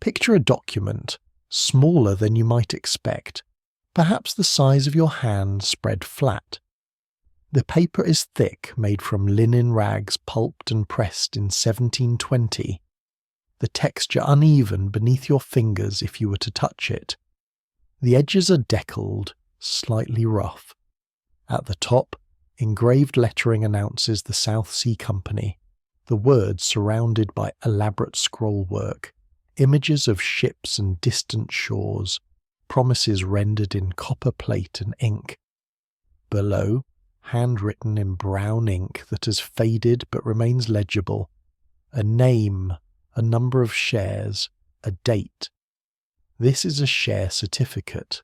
Picture a document, smaller than you might expect, perhaps the size of your hand spread flat. The paper is thick, made from linen rags pulped and pressed in 1720. The texture uneven beneath your fingers if you were to touch it. The edges are deckled, slightly rough. At the top, engraved lettering announces the South Sea Company, the words surrounded by elaborate scrollwork, images of ships and distant shores, promises rendered in copper plate and ink. Below, handwritten in brown ink that has faded but remains legible, a name, a number of shares, a date. This is a share certificate,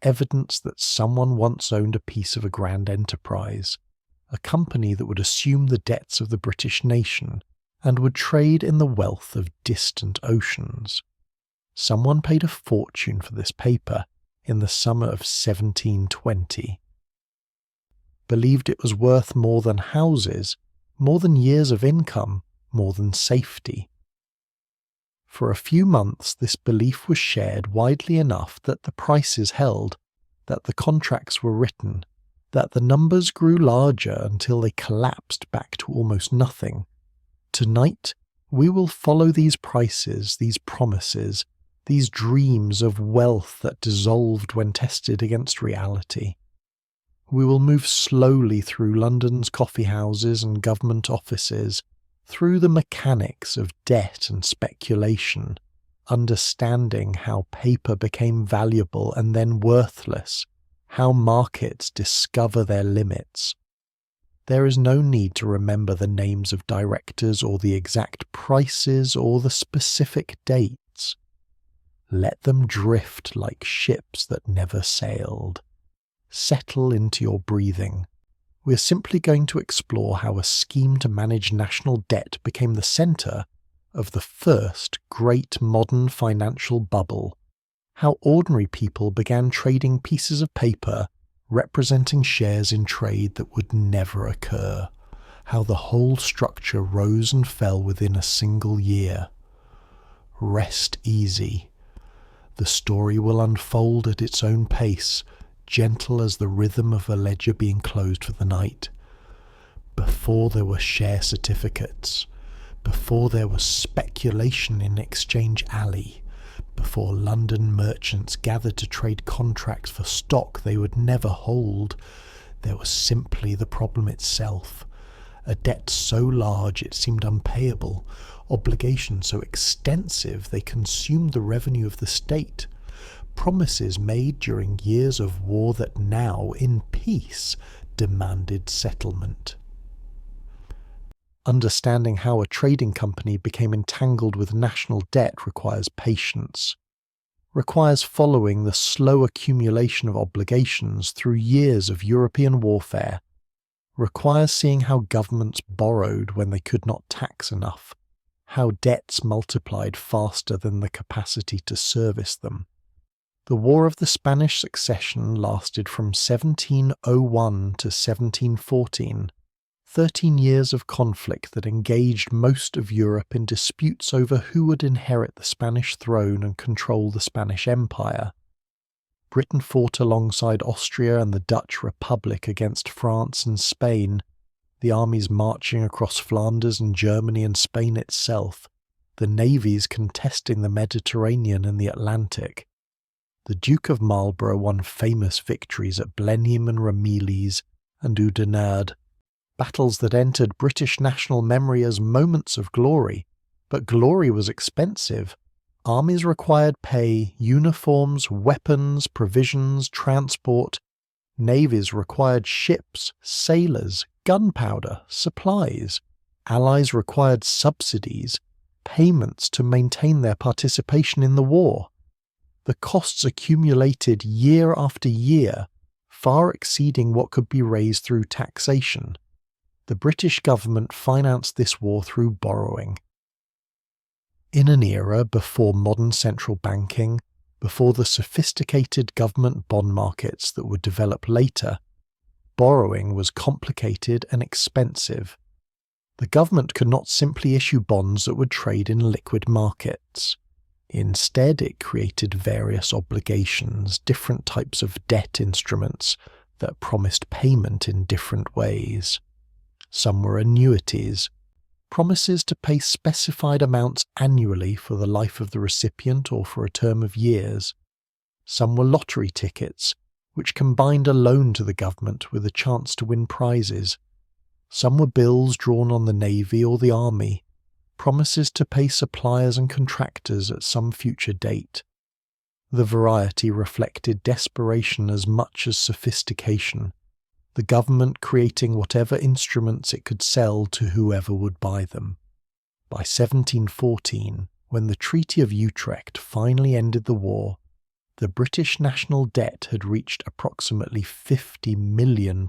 evidence that someone once owned a piece of a grand enterprise, a company that would assume the debts of the British nation and would trade in the wealth of distant oceans. Someone paid a fortune for this paper in the summer of 1720. Believed it was worth more than houses, more than years of income, more than safety. For a few months this belief was shared widely enough that the prices held, that the contracts were written, that the numbers grew larger until they collapsed back to almost nothing. Tonight, we will follow these prices, these promises, these dreams of wealth that dissolved when tested against reality. We will move slowly through London's coffeehouses and government offices, through the mechanics of debt and speculation, understanding how paper became valuable and then worthless, how markets discover their limits. There is no need to remember the names of directors or the exact prices or the specific dates. Let them drift like ships that never sailed. Settle into your breathing. We're simply going to explore how a scheme to manage national debt became the centre of the first great modern financial bubble, how ordinary people began trading pieces of paper representing shares in trade that would never occur, how the whole structure rose and fell within a single year. Rest easy. The story will unfold at its own pace, gentle as the rhythm of a ledger being closed for the night. Before there were share certificates, before there was speculation in Exchange Alley, before London merchants gathered to trade contracts for stock they would never hold, there was simply the problem itself. A debt so large it seemed unpayable, obligations so extensive they consumed the revenue of the state, promises made during years of war that now, in peace, demanded settlement. Understanding how a trading company became entangled with national debt requires patience, requires following the slow accumulation of obligations through years of European warfare, requires seeing how governments borrowed when they could not tax enough, how debts multiplied faster than the capacity to service them. The War of the Spanish Succession lasted from 1701 to 1714, 13 years of conflict that engaged most of Europe in disputes over who would inherit the Spanish throne and control the Spanish Empire. Britain fought alongside Austria and the Dutch Republic against France and Spain, the armies marching across Flanders and Germany and Spain itself, the navies contesting the Mediterranean and the Atlantic. The Duke of Marlborough won famous victories at Blenheim and Ramillies and Oudenarde, battles that entered British national memory as moments of glory, but glory was expensive. Armies required pay, uniforms, weapons, provisions, transport. Navies required ships, sailors, gunpowder, supplies. Allies required subsidies, payments to maintain their participation in the war. The costs accumulated year after year, far exceeding what could be raised through taxation. The British government financed this war through borrowing. In an era before modern central banking, before the sophisticated government bond markets that would develop later, borrowing was complicated and expensive. The government could not simply issue bonds that would trade in liquid markets. Instead, it created various obligations, different types of debt instruments that promised payment in different ways. Some were annuities, promises to pay specified amounts annually for the life of the recipient or for a term of years. Some were lottery tickets, which combined a loan to the government with a chance to win prizes. Some were bills drawn on the Navy or the Army, promises to pay suppliers and contractors at some future date. The variety reflected desperation as much as sophistication, the government creating whatever instruments it could sell to whoever would buy them. By 1714, when the Treaty of Utrecht finally ended the war, the British national debt had reached approximately £50 million.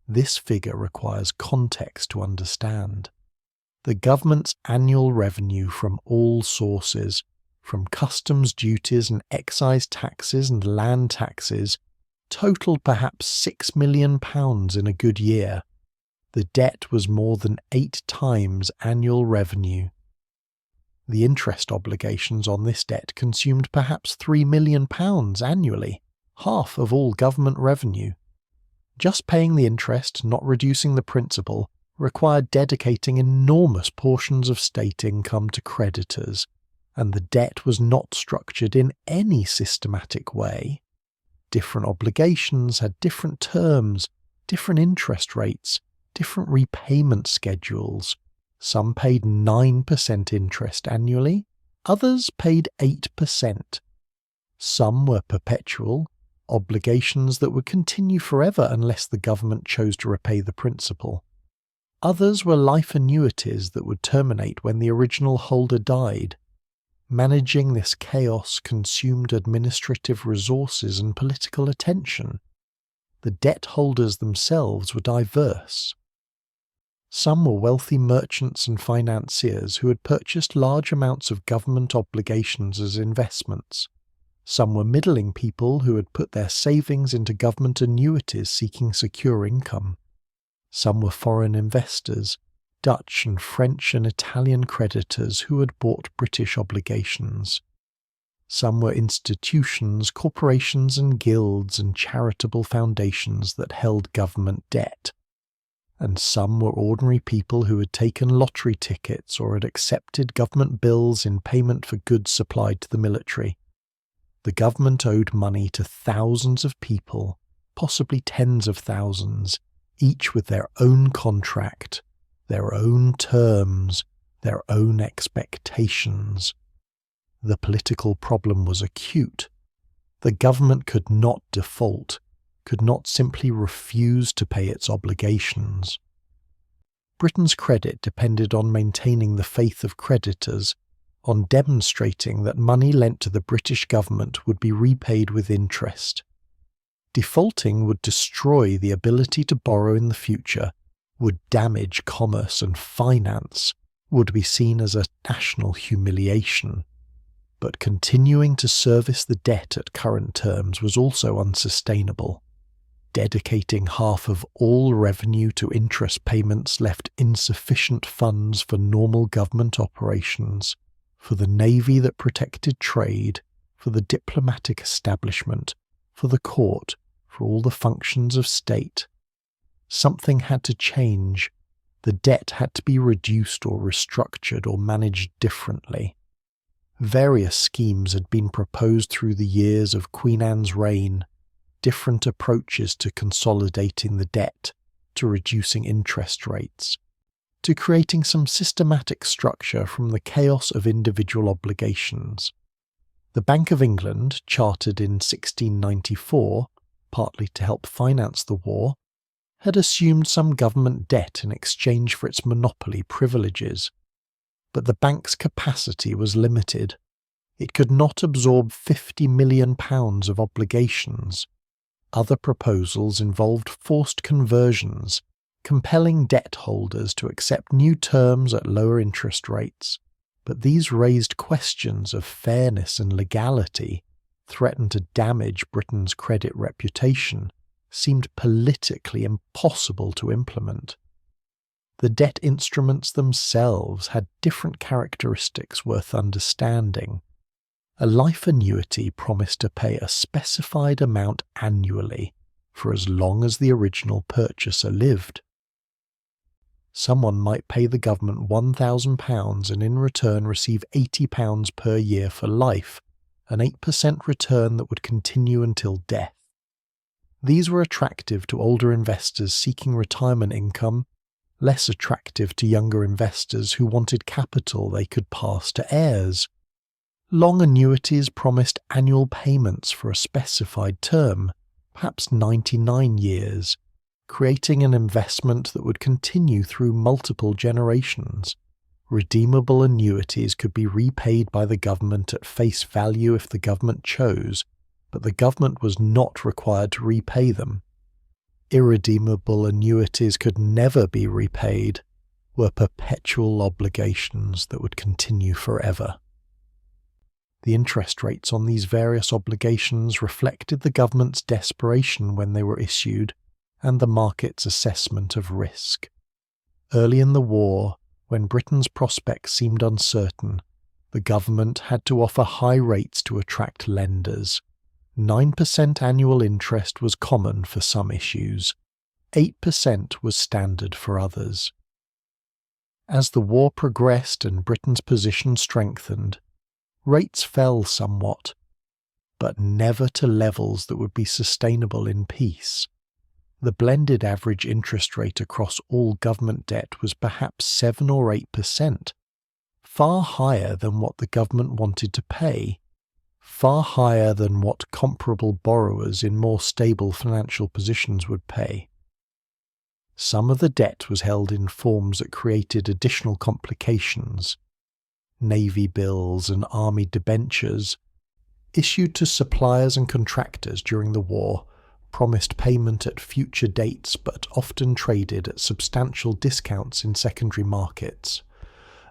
This figure requires context to understand. The government's annual revenue from all sources, from customs duties and excise taxes and land taxes, totaled perhaps £6 million in a good year. The debt was more than 8 times annual revenue. The interest obligations on this debt consumed perhaps £3 million annually, half of all government revenue. Just paying the interest, not reducing the principal, required dedicating enormous portions of state income to creditors, and the debt was not structured in any systematic way. Different obligations had different terms, different interest rates, different repayment schedules. Some paid 9% interest annually, others paid 8%. Some were perpetual, obligations that would continue forever unless the government chose to repay the principal. Others were life annuities that would terminate when the original holder died. Managing this chaos consumed administrative resources and political attention. The debt holders themselves were diverse. Some were wealthy merchants and financiers who had purchased large amounts of government obligations as investments. Some were middling people who had put their savings into government annuities seeking secure income. Some were foreign investors, Dutch and French and Italian creditors who had bought British obligations. Some were institutions, corporations and guilds and charitable foundations that held government debt. And some were ordinary people who had taken lottery tickets or had accepted government bills in payment for goods supplied to the military. The government owed money to thousands of people, possibly tens of thousands, each with their own contract, their own terms, their own expectations. The political problem was acute. The government could not default, could not simply refuse to pay its obligations. Britain's credit depended on maintaining the faith of creditors, on demonstrating that money lent to the British government would be repaid with interest. Defaulting would destroy the ability to borrow in the future, would damage commerce and finance, would be seen as a national humiliation. But continuing to service the debt at current terms was also unsustainable. Dedicating half of all revenue to interest payments left insufficient funds for normal government operations, for the navy that protected trade, for the diplomatic establishment, for the court, for all the functions of state. Something had to change. The debt had to be reduced or restructured or managed differently. Various schemes had been proposed through the years of Queen Anne's reign, different approaches to consolidating the debt, to reducing interest rates, to creating some systematic structure from the chaos of individual obligations. The Bank of England, chartered in 1694, partly to help finance the war, had assumed some government debt in exchange for its monopoly privileges. But the bank's capacity was limited. It could not absorb £50 million of obligations. Other proposals involved forced conversions, compelling debt holders to accept new terms at lower interest rates, but these raised questions of fairness and legality, threatened to damage Britain's credit reputation, seemed politically impossible to implement. The debt instruments themselves had different characteristics worth understanding. A life annuity promised to pay a specified amount annually for as long as the original purchaser lived. Someone might pay the government £1,000 and in return receive £80 per year for life, an 8% return that would continue until death. These were attractive to older investors seeking retirement income, less attractive to younger investors who wanted capital they could pass to heirs. Long annuities promised annual payments for a specified term, perhaps 99 years, creating an investment that would continue through multiple generations. Redeemable annuities could be repaid by the government at face value if the government chose, but the government was not required to repay them. Irredeemable annuities could never be repaid, were perpetual obligations that would continue forever. The interest rates on these various obligations reflected the government's desperation when they were issued and the market's assessment of risk. Early in the war, when Britain's prospects seemed uncertain, the government had to offer high rates to attract lenders. 9% annual interest was common for some issues. 8% was standard for others. As the war progressed and Britain's position strengthened, rates fell somewhat, but never to levels that would be sustainable in peace. The blended average interest rate across all government debt was perhaps 7 or 8%, far higher than what the government wanted to pay, far higher than what comparable borrowers in more stable financial positions would pay. Some of the debt was held in forms that created additional complications. Navy bills and army debentures, issued to suppliers and contractors during the war, promised payment at future dates but often traded at substantial discounts in secondary markets.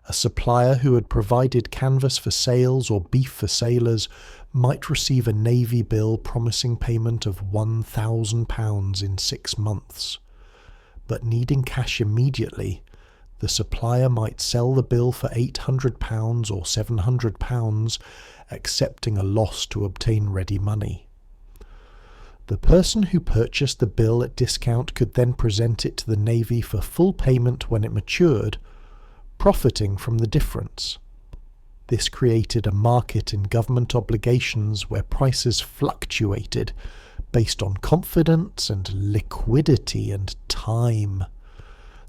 A supplier who had provided canvas for sails or beef for sailors might receive a navy bill promising payment of £1,000 in 6 months. But needing cash immediately, the supplier might sell the bill for £800 or £700, accepting a loss to obtain ready money. The person who purchased the bill at discount could then present it to the Navy for full payment when it matured, profiting from the difference. This created a market in government obligations where prices fluctuated based on confidence and liquidity and time.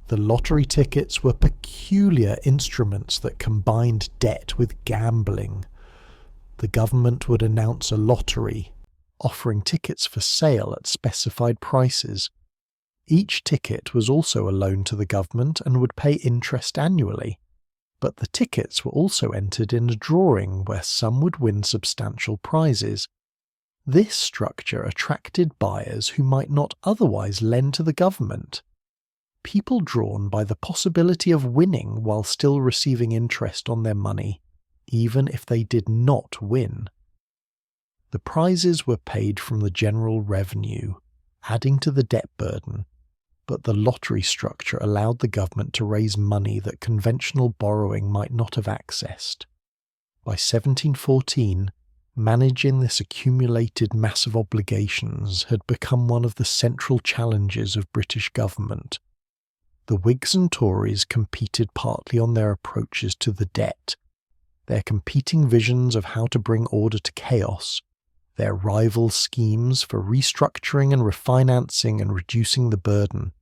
The lottery tickets were peculiar instruments that combined debt with gambling. The government would announce a lottery, offering tickets for sale at specified prices. Each ticket was also a loan to the government and would pay interest annually, but the tickets were also entered in a drawing where some would win substantial prizes. This structure attracted buyers who might not otherwise lend to the government. People drawn by the possibility of winning while still receiving interest on their money, even if they did not win. The prizes were paid from the general revenue, adding to the debt burden, but the lottery structure allowed the government to raise money that conventional borrowing might not have accessed. By 1714, managing this accumulated mass of obligations had become one of the central challenges of British government. The Whigs and Tories competed partly on their approaches to the debt, their competing visions of how to bring order to chaos, their rival schemes for restructuring and refinancing and reducing the burden.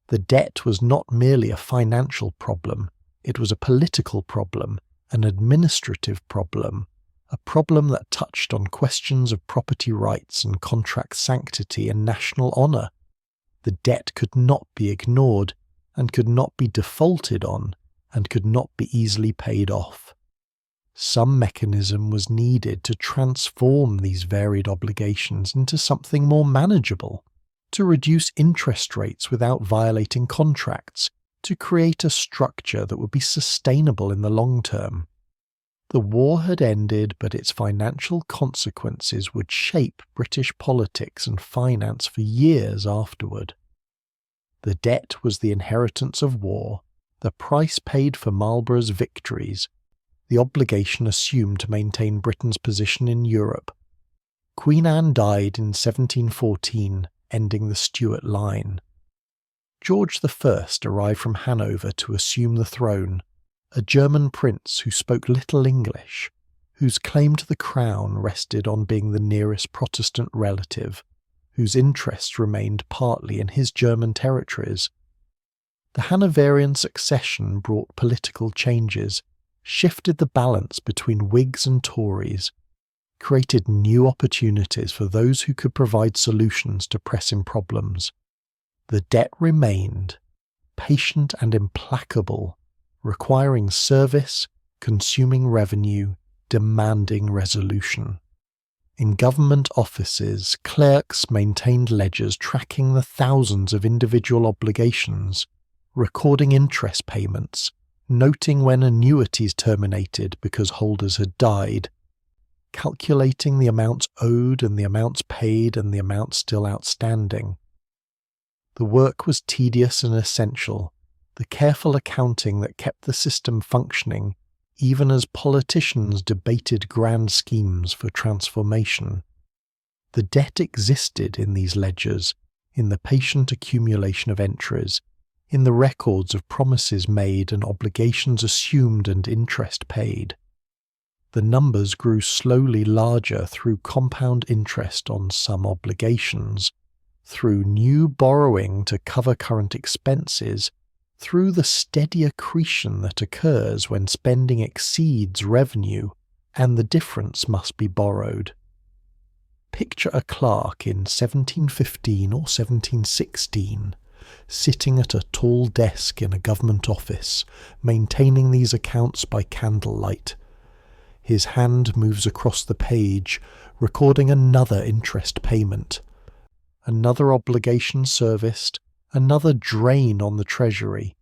The debt was not merely a financial problem, it was a political problem, an administrative problem, a problem that touched on questions of property rights and contract sanctity and national honour. The debt could not be ignored, and could not be defaulted on, and could not be easily paid off. Some mechanism was needed to transform these varied obligations into something more manageable, to reduce interest rates without violating contracts, to create a structure that would be sustainable in the long term. The war had ended, but its financial consequences would shape British politics and finance for years afterward. The debt was the inheritance of war, the price paid for Marlborough's victories, the obligation assumed to maintain Britain's position in Europe. Queen Anne died in 1714, ending the Stuart line. George I arrived from Hanover to assume the throne, a German prince who spoke little English, whose claim to the crown rested on being the nearest Protestant relative, whose interests remained partly in his German territories. The Hanoverian succession brought political changes, shifted the balance between Whigs and Tories, created new opportunities for those who could provide solutions to pressing problems. The debt remained, patient and implacable, requiring service, consuming revenue, demanding resolution. In government offices, clerks maintained ledgers tracking the thousands of individual obligations, recording interest payments, noting when annuities terminated because holders had died, calculating the amounts owed and the amounts paid and the amounts still outstanding. The work was tedious and essential, the careful accounting that kept the system functioning even as politicians debated grand schemes for transformation. The debt existed in these ledgers, in the patient accumulation of entries, in the records of promises made and obligations assumed and interest paid. The numbers grew slowly larger through compound interest on some obligations, through new borrowing to cover current expenses, through the steady accretion that occurs when spending exceeds revenue and the difference must be borrowed. Picture a clerk in 1715 or 1716 sitting at a tall desk in a government office, maintaining these accounts by candlelight. His hand moves across the page, recording another interest payment, another obligation serviced, another drain on the treasury.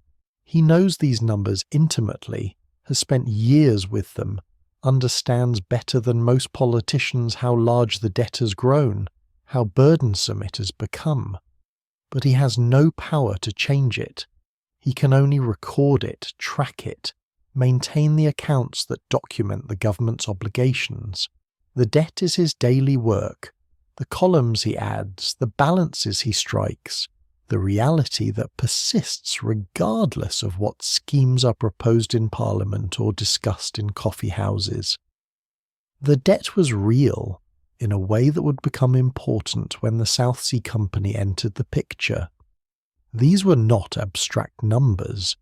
He knows these numbers intimately, has spent years with them, understands better than most politicians how large the debt has grown, how burdensome it has become. But he has no power to change it. He can only record it, track it, maintain the accounts that document the government's obligations. The debt is his daily work, the columns he adds, the balances he strikes, the reality that persists regardless of what schemes are proposed in Parliament or discussed in coffeehouses. The debt was real, in a way that would become important when the South Sea Company entered the picture. These were not abstract numbers.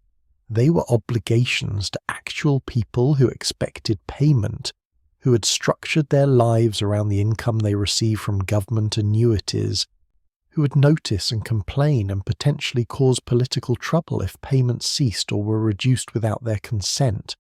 They were obligations to actual people who expected payment, who had structured their lives around the income they received from government annuities, who would notice and complain and potentially cause political trouble if payments ceased or were reduced without their consent.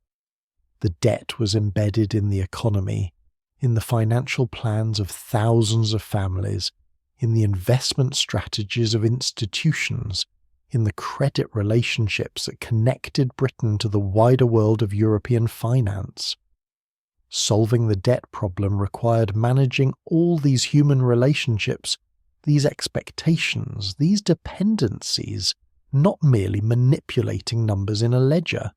The debt was embedded in the economy, in the financial plans of thousands of families, in the investment strategies of institutions, in the credit relationships that connected Britain to the wider world of European finance. Solving the debt problem required managing all these human relationships, these expectations, these dependencies, not merely manipulating numbers in a ledger.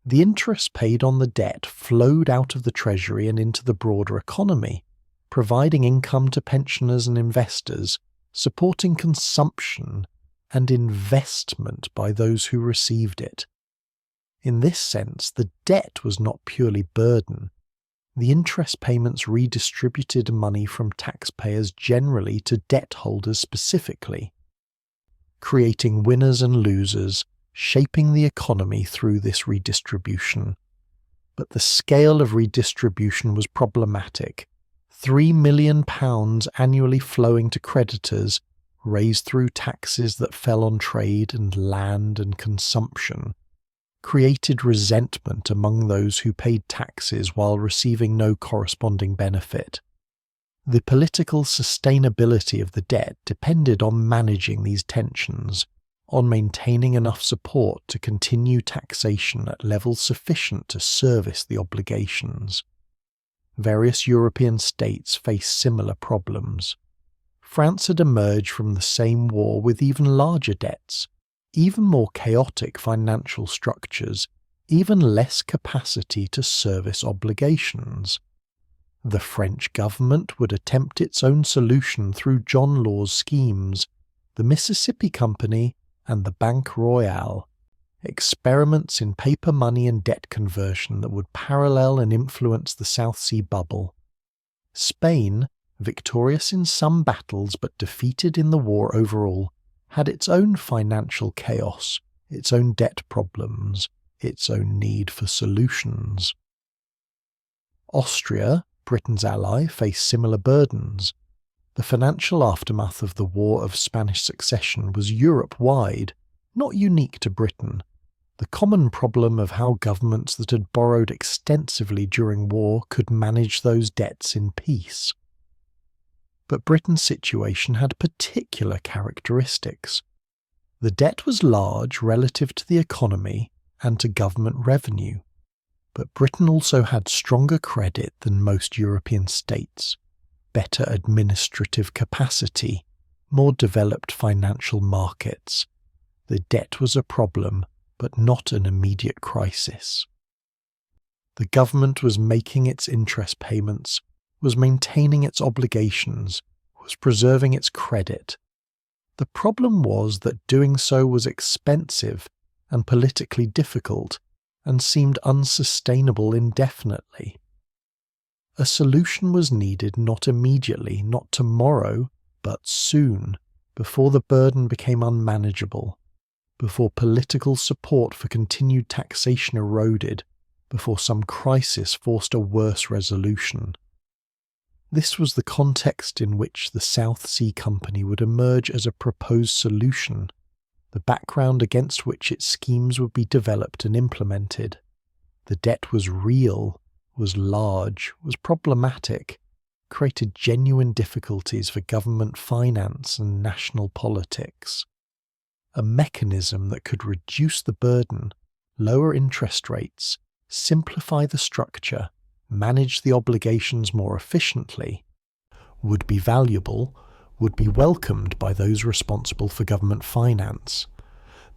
The interest paid on the debt flowed out of the Treasury and into the broader economy, providing income to pensioners and investors, supporting consumption and investment by those who received it. In this sense, the debt was not purely burden. The interest payments redistributed money from taxpayers generally to debt holders specifically, creating winners and losers, shaping the economy through this redistribution. But the scale of redistribution was problematic. £3 million annually flowing to creditors, raised through taxes that fell on trade and land and consumption, created resentment among those who paid taxes while receiving no corresponding benefit. The political sustainability of the debt depended on managing these tensions, on maintaining enough support to continue taxation at levels sufficient to service the obligations. Various European states faced similar problems. France had emerged from the same war with even larger debts, even more chaotic financial structures, even less capacity to service obligations. The French government would attempt its own solution through John Law's schemes, the Mississippi Company and the Banque Royale, experiments in paper money and debt conversion that would parallel and influence the South Sea bubble. Spain, victorious in some battles but defeated in the war overall, had its own financial chaos, its own debt problems, its own need for solutions. Austria, Britain's ally, faced similar burdens. The financial aftermath of the War of Spanish Succession was Europe-wide, not unique to Britain. The common problem of how governments that had borrowed extensively during war could manage those debts in peace. But Britain's situation had particular characteristics. The debt was large relative to the economy and to government revenue, but Britain also had stronger credit than most European states, better administrative capacity, more developed financial markets. The debt was a problem, but not an immediate crisis. The government was making its interest payments, was maintaining its obligations, was preserving its credit. The problem was that doing so was expensive and politically difficult, and seemed unsustainable indefinitely. A solution was needed not immediately, not tomorrow, but soon, before the burden became unmanageable, before political support for continued taxation eroded, before some crisis forced a worse resolution. This was the context in which the South Sea Company would emerge as a proposed solution, the background against which its schemes would be developed and implemented. The debt was real, was large, was problematic, created genuine difficulties for government finance and national politics. A mechanism that could reduce the burden, lower interest rates, simplify the structure, manage the obligations more efficiently, would be valuable, would be welcomed by those responsible for government finance.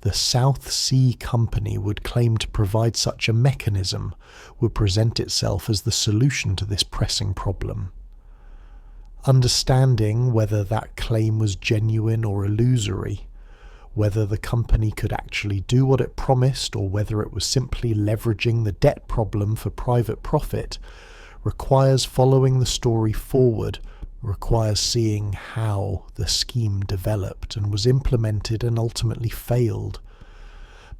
The South Sea Company would claim to provide such a mechanism, would present itself as the solution to this pressing problem. Understanding whether that claim was genuine or illusory, whether the company could actually do what it promised or whether it was simply leveraging the debt problem for private profit, requires following the story forward, requires seeing how the scheme developed and was implemented and ultimately failed.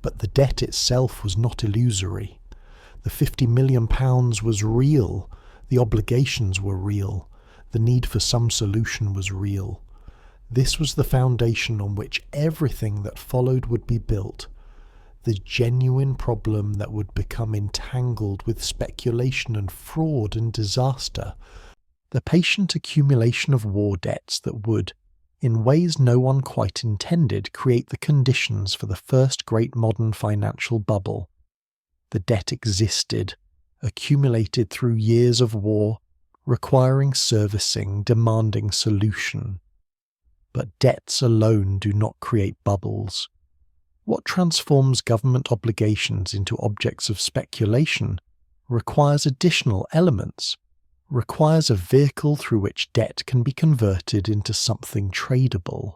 But the debt itself was not illusory. The £50 million was real, the obligations were real, the need for some solution was real. This was the foundation on which everything that followed would be built, the genuine problem that would become entangled with speculation and fraud and disaster, the patient accumulation of war debts that would, in ways no one quite intended, create the conditions for the first great modern financial bubble. The debt existed, accumulated through years of war, requiring servicing, demanding solution. But debts alone do not create bubbles. What transforms government obligations into objects of speculation requires additional elements, requires a vehicle through which debt can be converted into something tradable,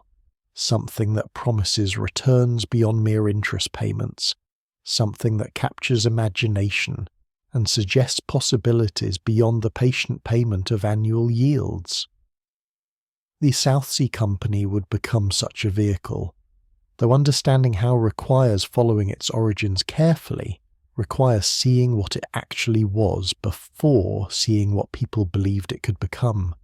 something that promises returns beyond mere interest payments, something that captures imagination and suggests possibilities beyond the patient payment of annual yields. The South Sea Company would become such a vehicle, though understanding how requires following its origins carefully, requires seeing what it actually was before seeing what people believed it could become.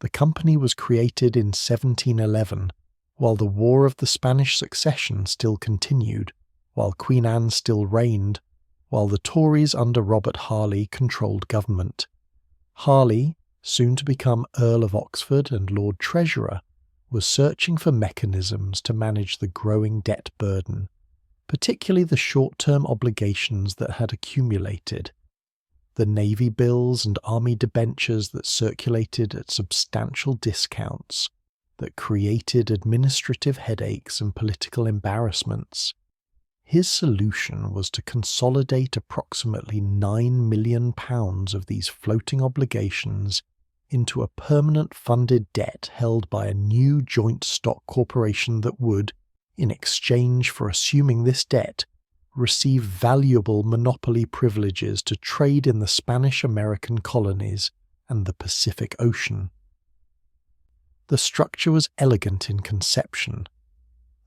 The company was created in 1711, while the War of the Spanish Succession still continued, while Queen Anne still reigned, while the Tories under Robert Harley controlled government. Harley, soon to become Earl of Oxford and Lord Treasurer, was searching for mechanisms to manage the growing debt burden, particularly the short-term obligations that had accumulated. the Navy bills and Army debentures that circulated at substantial discounts, that created administrative headaches and political embarrassments. His solution was to consolidate approximately £9 million of these floating obligations into a permanent funded debt held by a new joint stock corporation that would, in exchange for assuming this debt, receive valuable monopoly privileges to trade in the Spanish-American colonies and the Pacific Ocean. The structure was elegant in conception.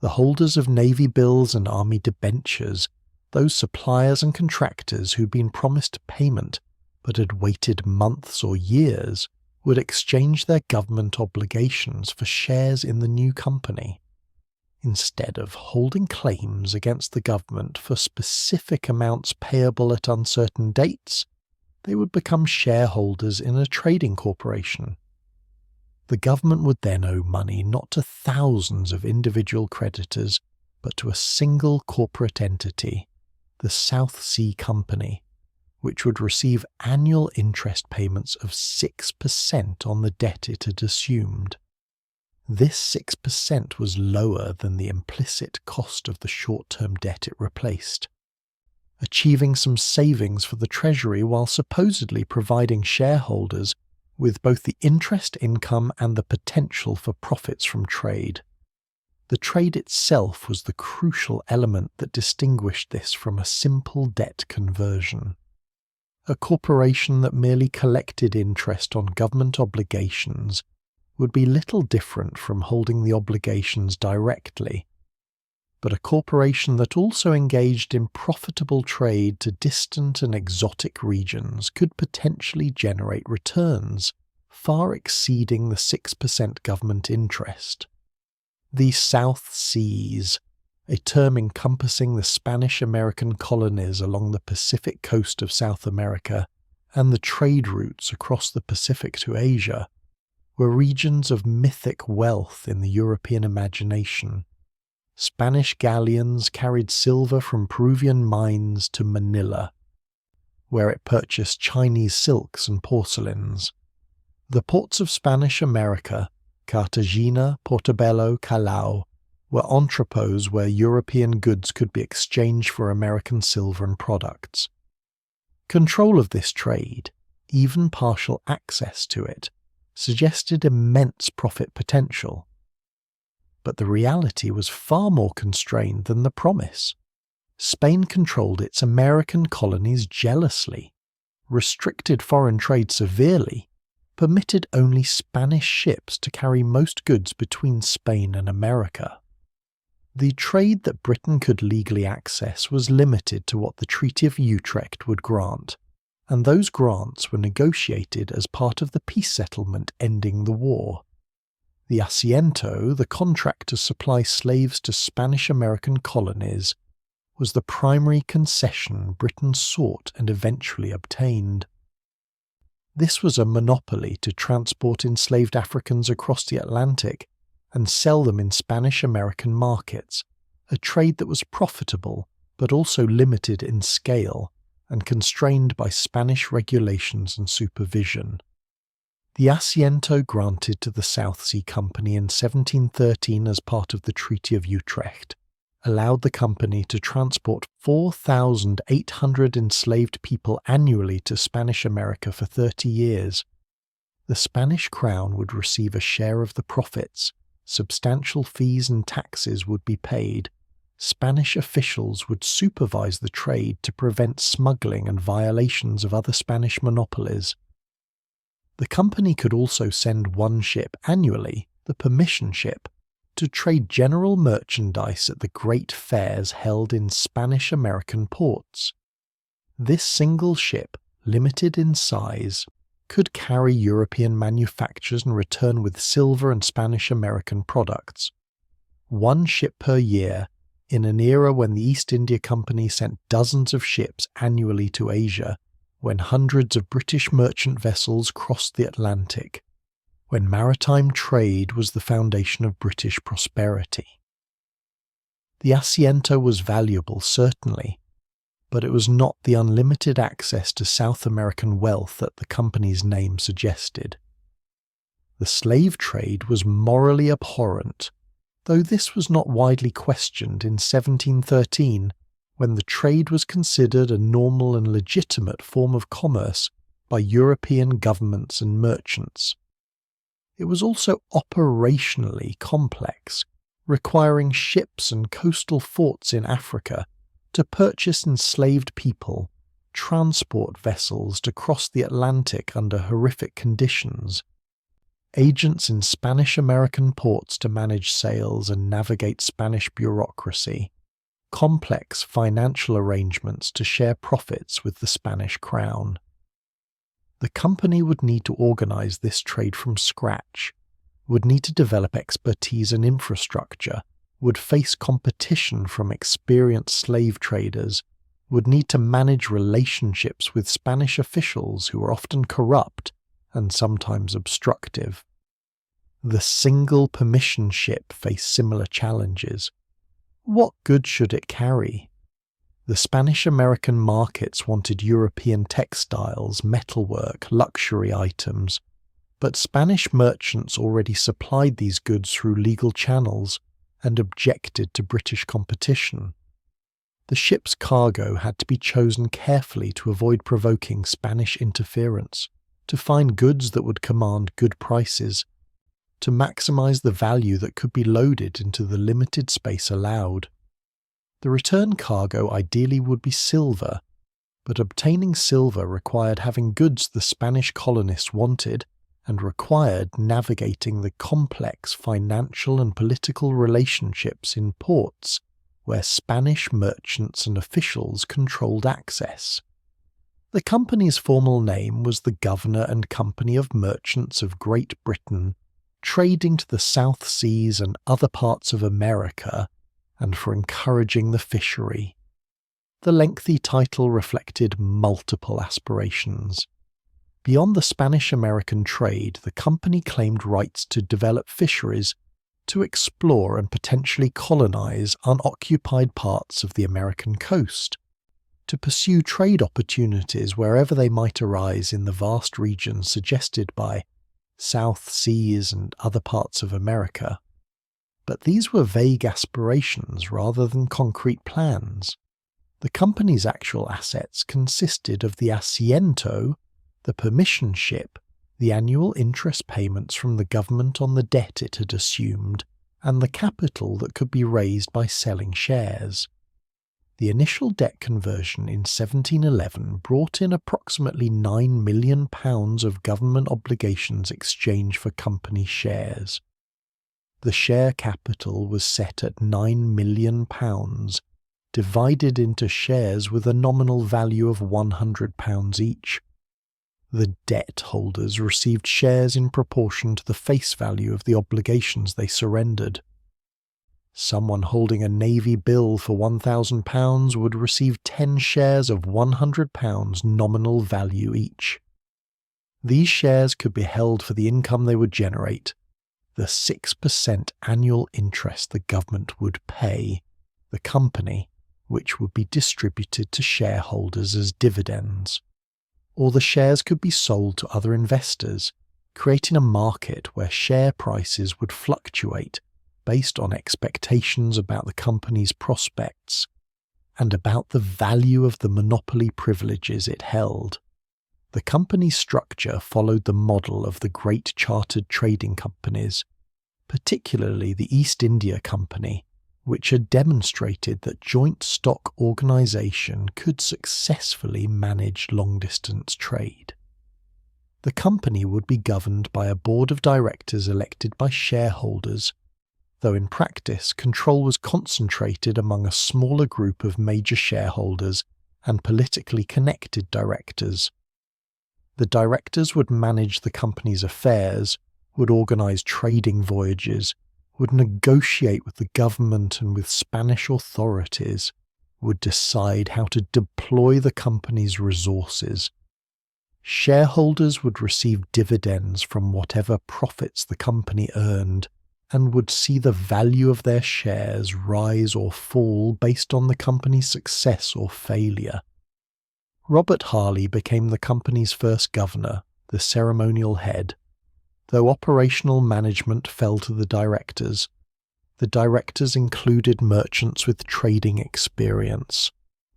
The holders of Navy bills and Army debentures, those suppliers and contractors who'd been promised payment but had waited months or years, would exchange their government obligations for shares in the new company. Instead of holding claims against the government for specific amounts payable at uncertain dates, they would become shareholders in a trading corporation. The government would then owe money not to thousands of individual creditors, but to a single corporate entity, the South Sea Company, which would receive annual interest payments of 6% on the debt it had assumed. This 6% was lower than the implicit cost of the short-term debt it replaced, achieving some savings for the Treasury while supposedly providing shareholders with both the interest income and the potential for profits from trade. The trade itself was the crucial element that distinguished this from a simple debt conversion. A corporation that merely collected interest on government obligations would be little different from holding the obligations directly, but a corporation that also engaged in profitable trade to distant and exotic regions could potentially generate returns far exceeding the 6% government interest. The South Seas, a term encompassing the Spanish-American colonies along the Pacific coast of South America and the trade routes across the Pacific to Asia, were regions of mythic wealth in the European imagination. Spanish galleons carried silver from Peruvian mines to Manila, where it purchased Chinese silks and porcelains. The ports of Spanish America, Cartagena, Portobello, Callao, were entrepôts where European goods could be exchanged for American silver and products. Control of this trade, even partial access to it, suggested immense profit potential. But the reality was far more constrained than the promise. Spain controlled its American colonies jealously, restricted foreign trade severely, permitted only Spanish ships to carry most goods between Spain and America. The trade that Britain could legally access was limited to what the Treaty of Utrecht would grant, and those grants were negotiated as part of the peace settlement ending the war. The asiento, the contract to supply slaves to Spanish-American colonies, was the primary concession Britain sought and eventually obtained. This was a monopoly to transport enslaved Africans across the Atlantic and sell them in Spanish-American markets, a trade that was profitable but also limited in scale and constrained by Spanish regulations and supervision. The asiento granted to the South Sea Company in 1713 as part of the Treaty of Utrecht allowed the company to transport 4,800 enslaved people annually to Spanish America for 30 years. The Spanish crown would receive a share of the profits, substantial fees and taxes would be paid, Spanish officials would supervise the trade to prevent smuggling and violations of other Spanish monopolies. The company could also send one ship annually, the permission ship, to trade general merchandise at the great fairs held in Spanish-American ports. This single ship, limited in size, could carry European manufactures and return with silver and Spanish-American products. One ship per year, in an era when the East India Company sent dozens of ships annually to Asia, when hundreds of British merchant vessels crossed the Atlantic, when maritime trade was the foundation of British prosperity. The asiento was valuable, certainly, but it was not the unlimited access to South American wealth that the company's name suggested. The slave trade was morally abhorrent, though this was not widely questioned in 1713, when the trade was considered a normal and legitimate form of commerce by European governments and merchants. It was also operationally complex, requiring ships and coastal forts in Africa to purchase enslaved people, transport vessels to cross the Atlantic under horrific conditions, agents in Spanish-American ports to manage sales and navigate Spanish bureaucracy, complex financial arrangements to share profits with the Spanish crown. The company would need to organize this trade from scratch, would need to develop expertise and infrastructure, would face competition from experienced slave traders, would need to manage relationships with Spanish officials who were often corrupt and sometimes obstructive. The single permission ship faced similar challenges. What good should it carry? The Spanish-American markets wanted European textiles, metalwork, luxury items, but Spanish merchants already supplied these goods through legal channels and objected to British competition. The ship's cargo had to be chosen carefully to avoid provoking Spanish interference, to find goods that would command good prices, to maximize the value that could be loaded into the limited space allowed. The return cargo ideally would be silver, but obtaining silver required having goods the Spanish colonists wanted and required navigating the complex financial and political relationships in ports where Spanish merchants and officials controlled access. The company's formal name was the Governor and Company of Merchants of Great Britain, trading to the South Seas and other parts of America, and for encouraging the fishery. The lengthy title reflected multiple aspirations. Beyond the Spanish-American trade, the company claimed rights to develop fisheries, to explore and potentially colonize unoccupied parts of the American coast, to pursue trade opportunities wherever they might arise in the vast regions suggested by South Seas and other parts of America. But these were vague aspirations rather than concrete plans. The company's actual assets consisted of the asiento, the permission ship, the annual interest payments from the government on the debt it had assumed, and the capital that could be raised by selling shares. The initial debt conversion in 1711 brought in approximately £9 million of government obligations exchanged for company shares. The share capital was set at £9 million, divided into shares with a nominal value of £100 each. The debt holders received shares in proportion to the face value of the obligations they surrendered. Someone holding a Navy bill for £1,000 would receive 10 shares of £100 nominal value each. These shares could be held for the income they would generate, the 6% annual interest the government would pay, the company, which would be distributed to shareholders as dividends. Or the shares could be sold to other investors, creating a market where share prices would fluctuate based on expectations about the company's prospects and about the value of the monopoly privileges it held. The company's structure followed the model of the great chartered trading companies, particularly the East India Company, which had demonstrated that joint stock organisation could successfully manage long-distance trade. The company would be governed by a board of directors elected by shareholders, though in practice control was concentrated among a smaller group of major shareholders and politically connected directors. The directors would manage the company's affairs, would organise trading voyages, would negotiate with the government and with Spanish authorities, would decide how to deploy the company's resources. Shareholders would receive dividends from whatever profits the company earned, and would see the value of their shares rise or fall based on the company's success or failure. Robert Harley became the company's first governor, the ceremonial head. Though operational management fell to the directors included merchants with trading experience,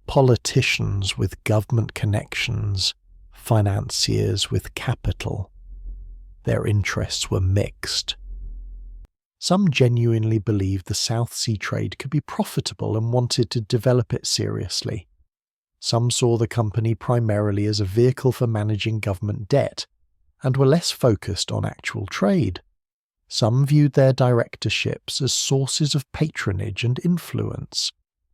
politicians with government connections, financiers with capital. Their interests were mixed. Some genuinely believed the South Sea trade could be profitable and wanted to develop it seriously. Some saw the company primarily as a vehicle for managing government debt and were less focused on actual trade. Some viewed their directorships as sources of patronage and influence,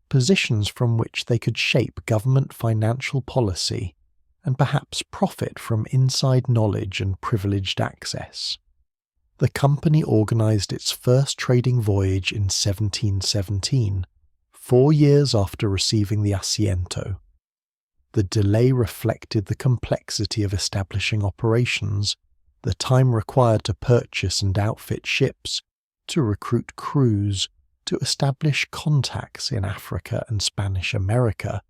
positions from which they could shape government financial policy and perhaps profit from inside knowledge and privileged access. The company organised its first trading voyage in 1717, 4 years after receiving the asiento. The delay reflected the complexity of establishing operations, the time required to purchase and outfit ships, to recruit crews, to establish contacts in Africa and Spanish America,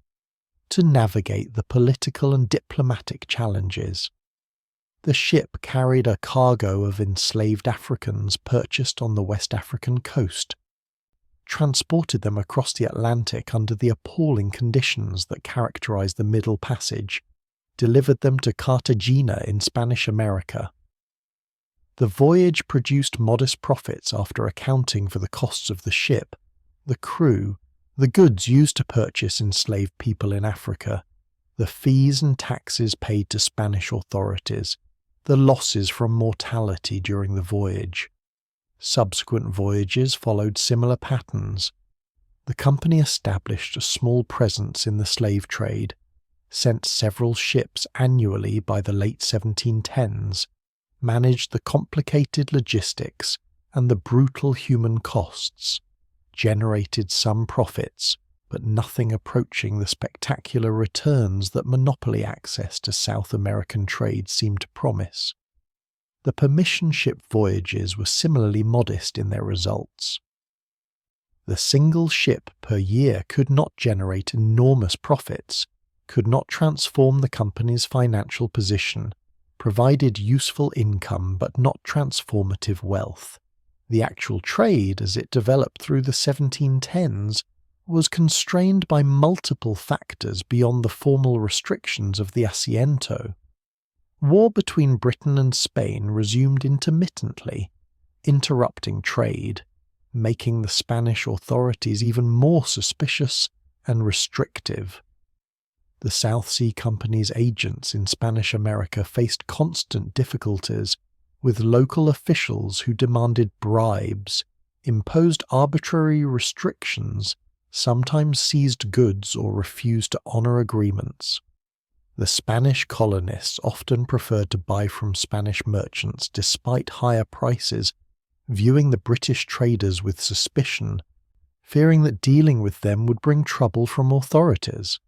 to navigate the political and diplomatic challenges. The ship carried a cargo of enslaved Africans purchased on the West African coast, transported them across the Atlantic under the appalling conditions that characterized the Middle Passage, delivered them to Cartagena in Spanish America. The voyage produced modest profits after accounting for the costs of the ship, the crew, the goods used to purchase enslaved people in Africa, the fees and taxes paid to Spanish authorities, the losses from mortality during the voyage. Subsequent voyages followed similar patterns. The company established a small presence in the slave trade, sent several ships annually by the late 1710s, managed the complicated logistics and the brutal human costs, generated some profits, but nothing approaching the spectacular returns that monopoly access to South American trade seemed to promise. The permission ship voyages were similarly modest in their results. The single ship per year could not generate enormous profits, could not transform the company's financial position, provided useful income but not transformative wealth. The actual trade, as it developed through the 1710s, was constrained by multiple factors beyond the formal restrictions of the asiento. War between Britain and Spain resumed intermittently, interrupting trade, making the Spanish authorities even more suspicious and restrictive. The South Sea Company's agents in Spanish America faced constant difficulties with local officials who demanded bribes, imposed arbitrary restrictions, sometimes seized goods or refused to honour agreements. The Spanish colonists often preferred to buy from Spanish merchants despite higher prices, viewing the British traders with suspicion, fearing that dealing with them would bring trouble from authorities.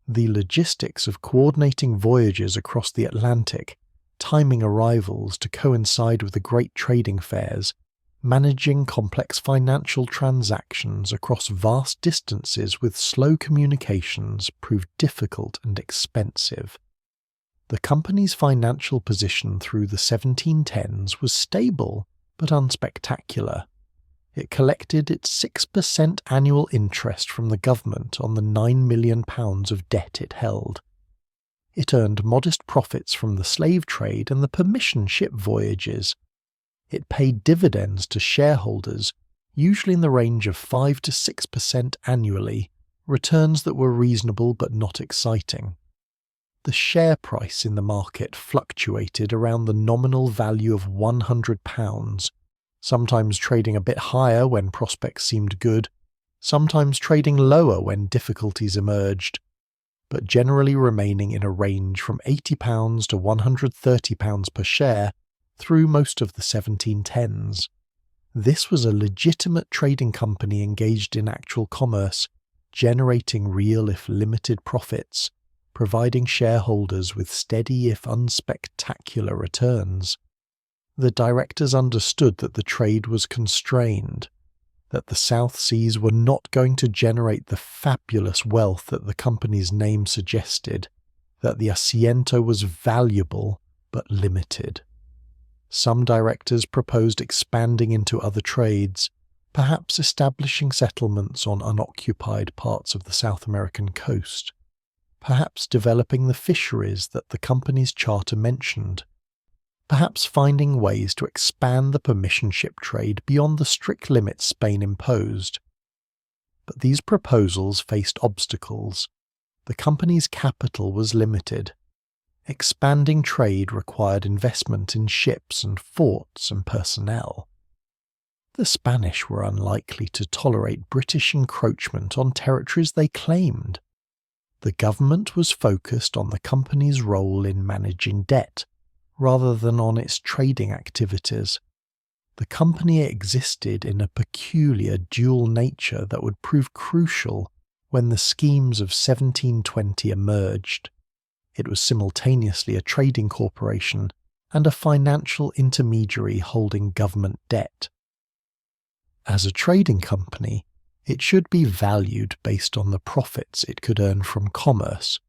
The logistics of coordinating voyages across the Atlantic, timing arrivals to coincide with the great trading fairs, managing complex financial transactions across vast distances with slow communications proved difficult and expensive. The company's financial position through the 1710s was stable but unspectacular. It collected its 6% annual interest from the government on the £9 million of debt it held. It earned modest profits from the slave trade and the permission ship voyages. It paid dividends to shareholders, usually in the range of 5 to 6% annually, returns that were reasonable but not exciting. The share price in the market fluctuated around the nominal value of £100, sometimes trading a bit higher when prospects seemed good, sometimes trading lower when difficulties emerged, but generally remaining in a range from £80 to £130 per share through most of the 1710s. This was a legitimate trading company engaged in actual commerce, generating real if limited profits, providing shareholders with steady if unspectacular returns. The directors understood that the trade was constrained, that the South Seas were not going to generate the fabulous wealth that the company's name suggested, that the asiento was valuable but limited. Some directors proposed expanding into other trades, perhaps establishing settlements on unoccupied parts of the South American coast, perhaps developing the fisheries that the company's charter mentioned, perhaps finding ways to expand the permission ship trade beyond the strict limits Spain imposed. But these proposals faced obstacles. The company's capital was limited. Expanding trade required investment in ships and forts and personnel. The Spanish were unlikely to tolerate British encroachment on territories they claimed. The government was focused on the company's role in managing debt, rather than on its trading activities. The company existed in a peculiar dual nature that would prove crucial when the schemes of 1720 emerged. It was simultaneously a trading corporation and a financial intermediary holding government debt. As a trading company, it should be valued based on the profits it could earn from commerce,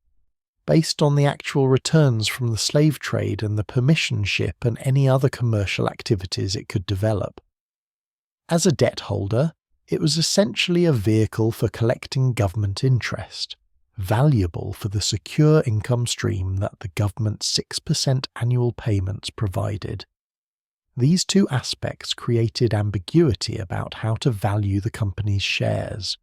based on the actual returns from the slave trade and the permission ship and any other commercial activities it could develop. As a debt holder, it was essentially a vehicle for collecting government interest, valuable for the secure income stream that the government's 6% annual payments provided. These two aspects created ambiguity about how to value the company's shares.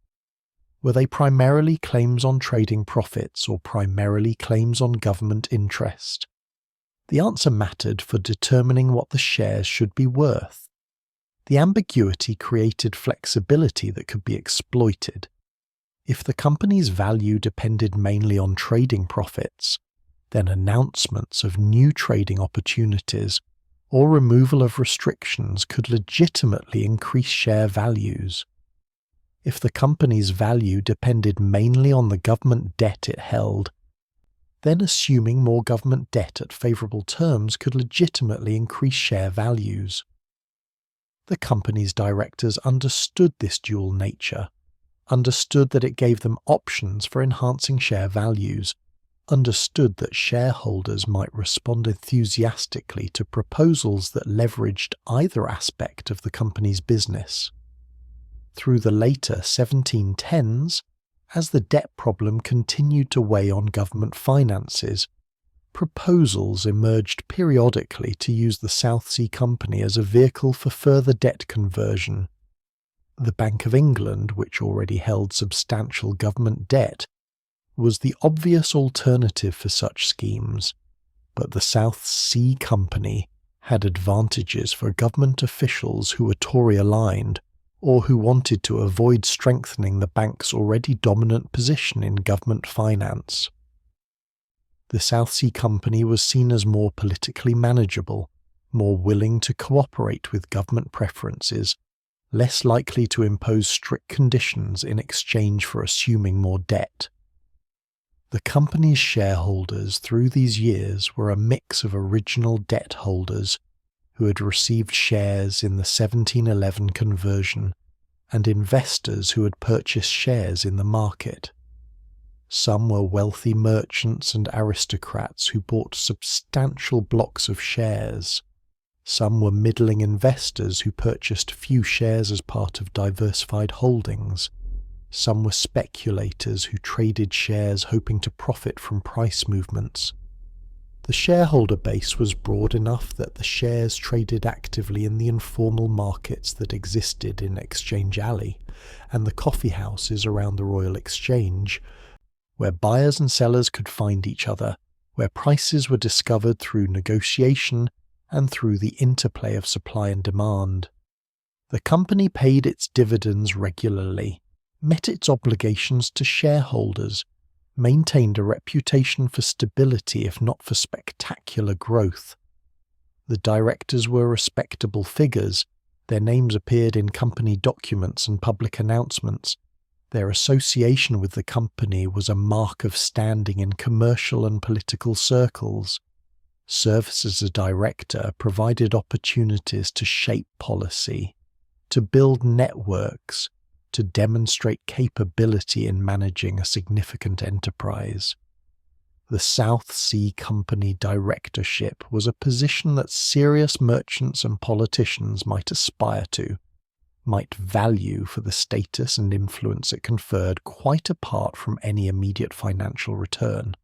Were they primarily claims on trading profits or primarily claims on government interest? The answer mattered for determining what the shares should be worth. The ambiguity created flexibility that could be exploited. If the company's value depended mainly on trading profits, then announcements of new trading opportunities or removal of restrictions could legitimately increase share values. If the company's value depended mainly on the government debt it held, then assuming more government debt at favourable terms could legitimately increase share values. The company's directors understood this dual nature, understood that it gave them options for enhancing share values, understood that shareholders might respond enthusiastically to proposals that leveraged either aspect of the company's business. Through the later 1710s, as the debt problem continued to weigh on government finances, proposals emerged periodically to use the South Sea Company as a vehicle for further debt conversion. The Bank of England, which already held substantial government debt, was the obvious alternative for such schemes, but the South Sea Company had advantages for government officials who were Tory-aligned or who wanted to avoid strengthening the bank's already dominant position in government finance. The South Sea Company was seen as more politically manageable, more willing to cooperate with government preferences, less likely to impose strict conditions in exchange for assuming more debt. The company's shareholders through these years were a mix of original debt holders who had received shares in the 1711 conversion and investors who had purchased shares in the market. Some were wealthy merchants and aristocrats who bought substantial blocks of shares. Some were middling investors who purchased few shares as part of diversified holdings. Some were speculators who traded shares hoping to profit from price movements. The shareholder base was broad enough that the shares traded actively in the informal markets that existed in Exchange Alley and the coffeehouses around the Royal Exchange, where buyers and sellers could find each other, where prices were discovered through negotiation and through the interplay of supply and demand. The company paid its dividends regularly, met its obligations to shareholders, maintained a reputation for stability if not for spectacular growth. The directors were respectable figures, their names appeared in company documents and public announcements. Their association with the company was a mark of standing in commercial and political circles. service as a director provided opportunities to shape policy, to build networks, to demonstrate capability in managing a significant enterprise. The South Sea Company directorship was a position that serious merchants and politicians might aspire to, might value for the status and influence it conferred quite apart from any immediate financial return.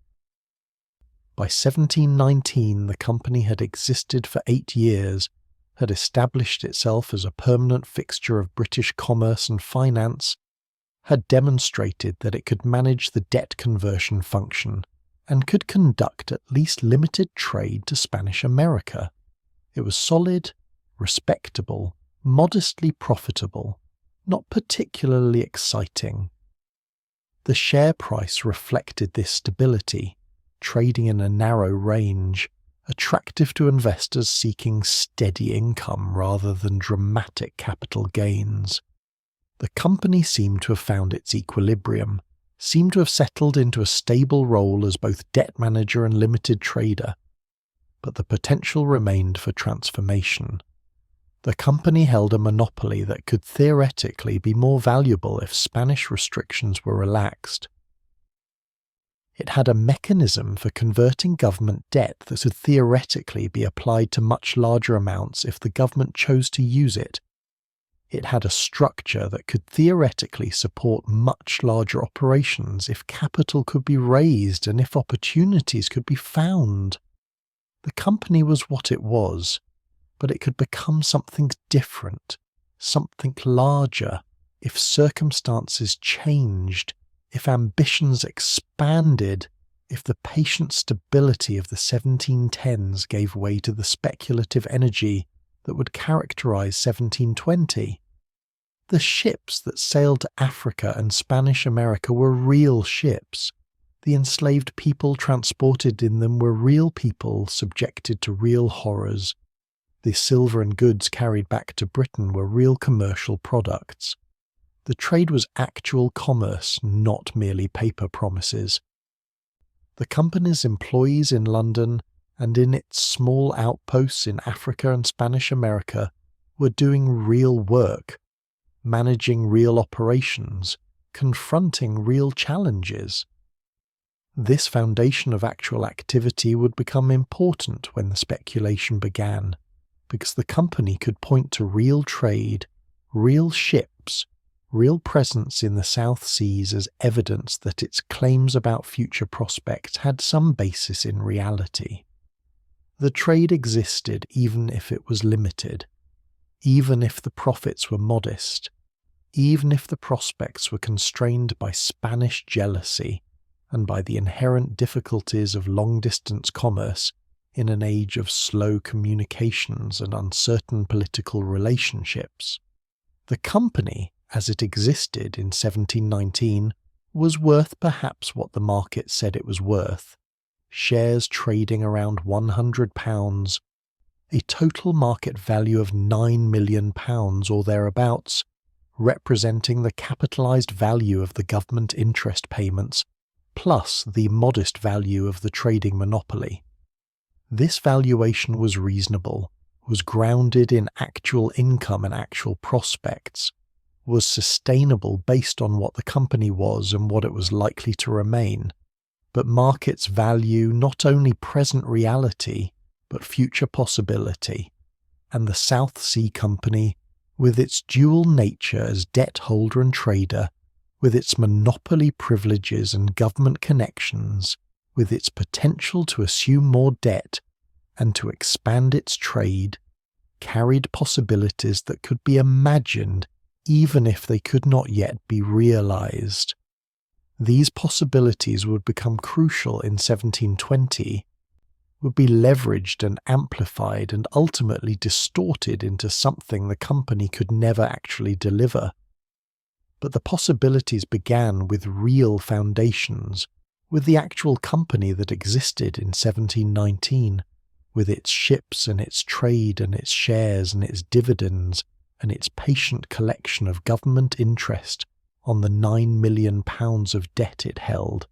By 1719, the company had existed for 8 years, had established itself as a permanent fixture of British commerce and finance, had demonstrated that it could manage the debt conversion function, and could conduct at least limited trade to Spanish America. It was solid, respectable, modestly profitable, not particularly exciting. The share price reflected this stability, trading in a narrow range, attractive to investors seeking steady income rather than dramatic capital gains. The company seemed to have found its equilibrium, seemed to have settled into a stable role as both debt manager and limited trader, but the potential remained for transformation. The company held a monopoly that could theoretically be more valuable if Spanish restrictions were relaxed. It had a mechanism for converting government debt that could theoretically be applied to much larger amounts if the government chose to use it. It had a structure that could theoretically support much larger operations if capital could be raised and if opportunities could be found. The company was what it was, but it could become something different, something larger, if circumstances changed, if ambitions expanded, if the patient stability of the 1710s gave way to the speculative energy that would characterize 1720. The ships that sailed to Africa and Spanish America were real ships. The enslaved people transported in them were real people subjected to real horrors. The silver and goods carried back to Britain were real commercial products. The trade was actual commerce, not merely paper promises. The company's employees in London and in its small outposts in Africa and Spanish America were doing real work, managing real operations, confronting real challenges. This foundation of actual activity would become important when the speculation began, because the company could point to real trade, real ships, real presence in the South Seas as evidence that its claims about future prospects had some basis in reality. The trade existed even if it was limited, even if the profits were modest, even if the prospects were constrained by Spanish jealousy and by the inherent difficulties of long-distance commerce in an age of slow communications and uncertain political relationships. The company, as it existed in 1719, was worth perhaps what the market said it was worth, shares trading around £100, a total market value of £9 million or thereabouts, representing the capitalised value of the government interest payments, plus the modest value of the trading monopoly. This valuation was reasonable, was grounded in actual income and actual prospects, was sustainable based on what the company was and what it was likely to remain, but markets value not only present reality, but future possibility, and the South Sea Company, with its dual nature as debt holder and trader, with its monopoly privileges and government connections, with its potential to assume more debt and to expand its trade, carried possibilities that could be imagined even if they could not yet be realized. These possibilities would become crucial in 1720, would be leveraged and amplified and ultimately distorted into something the company could never actually deliver. But the possibilities began with real foundations, with the actual company that existed in 1719, with its ships and its trade and its shares and its dividends and its patient collection of government interest on the £9 million of debt it held.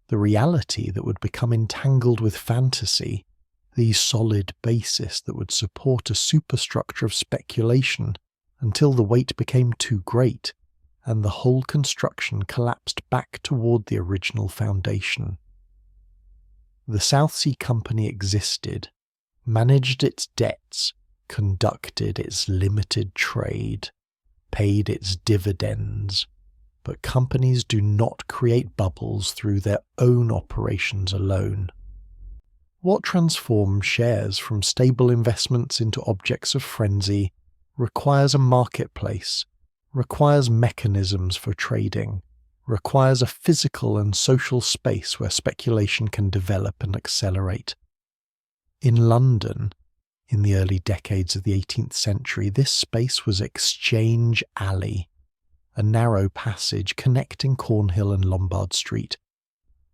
The reality that would become entangled with fantasy, the solid basis that would support a superstructure of speculation until the weight became too great and the whole construction collapsed back toward the original foundation. The South Sea Company existed, managed its debts, conducted its limited trade, paid its dividends, but companies do not create bubbles through their own operations alone. What transforms shares from stable investments into objects of frenzy requires a marketplace, requires mechanisms for trading, requires a physical and social space where speculation can develop and accelerate. In London, in the early decades of the 18th century, this space was Exchange Alley, a narrow passage connecting Cornhill and Lombard Street,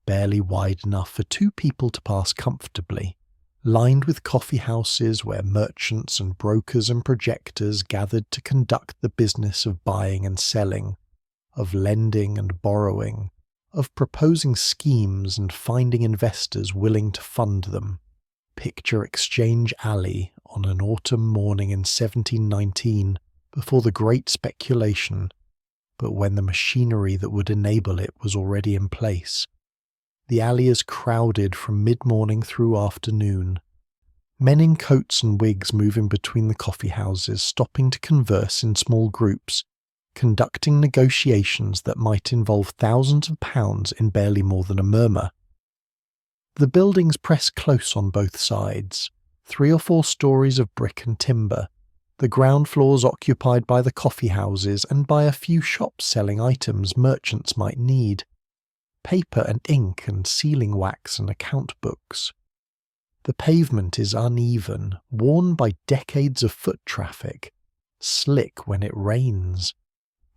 barely wide enough for two people to pass comfortably, lined with coffee houses where merchants and brokers and projectors gathered to conduct the business of buying and selling, of lending and borrowing, of proposing schemes and finding investors willing to fund them. Picture Exchange Alley on an autumn morning in 1719, before the great speculation, but when the machinery that would enable it was already in place. The alley is crowded from mid-morning through afternoon. Men in coats and wigs moving between the coffee houses, stopping to converse in small groups, conducting negotiations that might involve thousands of pounds in barely more than a murmur. The buildings press close on both sides, 3 or 4 stories of brick and timber, the ground floors occupied by the coffee houses and by a few shops selling items merchants might need. Paper and ink and sealing wax and account books. The pavement is uneven, worn by decades of foot traffic, slick when it rains.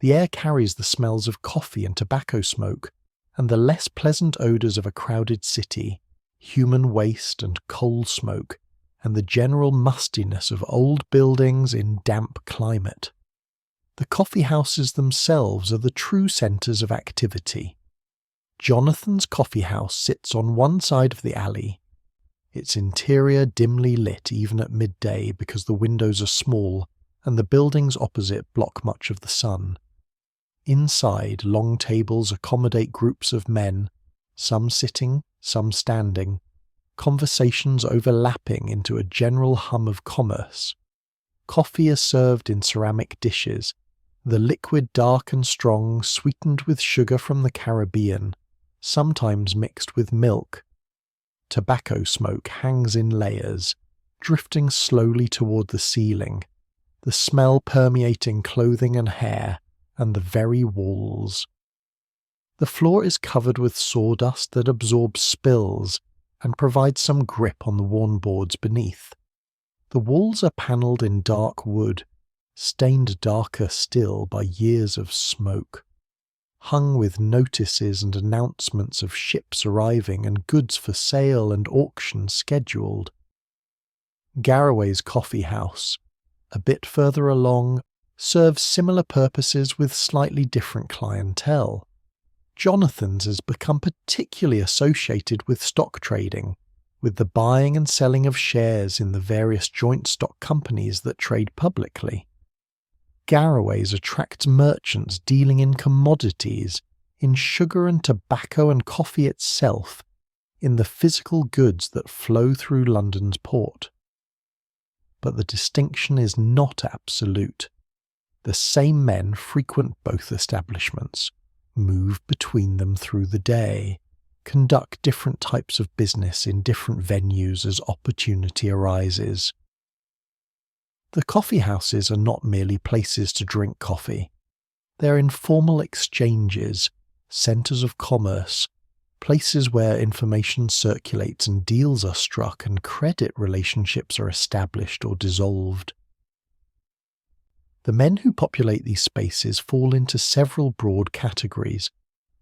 The air carries the smells of coffee and tobacco smoke, and the less pleasant odours of a crowded city, human waste and coal smoke, and the general mustiness of old buildings in damp climate. The coffee houses themselves are the true centres of activity. Jonathan's coffee house sits on one side of the alley, its interior dimly lit even at midday because the windows are small and the buildings opposite block much of the sun. Inside, long tables accommodate groups of men, some sitting, some standing, conversations overlapping into a general hum of commerce. Coffee is served in ceramic dishes, the liquid dark and strong, sweetened with sugar from the Caribbean, sometimes mixed with milk. Tobacco smoke hangs in layers, drifting slowly toward the ceiling, the smell permeating clothing and hair, and the very walls. The floor is covered with sawdust that absorbs spills and provides some grip on the worn boards beneath. The walls are panelled in dark wood, stained darker still by years of smoke, hung with notices and announcements of ships arriving and goods for sale and auction scheduled. Garraway's coffee house, a bit further along, serves similar purposes with slightly different clientele. Jonathan's has become particularly associated with stock trading, with the buying and selling of shares in the various joint stock companies that trade publicly. Garraway's attracts merchants dealing in commodities, in sugar and tobacco and coffee itself, in the physical goods that flow through London's port. But the distinction is not absolute. The same men frequent both establishments, move between them through the day, conduct different types of business in different venues as opportunity arises. The coffee houses are not merely places to drink coffee. They are informal exchanges, centres of commerce, places where information circulates and deals are struck and credit relationships are established or dissolved. The men who populate these spaces fall into several broad categories,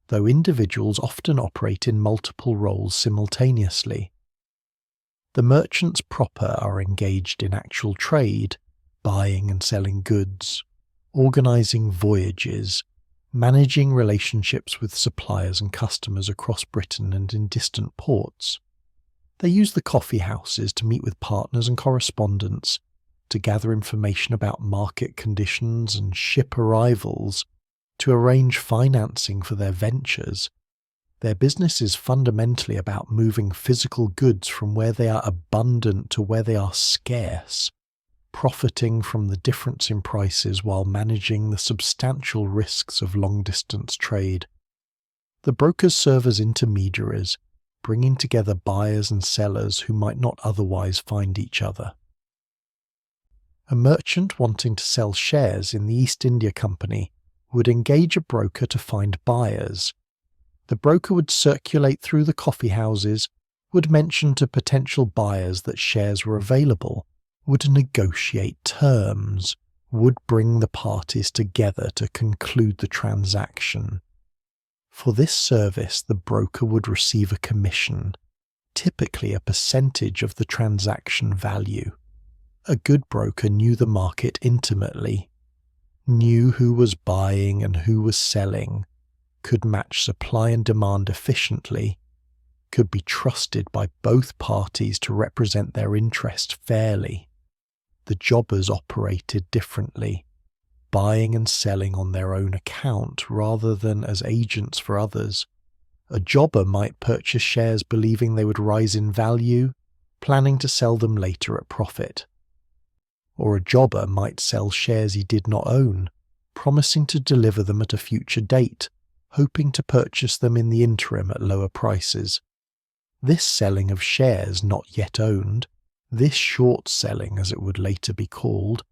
though individuals often operate in multiple roles simultaneously. The merchants proper are engaged in actual trade, buying and selling goods, organising voyages, managing relationships with suppliers and customers across Britain and in distant ports. They use the coffeehouses to meet with partners and correspondents, to gather information about market conditions and ship arrivals, to arrange financing for their ventures. Their business is fundamentally about moving physical goods from where they are abundant to where they are scarce, profiting from the difference in prices while managing the substantial risks of long-distance trade. The brokers serve as intermediaries, bringing together buyers and sellers who might not otherwise find each other. A merchant wanting to sell shares in the East India Company would engage a broker to find buyers. The broker would circulate through the coffeehouses, would mention to potential buyers that shares were available, would negotiate terms, would bring the parties together to conclude the transaction. For this service, the broker would receive a commission, typically a percentage of the transaction value. A good broker knew the market intimately, knew who was buying and who was selling, could match supply and demand efficiently, could be trusted by both parties to represent their interest fairly. The jobbers operated differently, buying and selling on their own account rather than as agents for others. A jobber might purchase shares believing they would rise in value, planning to sell them later at profit. Or a jobber might sell shares he did not own, promising to deliver them at a future date, hoping to purchase them in the interim at lower prices. This selling of shares not yet owned, this short selling as it would later be called,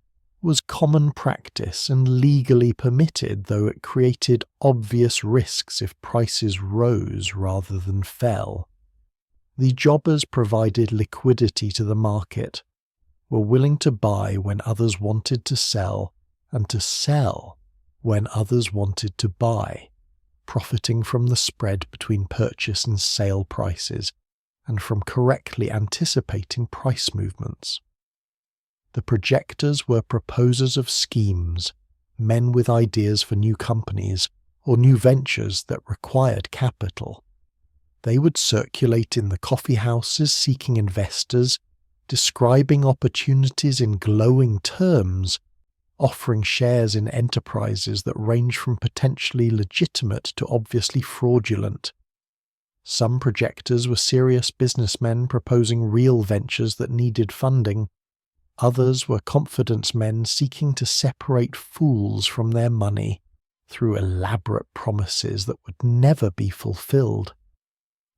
was common practice and legally permitted, though it created obvious risks if prices rose rather than fell. The jobbers provided liquidity to the market, were willing to buy when others wanted to sell, and to sell when others wanted to buy, profiting from the spread between purchase and sale prices, and from correctly anticipating price movements. The projectors were proposers of schemes, men with ideas for new companies or new ventures that required capital. They would circulate in the coffeehouses seeking investors, describing opportunities in glowing terms, offering shares in enterprises that range from potentially legitimate to obviously fraudulent. Some projectors were serious businessmen proposing real ventures that needed funding. Others were confidence men seeking to separate fools from their money through elaborate promises that would never be fulfilled.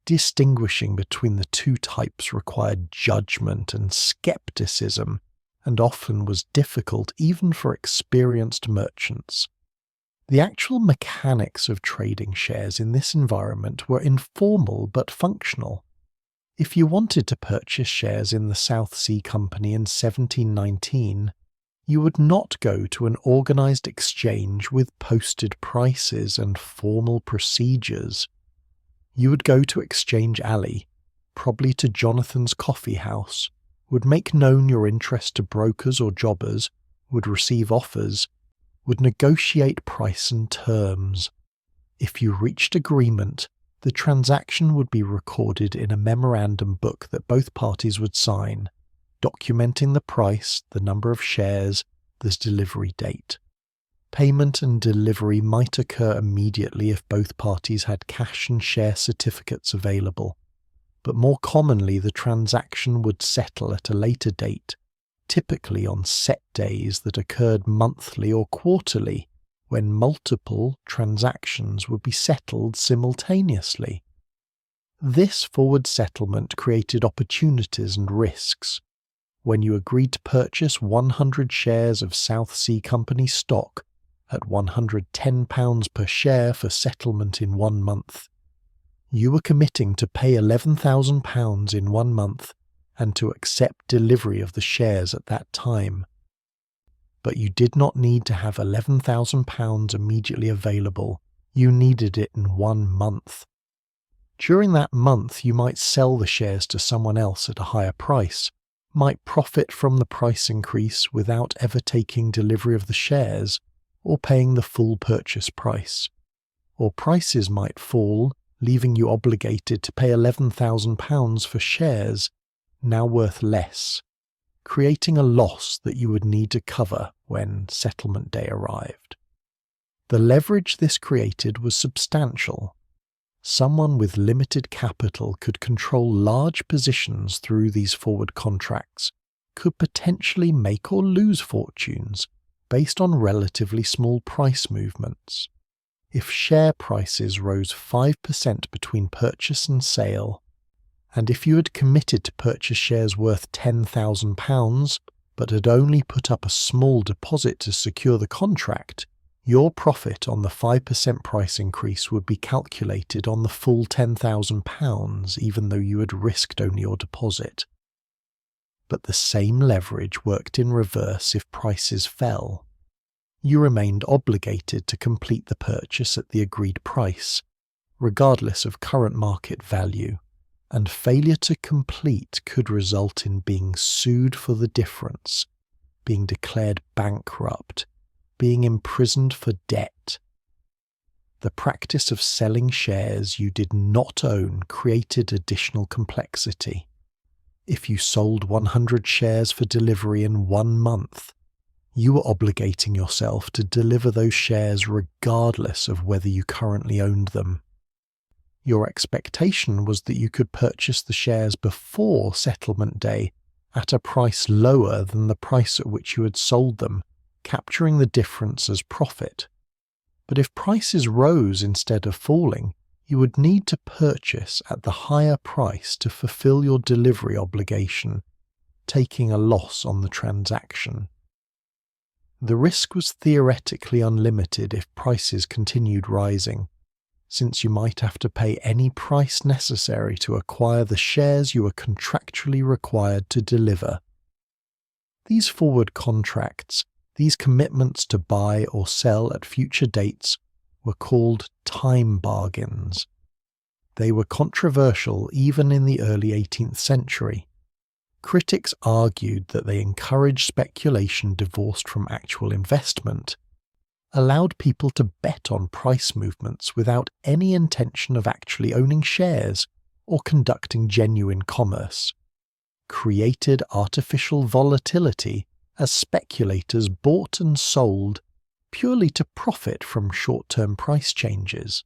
Distinguishing between the two types required judgment and skepticism, and often was difficult even for experienced merchants. The actual mechanics of trading shares in this environment were informal but functional. If you wanted to purchase shares in the South Sea Company in 1719, you would not go to an organised exchange with posted prices and formal procedures. You would go to Exchange Alley, probably to Jonathan's coffee house, would make known your interest to brokers or jobbers, would receive offers, would negotiate price and terms. If you reached agreement, the transaction would be recorded in a memorandum book that both parties would sign, documenting the price, the number of shares, the delivery date. Payment and delivery might occur immediately if both parties had cash and share certificates available, but more commonly the transaction would settle at a later date, typically on set days that occurred monthly or quarterly, when multiple transactions would be settled simultaneously. This forward settlement created opportunities and risks. When you agreed to purchase 100 shares of South Sea Company stock at £110 per share for settlement in 1 month, you were committing to pay £11,000 in 1 month and to accept delivery of the shares at that time. But you did not need to have £11,000 immediately available. You needed it in 1 month. During that month, you might sell the shares to someone else at a higher price, might profit from the price increase without ever taking delivery of the shares or paying the full purchase price. Or prices might fall leaving you obligated to pay £11,000 for shares now worth less, creating a loss that you would need to cover when settlement day arrived. The leverage this created was substantial. Someone with limited capital could control large positions through these forward contracts, could potentially make or lose fortunes based on relatively small price movements. If share prices rose 5% between purchase and sale, and if you had committed to purchase shares worth £10,000 but had only put up a small deposit to secure the contract, your profit on the 5% price increase would be calculated on the full £10,000 even though you had risked only your deposit. But the same leverage worked in reverse if prices fell. You remained obligated to complete the purchase at the agreed price, regardless of current market value, and failure to complete could result in being sued for the difference, being declared bankrupt, being imprisoned for debt. The practice of selling shares you did not own created additional complexity. If you sold 100 shares for delivery in 1 month, you were obligating yourself to deliver those shares regardless of whether you currently owned them. Your expectation was that you could purchase the shares before settlement day at a price lower than the price at which you had sold them, capturing the difference as profit. But if prices rose instead of falling, you would need to purchase at the higher price to fulfill your delivery obligation, taking a loss on the transaction. The risk was theoretically unlimited if prices continued rising, since you might have to pay any price necessary to acquire the shares you were contractually required to deliver. These forward contracts, these commitments to buy or sell at future dates, were called time bargains. They were controversial even in the early 18th century. Critics argued that they encouraged speculation divorced from actual investment, allowed people to bet on price movements without any intention of actually owning shares or conducting genuine commerce, created artificial volatility as speculators bought and sold purely to profit from short-term price changes.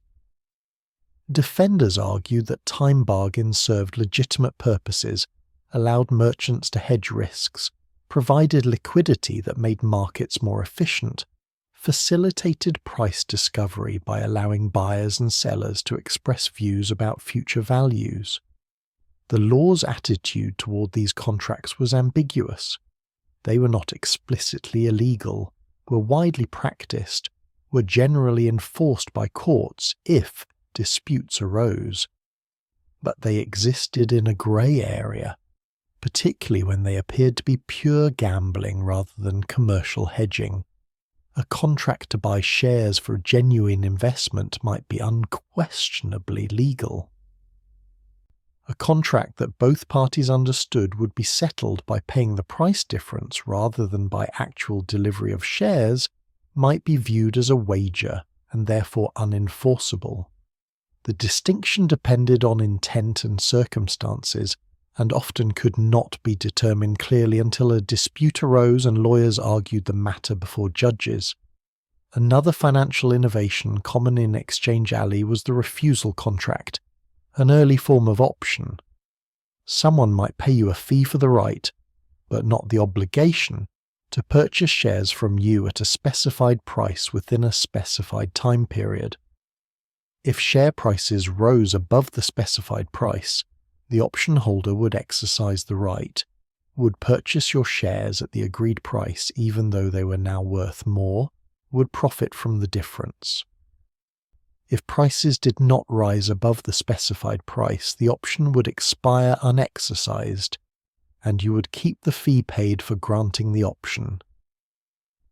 Defenders argued that time bargains served legitimate purposes, allowed merchants to hedge risks, provided liquidity that made markets more efficient, facilitated price discovery by allowing buyers and sellers to express views about future values. The law's attitude toward these contracts was ambiguous. They were not explicitly illegal, were widely practiced, were generally enforced by courts if disputes arose. But they existed in a grey area, particularly when they appeared to be pure gambling rather than commercial hedging. A contract to buy shares for a genuine investment might be unquestionably legal. A contract that both parties understood would be settled by paying the price difference rather than by actual delivery of shares might be viewed as a wager and therefore unenforceable. The distinction depended on intent and circumstances, and often could not be determined clearly until a dispute arose and lawyers argued the matter before judges. Another financial innovation common in Exchange Alley was the refusal contract, an early form of option. Someone might pay you a fee for the right, but not the obligation, to purchase shares from you at a specified price within a specified time period. If share prices rose above the specified price, the option holder would exercise the right, would purchase your shares at the agreed price even though they were now worth more, would profit from the difference. If prices did not rise above the specified price, the option would expire unexercised, and you would keep the fee paid for granting the option.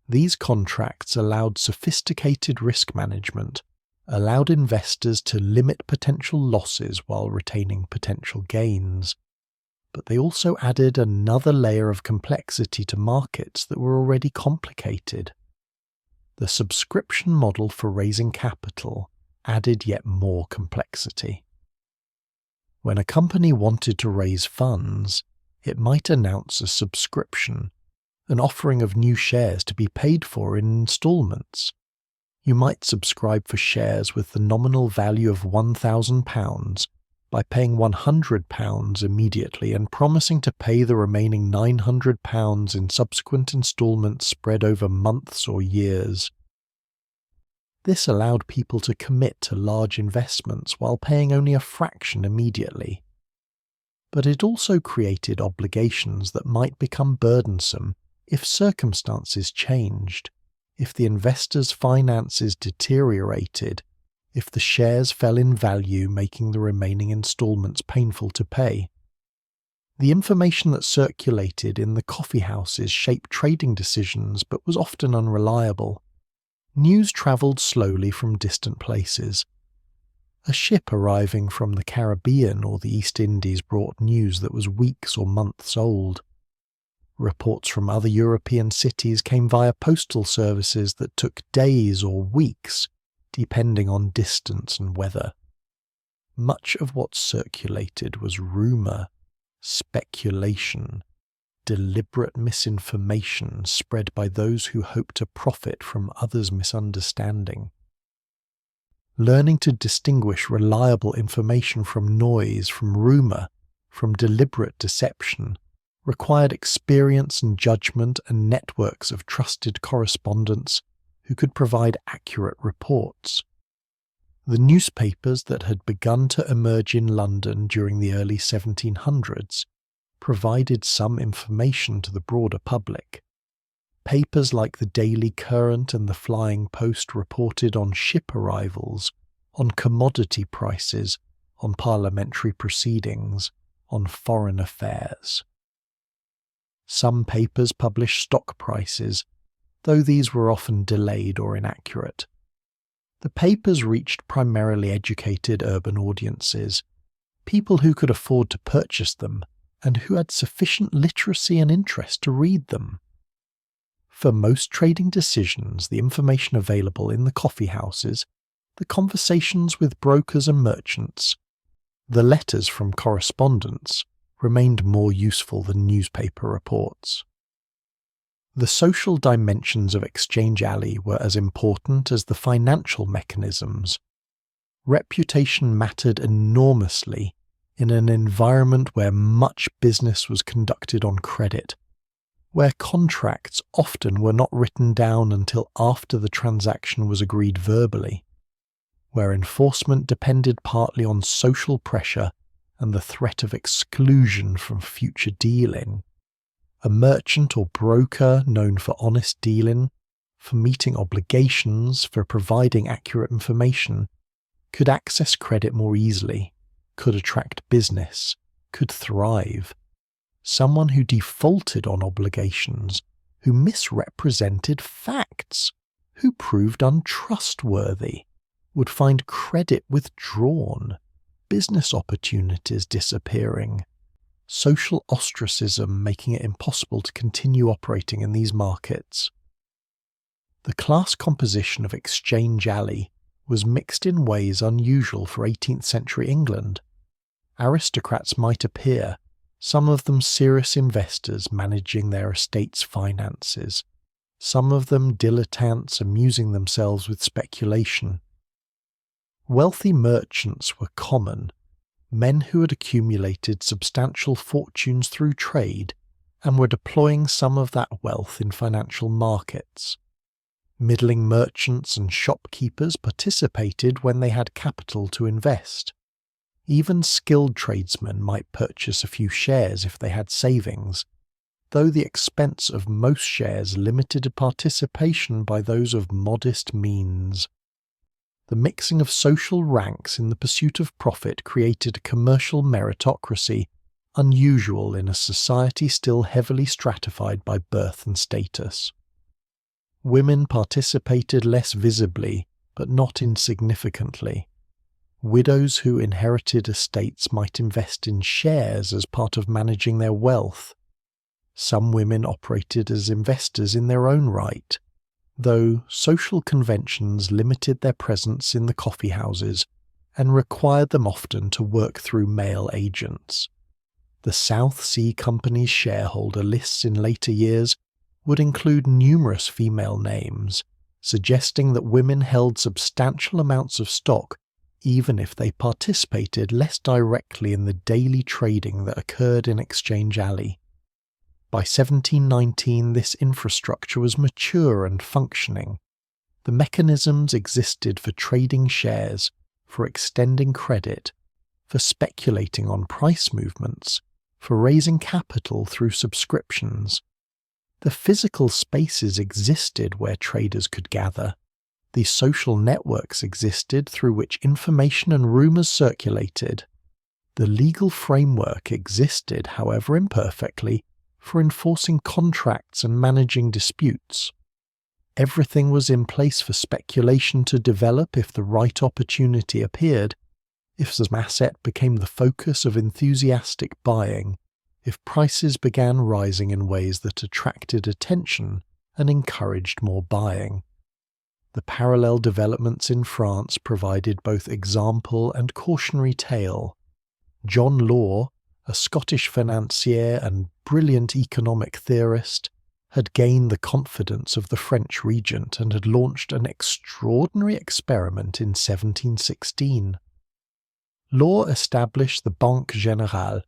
These contracts allowed sophisticated risk management, allowed investors to limit potential losses while retaining potential gains, but they also added another layer of complexity to markets that were already complicated. The subscription model for raising capital added yet more complexity. When a company wanted to raise funds, it might announce a subscription, an offering of new shares to be paid for in instalments. You might subscribe for shares with the nominal value of £1,000 by paying £100 immediately and promising to pay the remaining £900 in subsequent instalments spread over months or years. This allowed people to commit to large investments while paying only a fraction immediately. But it also created obligations that might become burdensome if circumstances changed, if the investor's finances deteriorated, if the shares fell in value, making the remaining instalments painful to pay. The information that circulated in the coffeehouses shaped trading decisions but was often unreliable. News travelled slowly from distant places. A ship arriving from the Caribbean or the East Indies brought news that was weeks or months old. Reports from other European cities came via postal services that took days or weeks, depending on distance and weather. Much of what circulated was rumour, speculation, deliberate misinformation spread by those who hoped to profit from others' misunderstanding. Learning to distinguish reliable information from noise, from rumour, from deliberate deception, required experience and judgment and networks of trusted correspondents who could provide accurate reports. The newspapers that had begun to emerge in London during the early 1700s provided some information to the broader public. Papers like the Daily Courant and the Flying Post reported on ship arrivals, on commodity prices, on parliamentary proceedings, on foreign affairs. Some papers published stock prices, though these were often delayed or inaccurate. The papers reached primarily educated urban audiences, people who could afford to purchase them and who had sufficient literacy and interest to read them. For most trading decisions, the information available in the coffeehouses, the conversations with brokers and merchants, the letters from correspondents, remained more useful than newspaper reports. The social dimensions of Exchange Alley were as important as the financial mechanisms. Reputation mattered enormously in an environment where much business was conducted on credit, where contracts often were not written down until after the transaction was agreed verbally, where enforcement depended partly on social pressure and the threat of exclusion from future dealing. A merchant or broker known for honest dealing, for meeting obligations, for providing accurate information, could access credit more easily, could attract business, could thrive. Someone who defaulted on obligations, who misrepresented facts, who proved untrustworthy, would find credit withdrawn, business opportunities disappearing, social ostracism making it impossible to continue operating in these markets. The class composition of Exchange Alley was mixed in ways unusual for 18th century England. Aristocrats might appear, some of them serious investors managing their estate's finances, some of them dilettantes amusing themselves with speculation. Wealthy merchants were common, men who had accumulated substantial fortunes through trade and were deploying some of that wealth in financial markets. Middling merchants and shopkeepers participated when they had capital to invest. Even skilled tradesmen might purchase a few shares if they had savings, though the expense of most shares limited participation by those of modest means. The mixing of social ranks in the pursuit of profit created a commercial meritocracy unusual in a society still heavily stratified by birth and status. Women participated less visibly, but not insignificantly. Widows who inherited estates might invest in shares as part of managing their wealth. Some women operated as investors in their own right. though social conventions limited their presence in the coffeehouses and required them often to work through male agents. The South Sea Company's shareholder lists in later years would include numerous female names, suggesting that women held substantial amounts of stock even if they participated less directly in the daily trading that occurred in Exchange Alley. By 1719, this infrastructure was mature and functioning. The mechanisms existed for trading shares, for extending credit, for speculating on price movements, for raising capital through subscriptions. The physical spaces existed where traders could gather. The social networks existed through which information and rumours circulated. The legal framework existed, however imperfectly, for enforcing contracts and managing disputes. Everything was in place for speculation to develop if the right opportunity appeared, if some asset became the focus of enthusiastic buying, if prices began rising in ways that attracted attention and encouraged more buying. The parallel developments in France provided both example and cautionary tale. John Law, a Scottish financier and brilliant economic theorist, had gained the confidence of the French regent and had launched an extraordinary experiment in 1716. Law established the Banque Générale,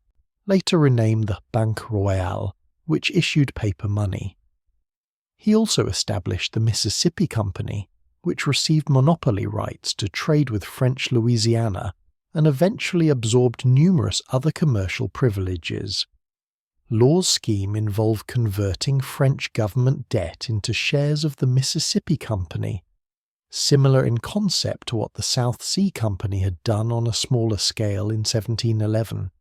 later renamed the Banque Royale, which issued paper money. He also established the Mississippi Company, which received monopoly rights to trade with French Louisiana and eventually absorbed numerous other commercial privileges. Law's scheme involved converting French government debt into shares of the Mississippi Company, similar in concept to what the South Sea Company had done on a smaller scale in 1711.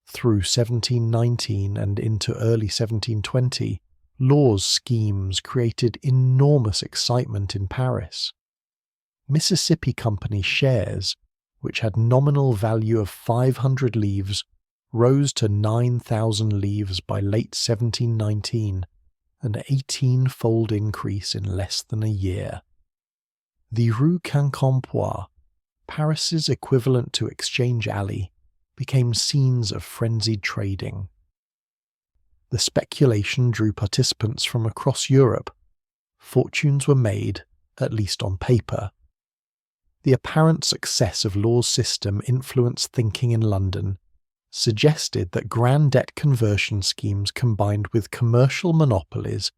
Through 1719 and into early 1720, Law's schemes created enormous excitement in Paris. Mississippi Company shares, which had nominal value of 500 livres, rose to 9,000 livres by late 1719, an 18-fold increase in less than a year. The Rue Quincampoix, Paris's equivalent to Exchange Alley, became scenes of frenzied trading. The speculation drew participants from across Europe. Fortunes were made, at least on paper. The apparent success of Law's system influenced thinking in London, suggested that grand debt conversion schemes combined with commercial monopolies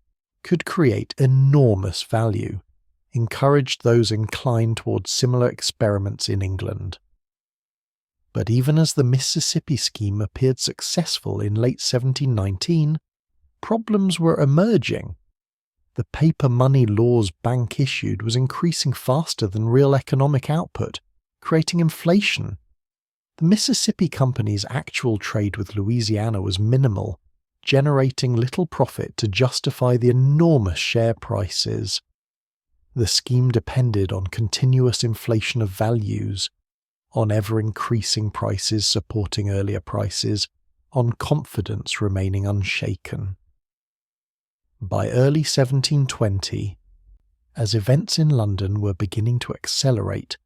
could create enormous value, encouraged those inclined towards similar experiments in England. But even as the Mississippi scheme appeared successful in late 1719, problems were emerging. The paper money Law's bank issued was increasing faster than real economic output, creating inflation. The Mississippi Company's actual trade with Louisiana was minimal, generating little profit to justify the enormous share prices. The scheme depended on continuous inflation of values, on ever-increasing prices supporting earlier prices, on confidence remaining unshaken. By early 1720, as events in London were beginning to accelerate,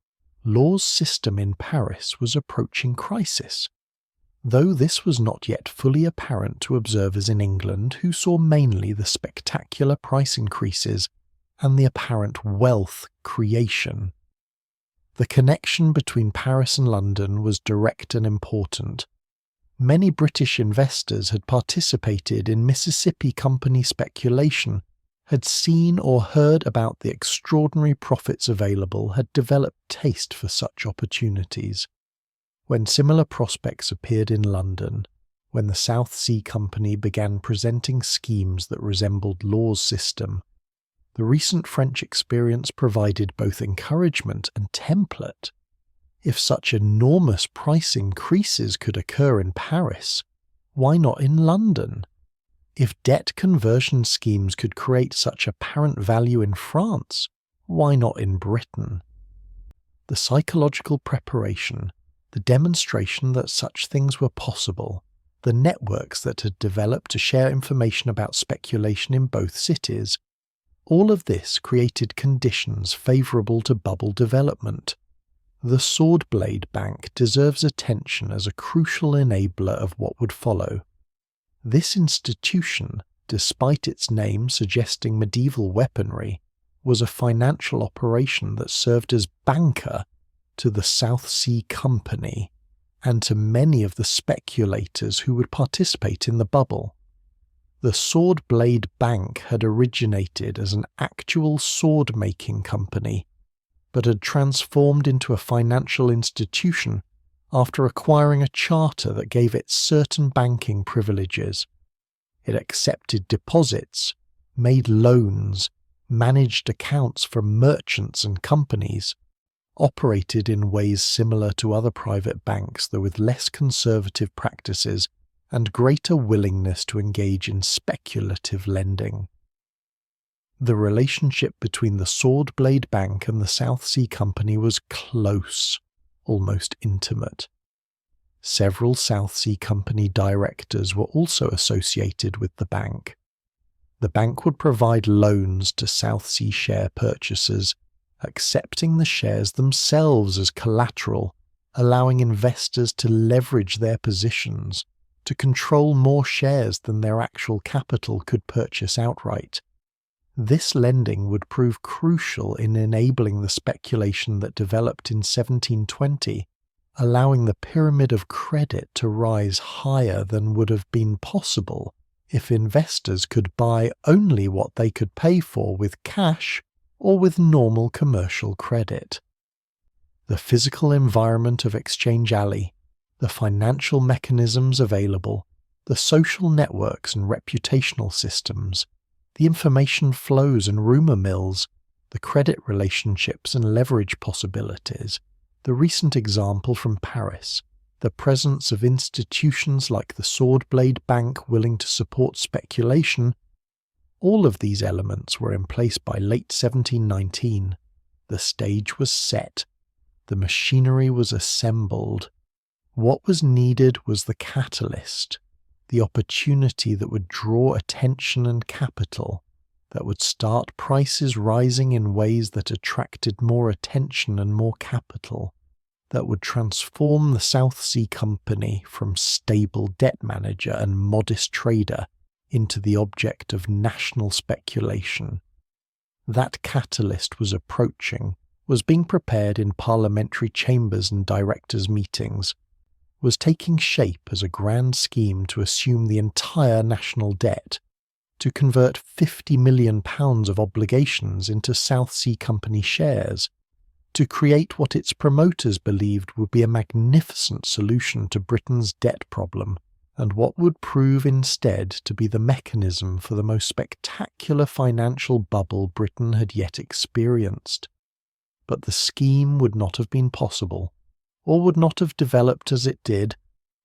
Law's system in Paris was approaching crisis, though this was not yet fully apparent to observers in England who saw mainly the spectacular price increases and the apparent wealth creation. The connection between Paris and London was direct and important. Many British investors had participated in Mississippi Company speculation, had seen or heard about the extraordinary profits available, had developed taste for such opportunities. When similar prospects appeared in London, when the South Sea Company began presenting schemes that resembled Law's system, the recent French experience provided both encouragement and template. If such enormous price increases could occur in Paris, why not in London? If debt conversion schemes could create such apparent value in France, why not in Britain? The psychological preparation, the demonstration that such things were possible, the networks that had developed to share information about speculation in both cities, All of this created conditions favourable to bubble development. The Swordblade Bank deserves attention as a crucial enabler of what would follow. This institution, despite its name suggesting medieval weaponry, was a financial operation that served as banker to the South Sea Company and to many of the speculators who would participate in the bubble. The Swordblade Bank had originated as an actual sword-making company, but had transformed into a financial institution after acquiring a charter that gave it certain banking privileges. It accepted deposits, made loans, managed accounts for merchants and companies, operated in ways similar to other private banks though with less conservative practices and greater willingness to engage in speculative lending. The relationship between the Swordblade Bank and the South Sea Company was close, almost intimate. Several South Sea Company directors were also associated with the bank. The bank would provide loans to South Sea share purchasers, accepting the shares themselves as collateral, allowing investors to leverage their positions, to control more shares than their actual capital could purchase outright. This lending would prove crucial in enabling the speculation that developed in 1720, allowing the pyramid of credit to rise higher than would have been possible if investors could buy only what they could pay for with cash or with normal commercial credit. The physical environment of Exchange Alley, the financial mechanisms available, the social networks and reputational systems, the information flows and rumour mills, the credit relationships and leverage possibilities, the recent example from Paris, the presence of institutions like the Swordblade Bank willing to support speculation, all of these elements were in place by late 1719. The stage was set. The machinery was assembled. What was needed was the catalyst, the opportunity that would draw attention and capital, that would start prices rising in ways that attracted more attention and more capital, that would transform the South Sea Company from stable debt manager and modest trader into the object of national speculation. That catalyst was approaching, was being prepared in parliamentary chambers and directors' meetings, was taking shape as a grand scheme to assume the entire national debt, to convert £50 million of obligations into South Sea Company shares, to create what its promoters believed would be a magnificent solution to Britain's debt problem, and what would prove instead to be the mechanism for the most spectacular financial bubble Britain had yet experienced. But the scheme would not have been possible, or would not have developed as it did,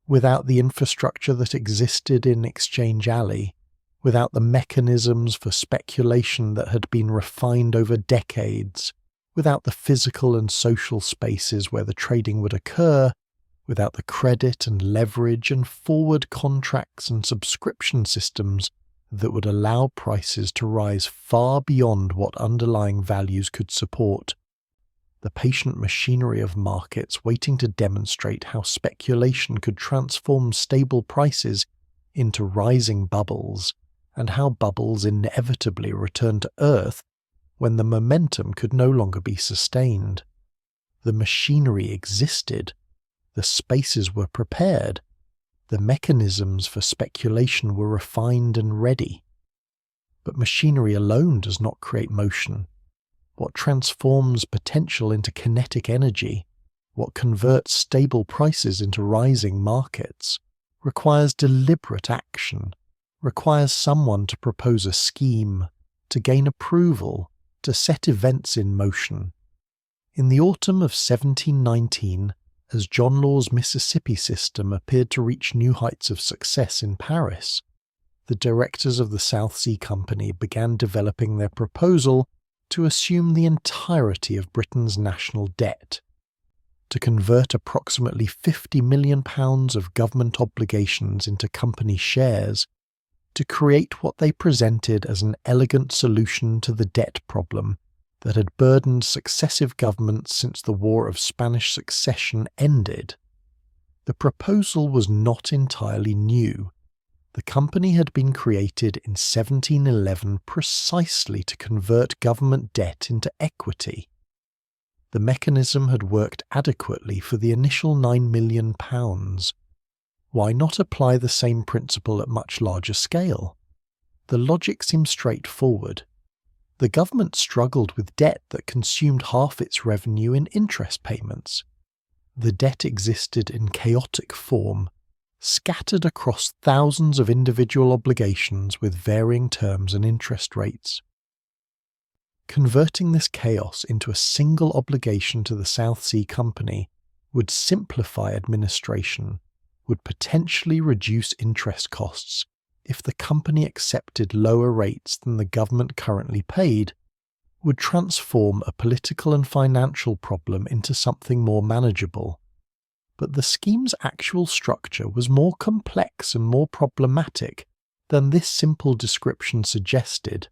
without the infrastructure that existed in Exchange Alley, without the mechanisms for speculation that had been refined over decades, without the physical and social spaces where the trading would occur, without the credit and leverage and forward contracts and subscription systems that would allow prices to rise far beyond what underlying values could support. The patient machinery of markets waiting to demonstrate how speculation could transform stable prices into rising bubbles, and how bubbles inevitably return to earth when the momentum could no longer be sustained. The machinery existed, the spaces were prepared, the mechanisms for speculation were refined and ready. But machinery alone does not create motion. What transforms potential into kinetic energy, what converts stable prices into rising markets, requires deliberate action, requires someone to propose a scheme, to gain approval, to set events in motion. In the autumn of 1719, as John Law's Mississippi system appeared to reach new heights of success in Paris, the directors of the South Sea Company began developing their proposal to assume the entirety of Britain's national debt, to convert approximately £50 million of government obligations into company shares, to create what they presented as an elegant solution to the debt problem that had burdened successive governments since the War of Spanish Succession ended. The proposal was not entirely new. The company had been created in 1711 precisely to convert government debt into equity. The mechanism had worked adequately for the initial £9 million. Why not apply the same principle at much larger scale? The logic seemed straightforward. The government struggled with debt that consumed half its revenue in interest payments. The debt existed in chaotic form, scattered across thousands of individual obligations with varying terms and interest rates. Converting this chaos into a single obligation to the South Sea Company would simplify administration, would potentially reduce interest costs if the company accepted lower rates than the government currently paid, would transform a political and financial problem into something more manageable. But the scheme's actual structure was more complex and more problematic than this simple description suggested.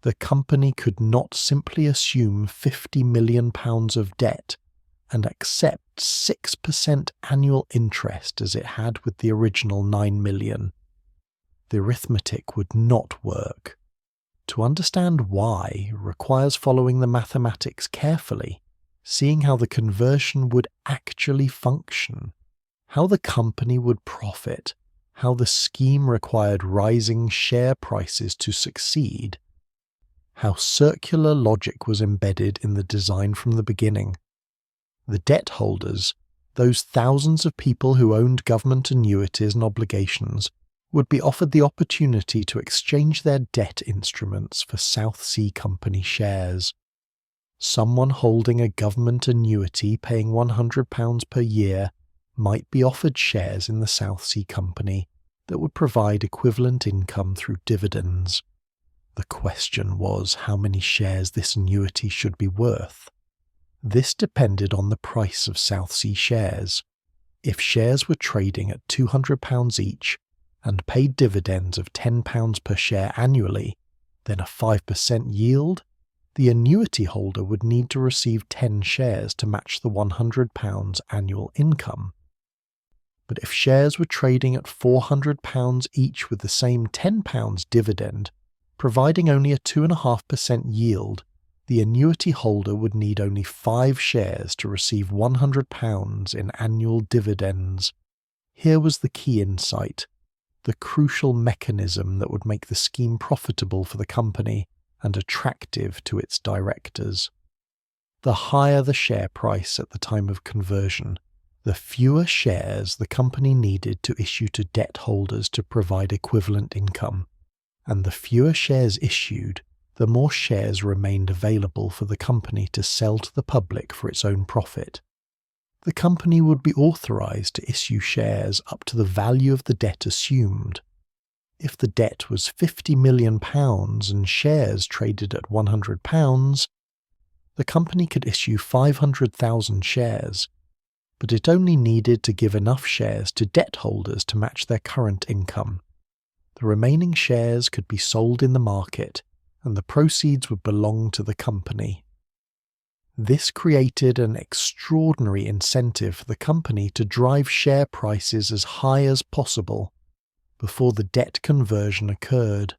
The company could not simply assume £50 million of debt and accept 6% annual interest as it had with the original £9 million. The arithmetic would not work. To understand why requires following the mathematics carefully, seeing how the conversion would actually function, how the company would profit, how the scheme required rising share prices to succeed, how circular logic was embedded in the design from the beginning. The debt holders, those thousands of people who owned government annuities and obligations, would be offered the opportunity to exchange their debt instruments for South Sea Company shares. Someone holding a government annuity paying £100 per year might be offered shares in the South Sea Company that would provide equivalent income through dividends. The question was how many shares this annuity should be worth. This depended on the price of South Sea shares. If shares were trading at £200 each and paid dividends of £10 per share annually, then a 5% yield, the annuity holder would need to receive 10 shares to match the £100 annual income. But if shares were trading at £400 each with the same £10 dividend, providing only a 2.5% yield, the annuity holder would need only 5 shares to receive £100 in annual dividends. Here was the key insight, the crucial mechanism that would make the scheme profitable for the company and attractive to its directors. The higher the share price at the time of conversion, the fewer shares the company needed to issue to debt holders to provide equivalent income, and the fewer shares issued, the more shares remained available for the company to sell to the public for its own profit. The company would be authorized to issue shares up to the value of the debt assumed. If the debt was £50 million and shares traded at £100, the company could issue 500,000 shares, but it only needed to give enough shares to debt holders to match their current income. The remaining shares could be sold in the market, and the proceeds would belong to the company. This created an extraordinary incentive for the company to drive share prices as high as possible before the debt conversion occurred.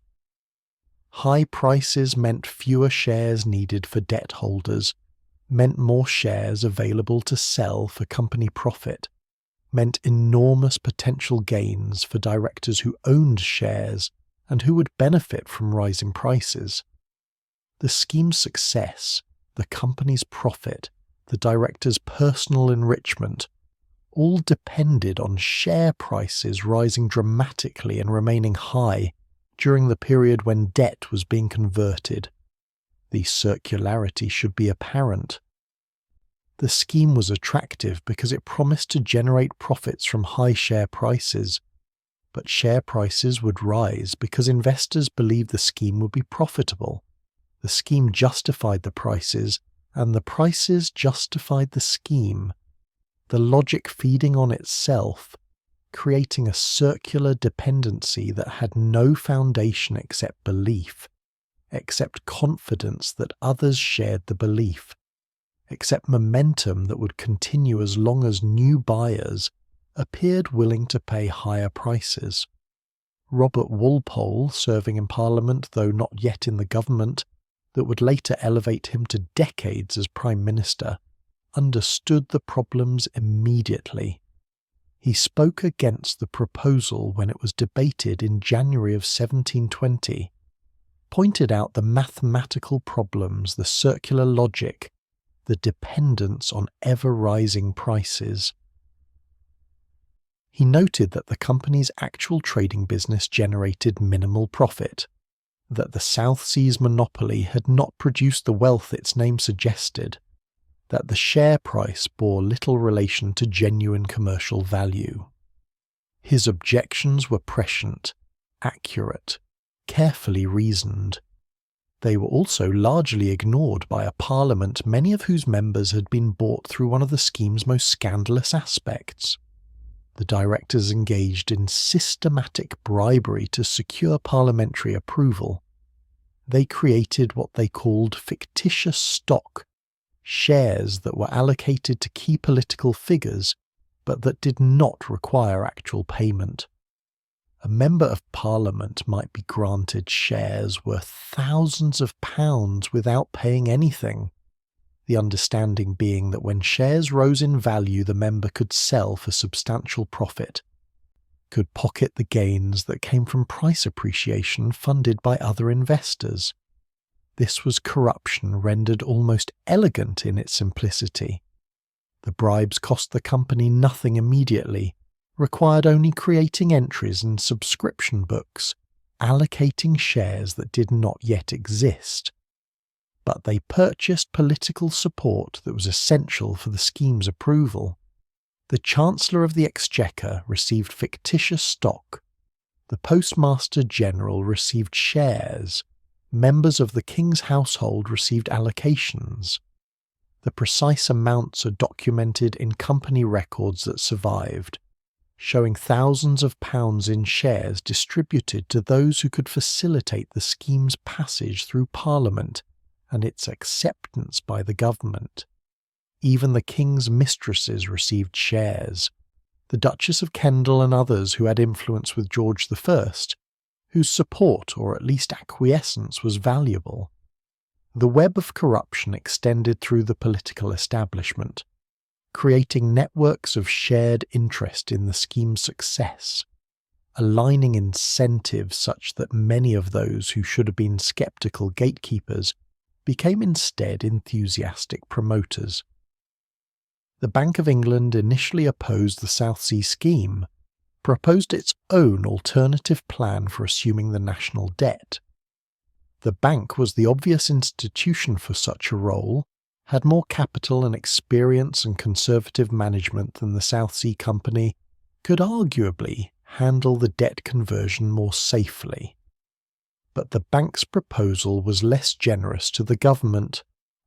High prices meant fewer shares needed for debt holders, meant more shares available to sell for company profit, meant enormous potential gains for directors who owned shares and who would benefit from rising prices. The scheme's success, the company's profit, the director's personal enrichment, all depended on share prices rising dramatically and remaining high during the period when debt was being converted. The circularity should be apparent. The scheme was attractive because it promised to generate profits from high share prices, but share prices would rise because investors believed the scheme would be profitable. The scheme justified the prices, and the prices justified the scheme. The logic feeding on itself, creating a circular dependency that had no foundation except belief, except confidence that others shared the belief, except momentum that would continue as long as new buyers appeared willing to pay higher prices. Robert Walpole, serving in Parliament though not yet in the government that would later elevate him to decades as Prime Minister, understood the problems immediately. He spoke against the proposal when it was debated in January of 1720, pointed out the mathematical problems, the circular logic, the dependence on ever-rising prices. He noted that the company's actual trading business generated minimal profit, that the South Seas monopoly had not produced the wealth its name suggested, that the share price bore little relation to genuine commercial value. His objections were prescient, accurate, carefully reasoned. They were also largely ignored by a parliament many of whose members had been bought through one of the scheme's most scandalous aspects. The directors engaged in systematic bribery to secure parliamentary approval. They created what they called fictitious stock, shares that were allocated to key political figures, but that did not require actual payment. A member of Parliament might be granted shares worth thousands of pounds without paying anything, the understanding being that when shares rose in value the member could sell for substantial profit, could pocket the gains that came from price appreciation funded by other investors. This was corruption rendered almost elegant in its simplicity. The bribes cost the company nothing immediately, required only creating entries in subscription books, allocating shares that did not yet exist. But they purchased political support that was essential for the scheme's approval. The Chancellor of the Exchequer received fictitious stock. The Postmaster General received shares. Members of the King's household received allocations. The precise amounts are documented in company records that survived, showing thousands of pounds in shares distributed to those who could facilitate the scheme's passage through Parliament and its acceptance by the government. Even the King's mistresses received shares. The Duchess of Kendal and others who had influence with George I, whose support or at least acquiescence was valuable. The web of corruption extended through the political establishment, creating networks of shared interest in the scheme's success, aligning incentives such that many of those who should have been sceptical gatekeepers became instead enthusiastic promoters. The Bank of England initially opposed the South Sea scheme, proposed its own alternative plan for assuming the national debt. The bank was the obvious institution for such a role, had more capital and experience and conservative management than the South Sea Company, could arguably handle the debt conversion more safely. But the bank's proposal was less generous to the government,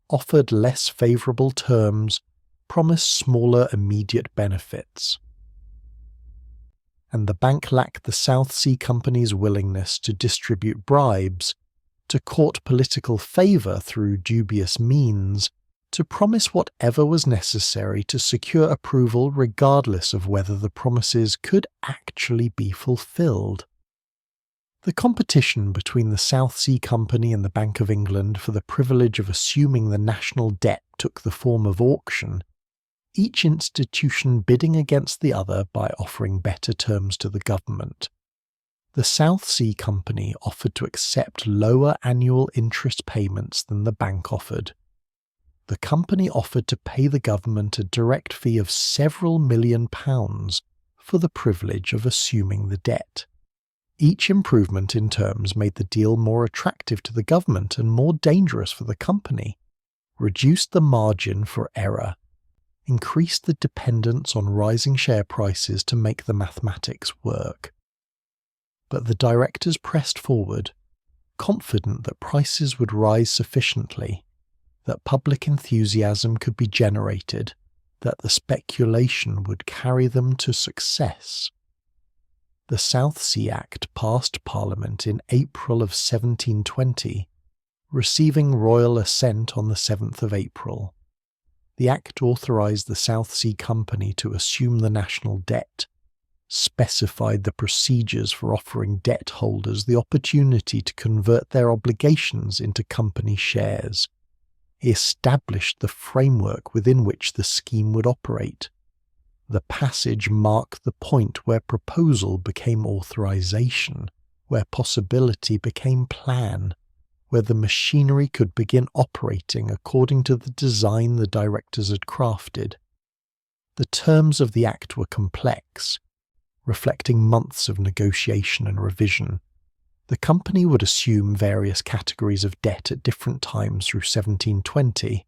offered less favourable terms, promised smaller immediate benefits. And the bank lacked the South Sea Company's willingness to distribute bribes, to court political favour through dubious means, to promise whatever was necessary to secure approval regardless of whether the promises could actually be fulfilled. The competition between the South Sea Company and the Bank of England for the privilege of assuming the national debt took the form of auction, each institution bidding against the other by offering better terms to the government. The South Sea Company offered to accept lower annual interest payments than the bank offered. The company offered to pay the government a direct fee of several £1 million for the privilege of assuming the debt. Each improvement in terms made the deal more attractive to the government and more dangerous for the company, reduced the margin for error, increased the dependence on rising share prices to make the mathematics work. But the directors pressed forward, confident that prices would rise sufficiently, that public enthusiasm could be generated, that the speculation would carry them to success. The South Sea Act passed Parliament in April of 1720, receiving royal assent on the 7th of April. The Act authorised the South Sea Company to assume the national debt, specified the procedures for offering debt holders the opportunity to convert their obligations into company shares, established the framework within which the scheme would operate. The passage marked the point where proposal became authorisation, where possibility became plan, where the machinery could begin operating according to the design the directors had crafted. The terms of the Act were complex, reflecting months of negotiation and revision. The company would assume various categories of debt at different times through 1720,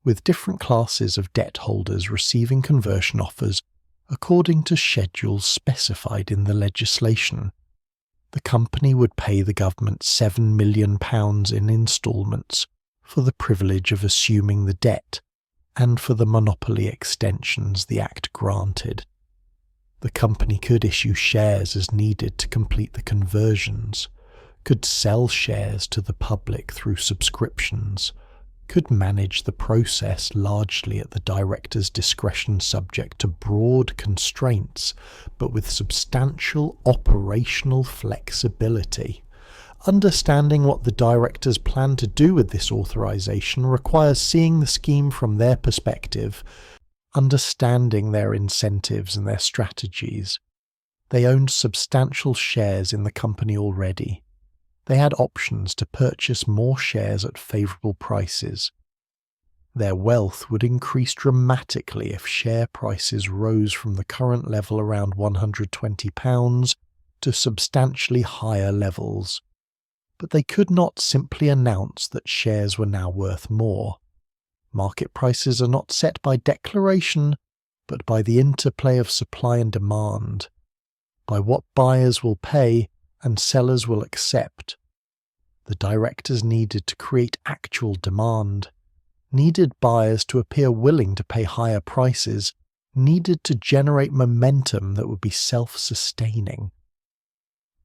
with different classes of debt holders receiving conversion offers according to schedules specified in the legislation. The company would pay the government £7 million in instalments for the privilege of assuming the debt and for the monopoly extensions the Act granted. The company could issue shares as needed to complete the conversions, could sell shares to the public through subscriptions, could manage the process largely at the director's discretion subject to broad constraints, but with substantial operational flexibility. Understanding what the directors plan to do with this authorization requires seeing the scheme from their perspective, understanding their incentives and their strategies. They owned substantial shares in the company already. They had options to purchase more shares at favourable prices. Their wealth would increase dramatically if share prices rose from the current level around £120 to substantially higher levels. But they could not simply announce that shares were now worth more. Market prices are not set by declaration, but by the interplay of supply and demand, by what buyers will pay and sellers will accept. The directors needed to create actual demand, needed buyers to appear willing to pay higher prices, needed to generate momentum that would be self-sustaining.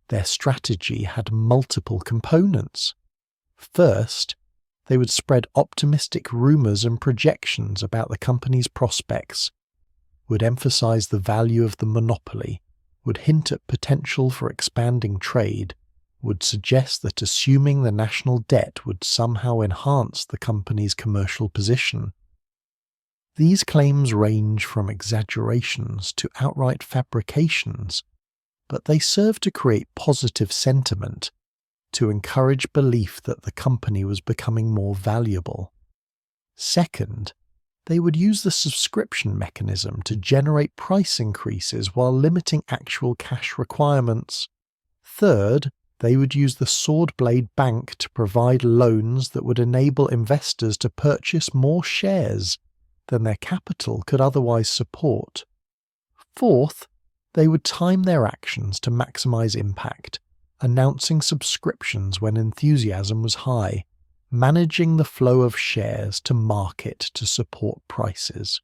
Their strategy had multiple components. First, they would spread optimistic rumours and projections about the company's prospects, would emphasise the value of the monopoly, would hint at potential for expanding trade, would suggest that assuming the national debt would somehow enhance the company's commercial position. These claims range from exaggerations to outright fabrications, but they serve to create positive sentiment, to encourage belief that the company was becoming more valuable. Second, they would use the subscription mechanism to generate price increases while limiting actual cash requirements. Third, they would use the Sword Blade Bank to provide loans that would enable investors to purchase more shares than their capital could otherwise support. Fourth, they would time their actions to maximize impact, announcing subscriptions when enthusiasm was high, managing the flow of shares to market to support prices.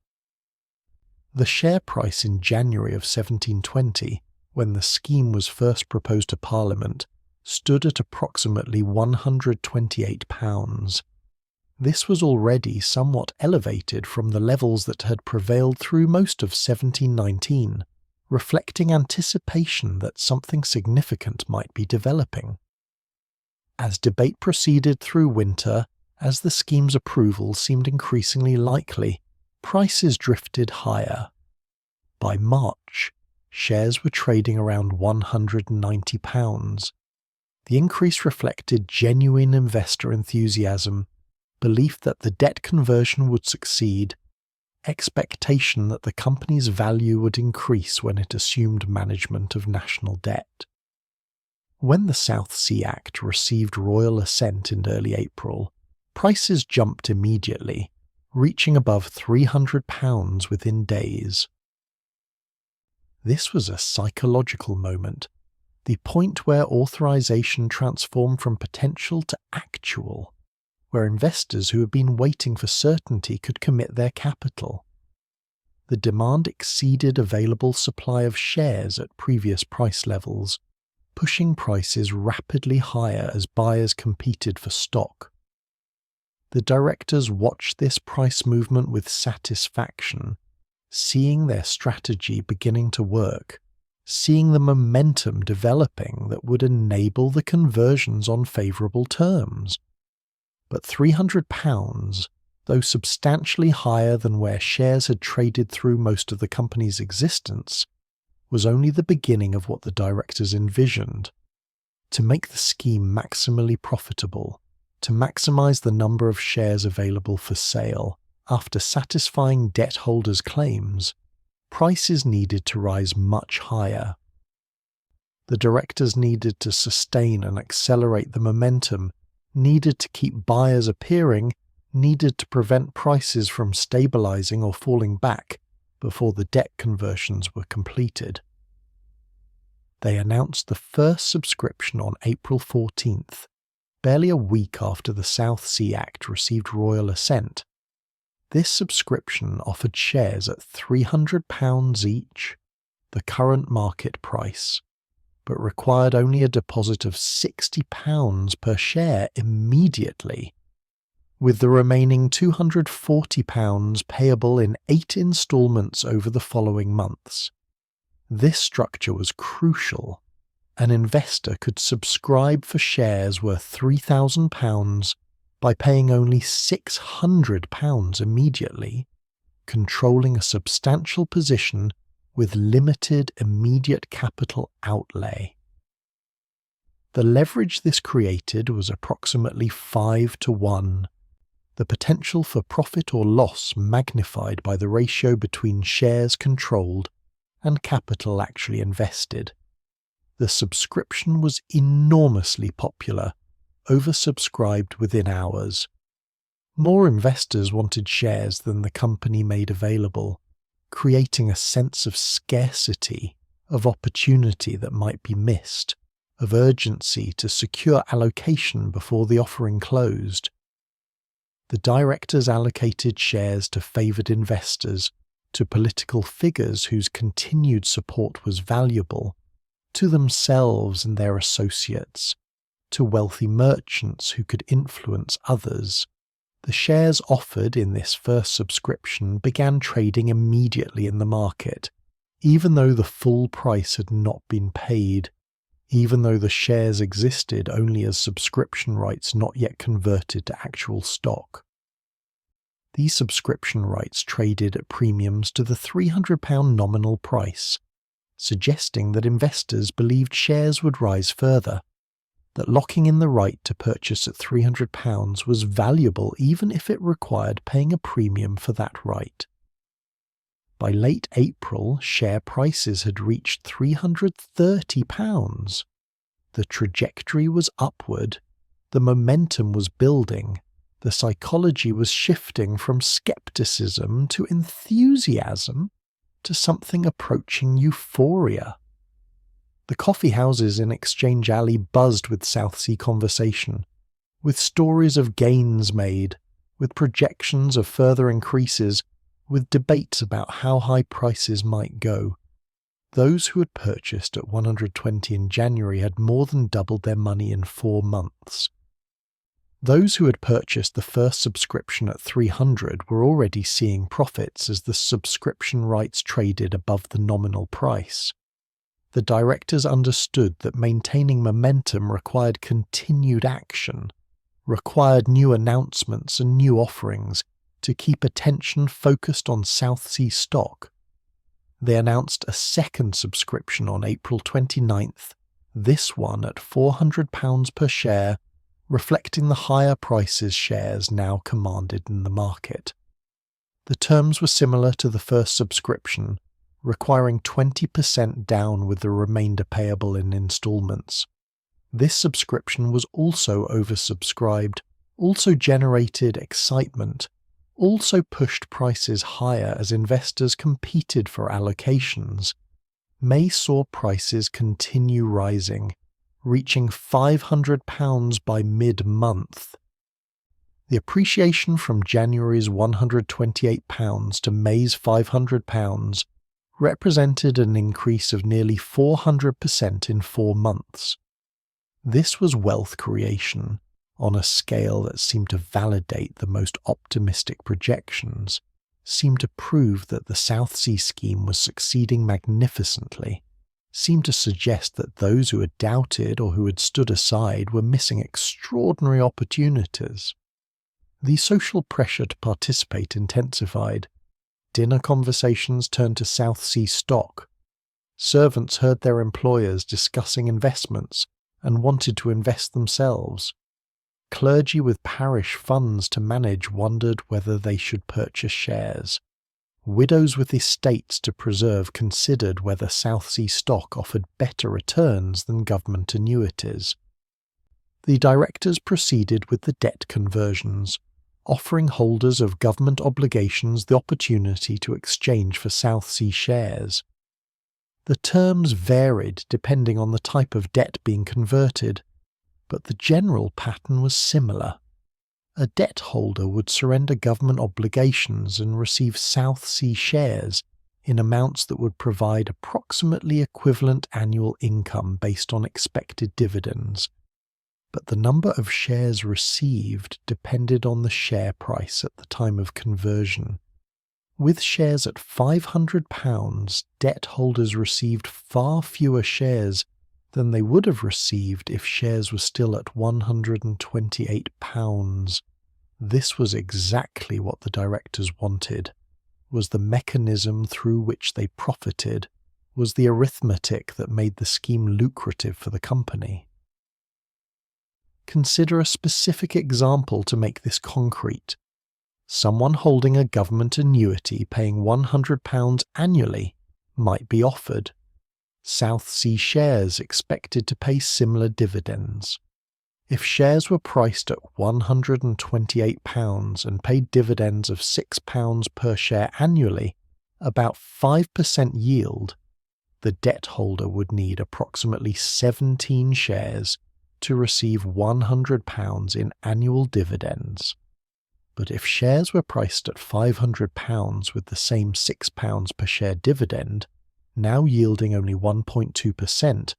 The share price in January of 1720, when the scheme was first proposed to Parliament, stood at approximately £128. This was already somewhat elevated from the levels that had prevailed through most of 1719, reflecting anticipation that something significant might be developing. As debate proceeded through winter, as the scheme's approval seemed increasingly likely, prices drifted higher. By March, shares were trading around £190. The increase reflected genuine investor enthusiasm, belief that the debt conversion would succeed, expectation that the company's value would increase when it assumed management of national debt. When the South Sea Act received royal assent in early April, prices jumped immediately, reaching above £300 within days. This was a psychological moment, the point where authorization transformed from potential to actual, where investors who had been waiting for certainty could commit their capital. the demand exceeded available supply of shares at previous price levels, pushing prices rapidly higher as buyers competed for stock. The directors watched this price movement with satisfaction, seeing their strategy beginning to work, seeing the momentum developing that would enable the conversions on favourable terms. But £300, though substantially higher than where shares had traded through most of the company's existence, was only the beginning of what the directors envisioned. To make the scheme maximally profitable, to maximise the number of shares available for sale, after satisfying debt holders' claims, prices needed to rise much higher. The directors needed to sustain and accelerate the momentum, needed to keep buyers appearing, needed to prevent prices from stabilising or falling back before the debt conversions were completed. They announced the first subscription on April 14th, barely a week after the South Sea Act received royal assent. This subscription offered shares at £300 each, the current market price, but required only a deposit of £60 per share immediately, with the remaining £240 payable in 8 instalments over the following months. This structure was crucial. An investor could subscribe for shares worth £3,000 by paying only £600 immediately, controlling a substantial position with limited immediate capital outlay. The leverage this created was approximately 5-1, the potential for profit or loss magnified by the ratio between shares controlled and capital actually invested. The subscription was enormously popular, oversubscribed within hours. More investors wanted shares than the company made available, creating a sense of scarcity, of opportunity that might be missed, of urgency to secure allocation before the offering closed. The directors allocated shares to favoured investors, to political figures whose continued support was valuable, to themselves and their associates, to wealthy merchants who could influence others. The shares offered in this first subscription began trading immediately in the market, even though the full price had not been paid, even though the shares existed only as subscription rights not yet converted to actual stock. These subscription rights traded at premiums to the £300 nominal price, suggesting that investors believed shares would rise further, that locking in the right to purchase at £300 was valuable even if it required paying a premium for that right. By late April, share prices had reached £330. The trajectory was upward, the momentum was building, the psychology was shifting from scepticism to enthusiasm to something approaching euphoria. The coffeehouses in Exchange Alley buzzed with South Sea conversation, with stories of gains made, with projections of further increases, with debates about how high prices might go. Those who had purchased at 120 in January had more than doubled their money in 4 months. Those who had purchased the first subscription at 300 were already seeing profits as the subscription rights traded above the nominal price. The directors understood that maintaining momentum required continued action, required new announcements and new offerings to keep attention focused on South Sea stock. They announced a second subscription on April 29th, this one at £400 per share, reflecting the higher prices shares now commanded in the market. The terms were similar to the first subscription, requiring 20% down with the remainder payable in instalments. This subscription was also oversubscribed, also generated excitement, also pushed prices higher as investors competed for allocations. May saw prices continue rising, reaching £500 by mid-month. The appreciation from January's £128 to May's £500 represented an increase of nearly 400% in 4 months. This was wealth creation on a scale that seemed to validate the most optimistic projections, seemed to prove that the South Sea scheme was succeeding magnificently, seemed to suggest that those who had doubted or who had stood aside were missing extraordinary opportunities. The social pressure to participate intensified. Dinner conversations turned to South Sea stock. Servants heard their employers discussing investments and wanted to invest themselves. Clergy with parish funds to manage wondered whether they should purchase shares. Widows with estates to preserve considered whether South Sea stock offered better returns than government annuities. The directors proceeded with the debt conversions, offering holders of government obligations the opportunity to exchange for South Sea shares. The terms varied depending on the type of debt being converted, but the general pattern was similar. A debt holder would surrender government obligations and receive South Sea shares in amounts that would provide approximately equivalent annual income based on expected dividends, but the number of shares received depended on the share price at the time of conversion. With shares at £500, debt holders received far fewer shares than they would have received if shares were still at £128. This was exactly what the directors wanted, was the mechanism through which they profited, was the arithmetic that made the scheme lucrative for the company. Consider a specific example to make this concrete. Someone holding a government annuity paying £100 annually might be offered South Sea shares expected to pay similar dividends. If shares were priced at £128 and paid dividends of £6 per share annually, about 5% yield, the debt holder would need approximately 17 shares to receive £100 in annual dividends. But if shares were priced at £500 with the same £6 per share dividend, now yielding only 1.2%,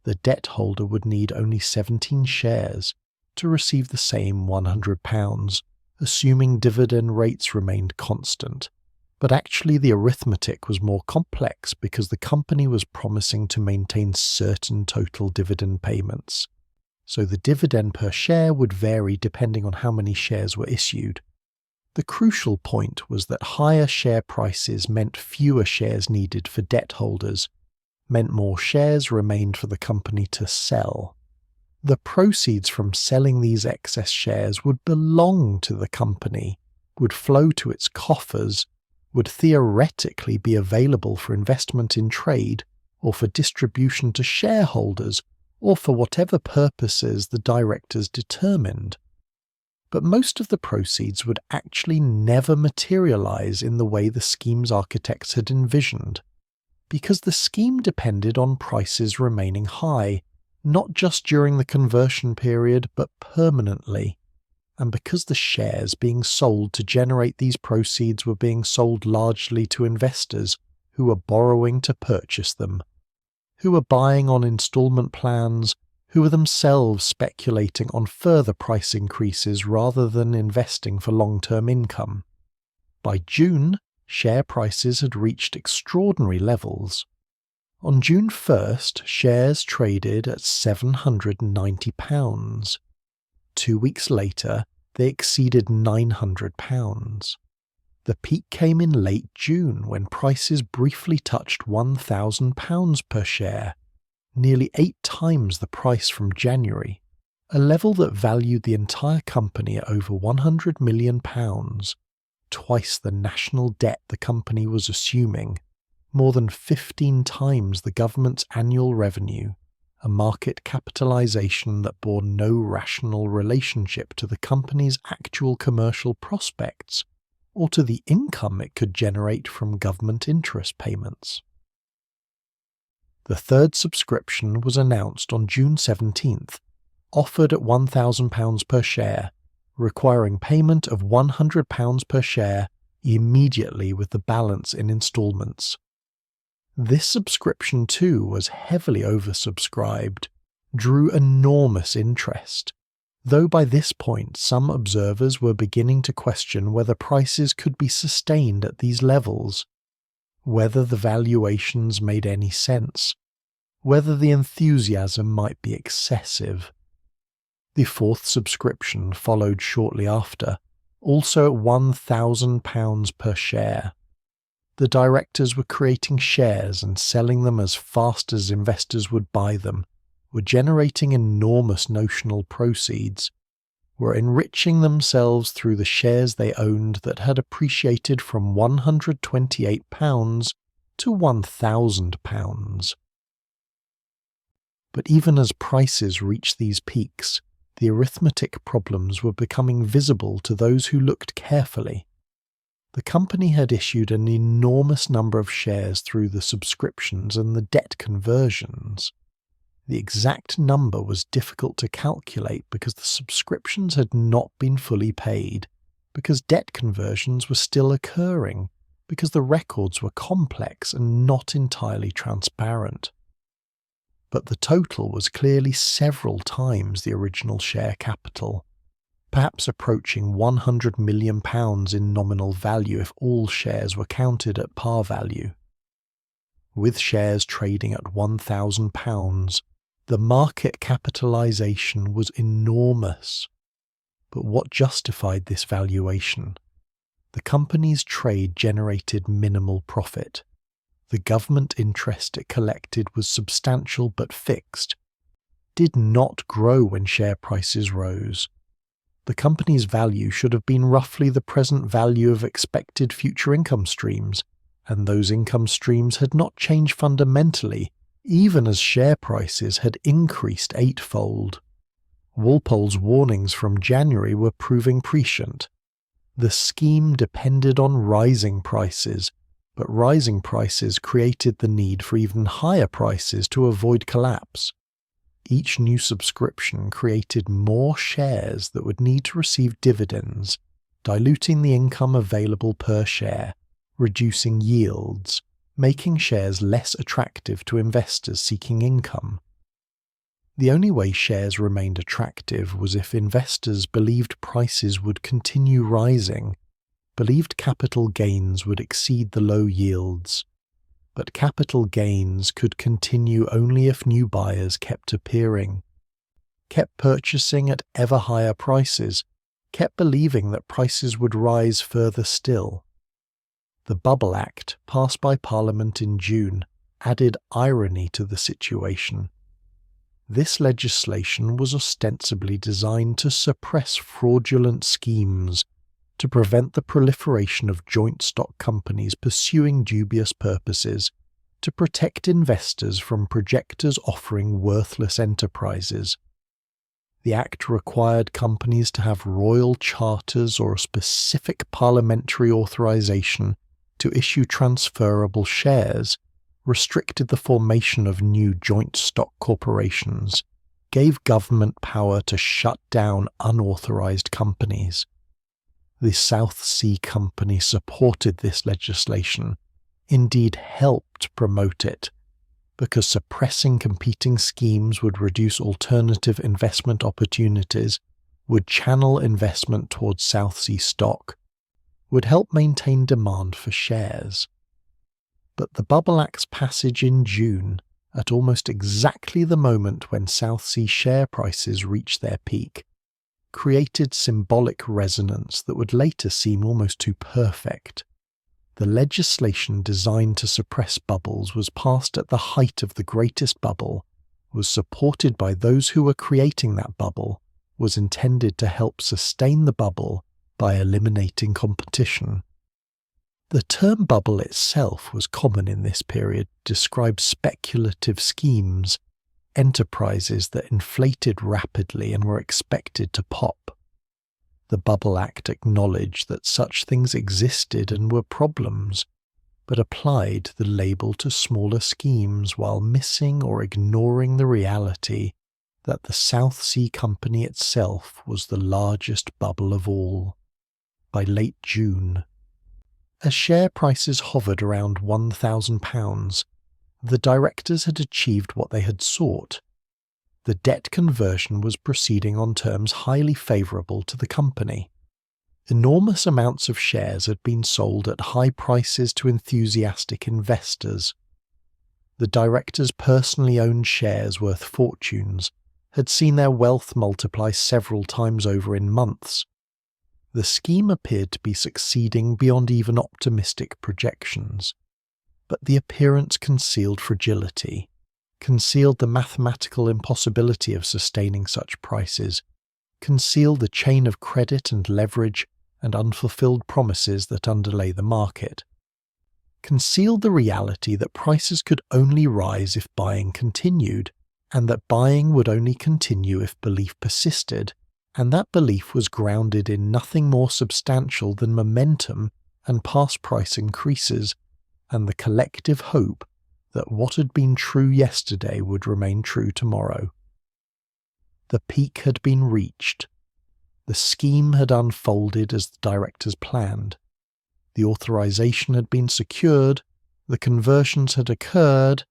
the debt holder would need only 17 shares to receive the same £100, assuming dividend rates remained constant. But actually the arithmetic was more complex because the company was promising to maintain certain total dividend payments. So the dividend per share would vary depending on how many shares were issued. The crucial point was that higher share prices meant fewer shares needed for debt holders, meant more shares remained for the company to sell. The proceeds from selling these excess shares would belong to the company, would flow to its coffers, would theoretically be available for investment in trade or for distribution to shareholders or for whatever purposes the directors determined. But most of the proceeds would actually never materialize in the way the scheme's architects had envisioned, because the scheme depended on prices remaining high, not just during the conversion period, but permanently, and because the shares being sold to generate these proceeds were being sold largely to investors who were borrowing to purchase them, who were buying on installment plans, who were themselves speculating on further price increases rather than investing for long-term income. By June, share prices had reached extraordinary levels. On June 1st, shares traded at £790. 2 weeks later, they exceeded £900. The peak came in late June when prices briefly touched £1,000 per share, nearly 8 times the price from January, a level that valued the entire company at over £100 million, twice the national debt the company was assuming, more than 15 times the government's annual revenue, a market capitalization that bore no rational relationship to the company's actual commercial prospects or to the income it could generate from government interest payments. The third subscription was announced on June 17th, offered at £1,000 per share, requiring payment of £100 per share immediately with the balance in instalments. This subscription too was heavily oversubscribed, drew enormous interest, though by this point some observers were beginning to question whether prices could be sustained at these levels, whether the valuations made any sense, whether the enthusiasm might be excessive. The fourth subscription followed shortly after, also at £1,000 per share. The directors were creating shares and selling them as fast as investors would buy them, were generating enormous notional proceeds, were enriching themselves through the shares they owned that had appreciated from £128 to £1,000. But even as prices reached these peaks, the arithmetic problems were becoming visible to those who looked carefully. The company had issued an enormous number of shares through the subscriptions and the debt conversions. The exact number was difficult to calculate because the subscriptions had not been fully paid, because debt conversions were still occurring, because the records were complex and not entirely transparent. But the total was clearly several times the original share capital, perhaps approaching £100 million in nominal value if all shares were counted at par value. With shares trading at £1,000, the market capitalisation was enormous. But what justified this valuation? The company's trade generated minimal profit. The government interest it collected was substantial but fixed, did not grow when share prices rose. The company's value should have been roughly the present value of expected future income streams, and those income streams had not changed fundamentally, even as share prices had increased eightfold. Walpole's warnings from January were proving prescient. The scheme depended on rising prices, but rising prices created the need for even higher prices to avoid collapse. Each new subscription created more shares that would need to receive dividends, diluting the income available per share, reducing yields, making shares less attractive to investors seeking income. The only way shares remained attractive was if investors believed prices would continue rising, believed capital gains would exceed the low yields. But capital gains could continue only if new buyers kept appearing, kept purchasing at ever higher prices, kept believing that prices would rise further still. The Bubble Act, passed by Parliament in June, added irony to the situation. This legislation was ostensibly designed to suppress fraudulent schemes, to prevent the proliferation of joint stock companies pursuing dubious purposes, to protect investors from projectors offering worthless enterprises. The Act required companies to have royal charters or a specific parliamentary authorization to issue transferable shares, restricted the formation of new joint stock corporations, gave government power to shut down unauthorized companies. The South Sea Company supported this legislation, indeed helped promote it, because suppressing competing schemes would reduce alternative investment opportunities, would channel investment towards South Sea stock, would help maintain demand for shares. But the Bubble Act's passage in June, at almost exactly the moment when South Sea share prices reached their peak, created symbolic resonance that would later seem almost too perfect. The legislation designed to suppress bubbles was passed at the height of the greatest bubble, was supported by those who were creating that bubble, was intended to help sustain the bubble by eliminating competition. The term bubble itself was common in this period to describe speculative schemes, enterprises that inflated rapidly and were expected to pop. The Bubble Act acknowledged that such things existed and were problems, but applied the label to smaller schemes while missing or ignoring the reality that the South Sea Company itself was the largest bubble of all. By late June, as share prices hovered around £1,000, the directors had achieved what they had sought. The debt conversion was proceeding on terms highly favourable to the company. Enormous amounts of shares had been sold at high prices to enthusiastic investors. The directors' personally owned shares worth fortunes had seen their wealth multiply several times over in months. The scheme appeared to be succeeding beyond even optimistic projections, but the appearance concealed fragility, concealed the mathematical impossibility of sustaining such prices, concealed the chain of credit and leverage and unfulfilled promises that underlay the market, concealed the reality that prices could only rise if buying continued, and that buying would only continue if belief persisted, and that belief was grounded in nothing more substantial than momentum and past price increases, and the collective hope that what had been true yesterday would remain true tomorrow. The peak had been reached. The scheme had unfolded as the directors planned. The authorization had been secured, the conversions had occurred,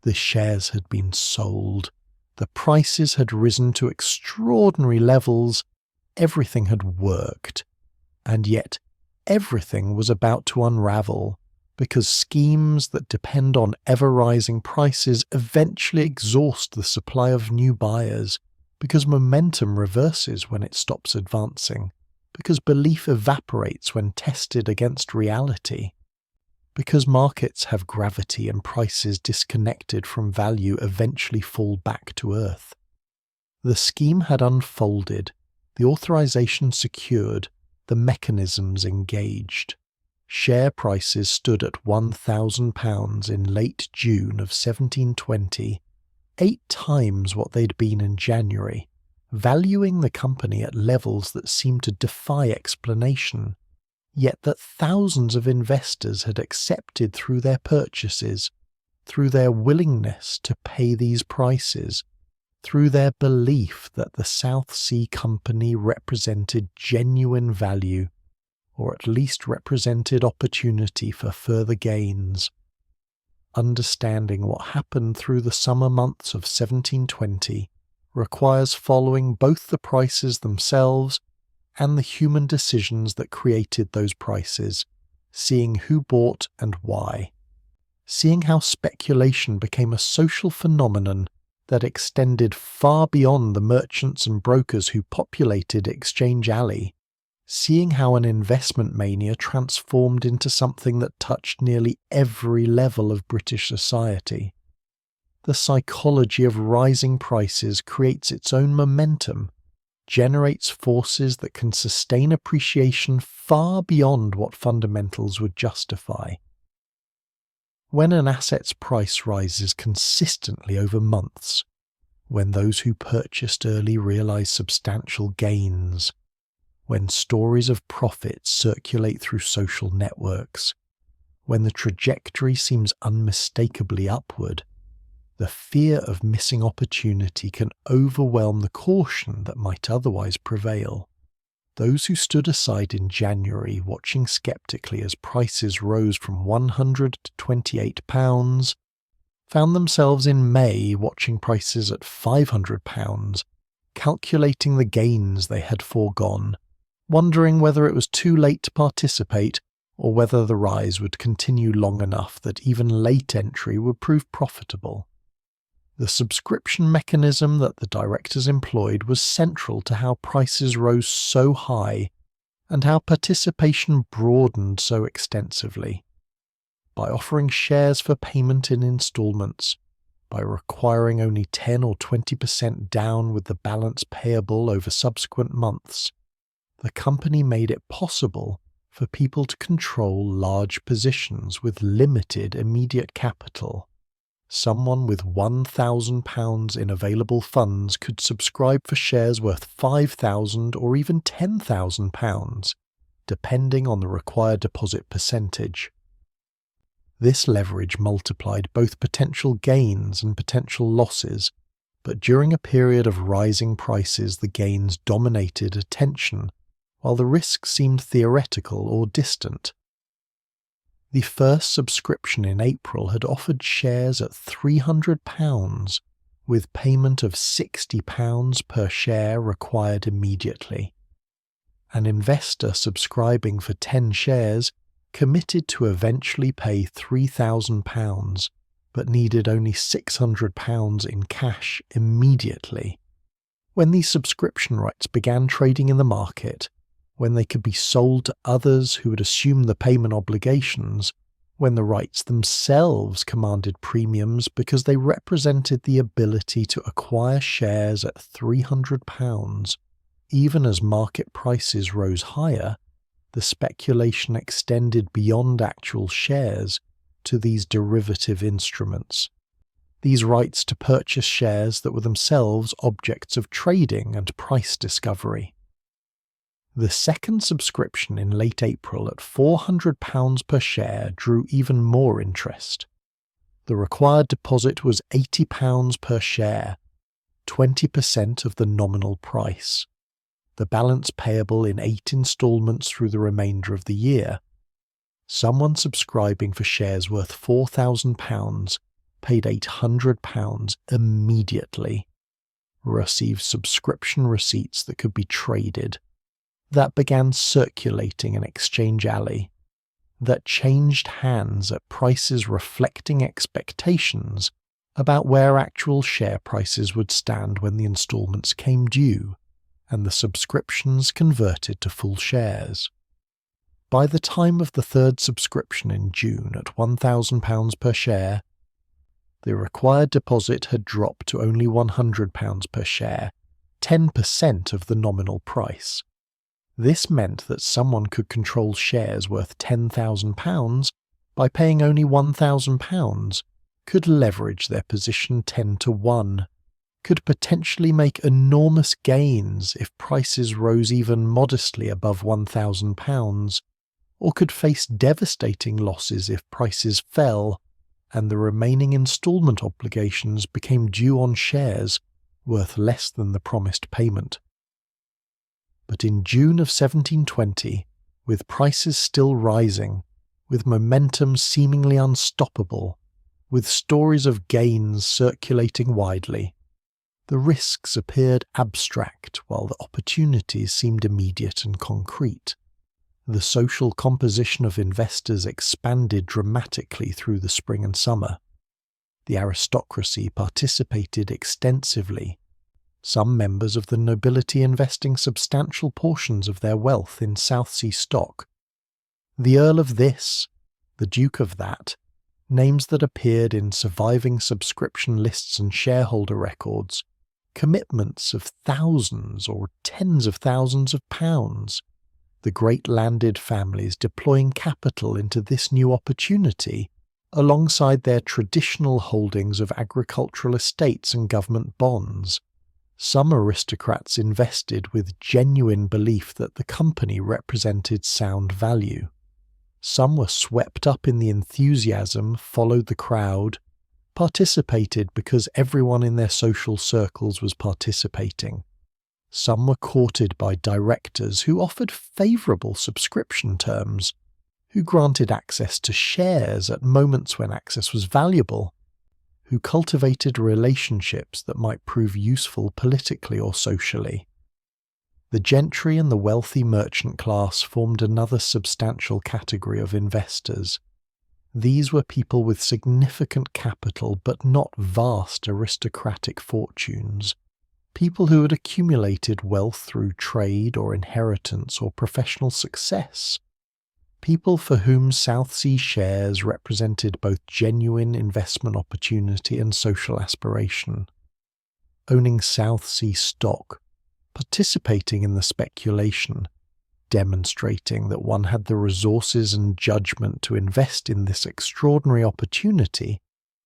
the shares had been sold, the prices had risen to extraordinary levels, everything had worked, and yet everything was about to unravel, because schemes that depend on ever-rising prices eventually exhaust the supply of new buyers, because momentum reverses when it stops advancing, because belief evaporates when tested against reality, because markets have gravity and prices disconnected from value eventually fall back to earth. The scheme had unfolded, the authorization secured, the mechanisms engaged. Share prices stood at £1,000 in late June of 1720, 8 times what they'd been in January, valuing the company at levels that seemed to defy explanation, yet that thousands of investors had accepted through their purchases, through their willingness to pay these prices, through their belief that the South Sea Company represented genuine value, or at least represented opportunity for further gains. Understanding what happened through the summer months of 1720 requires following both the prices themselves and the human decisions that created those prices, seeing who bought and why, seeing how speculation became a social phenomenon that extended far beyond the merchants and brokers who populated Exchange Alley, seeing how an investment mania transformed into something that touched nearly every level of British society. The psychology of rising prices creates its own momentum, generates forces that can sustain appreciation far beyond what fundamentals would justify. When an asset's price rises consistently over months, when those who purchased early realize substantial gains, when stories of profit circulate through social networks, when the trajectory seems unmistakably upward, the fear of missing opportunity can overwhelm the caution that might otherwise prevail. Those who stood aside in January watching sceptically as prices rose from £100 to £28, found themselves in May watching prices at £500, calculating the gains they had foregone, wondering whether it was too late to participate or whether the rise would continue long enough that even late entry would prove profitable. The subscription mechanism that the directors employed was central to how prices rose so high and how participation broadened so extensively. By offering shares for payment in instalments, by requiring only 10 or 20% down with the balance payable over subsequent months, the company made it possible for people to control large positions with limited immediate capital. Someone with £1,000 in available funds could subscribe for shares worth £5,000 or even £10,000, depending on the required deposit percentage. This leverage multiplied both potential gains and potential losses, but during a period of rising prices the gains dominated attention, while the risks seemed theoretical or distant. The first subscription in April had offered shares at £300, with payment of £60 per share required immediately. An investor subscribing for 10 shares committed to eventually pay £3,000, but needed only £600 in cash immediately. When these subscription rights began trading in the market, when they could be sold to others who would assume the payment obligations, when the rights themselves commanded premiums because they represented the ability to acquire shares at £300, even as market prices rose higher, the speculation extended beyond actual shares to these derivative instruments. These rights to purchase shares that were themselves objects of trading and price discovery. The second subscription in late April at £400 per share drew even more interest. The required deposit was £80 per share, 20% of the nominal price. The balance payable in 8 instalments through the remainder of the year. Someone subscribing for shares worth £4,000 paid £800 immediately, received subscription receipts that could be traded, that began circulating in Exchange Alley, that changed hands at prices reflecting expectations about where actual share prices would stand when the instalments came due, and the subscriptions converted to full shares. By the time of the third subscription in June at £1,000 per share, the required deposit had dropped to only £100 per share, 10% of the nominal price. This meant that someone could control shares worth £10,000 by paying only £1,000, could leverage their position 10 to 1, could potentially make enormous gains if prices rose even modestly above £1,000, or could face devastating losses if prices fell and the remaining instalment obligations became due on shares worth less than the promised payment. But in June of 1720, with prices still rising, with momentum seemingly unstoppable, with stories of gains circulating widely, the risks appeared abstract while the opportunities seemed immediate and concrete. The social composition of investors expanded dramatically through the spring and summer. The aristocracy participated extensively, some members of the nobility investing substantial portions of their wealth in South Sea stock. The Earl of this, the Duke of that, names that appeared in surviving subscription lists and shareholder records, commitments of thousands or tens of thousands of pounds, the great landed families deploying capital into this new opportunity alongside their traditional holdings of agricultural estates and government bonds. Some aristocrats invested with genuine belief that the company represented sound value. Some were swept up in the enthusiasm, followed the crowd, participated because everyone in their social circles was participating. Some were courted by directors who offered favourable subscription terms, who granted access to shares at moments when access was valuable, who cultivated relationships that might prove useful politically or socially. The gentry and the wealthy merchant class formed another substantial category of investors. These were people with significant capital but not vast aristocratic fortunes, people who had accumulated wealth through trade or inheritance or professional success, people for whom South Sea shares represented both genuine investment opportunity and social aspiration. Owning South Sea stock, participating in the speculation, demonstrating that one had the resources and judgment to invest in this extraordinary opportunity,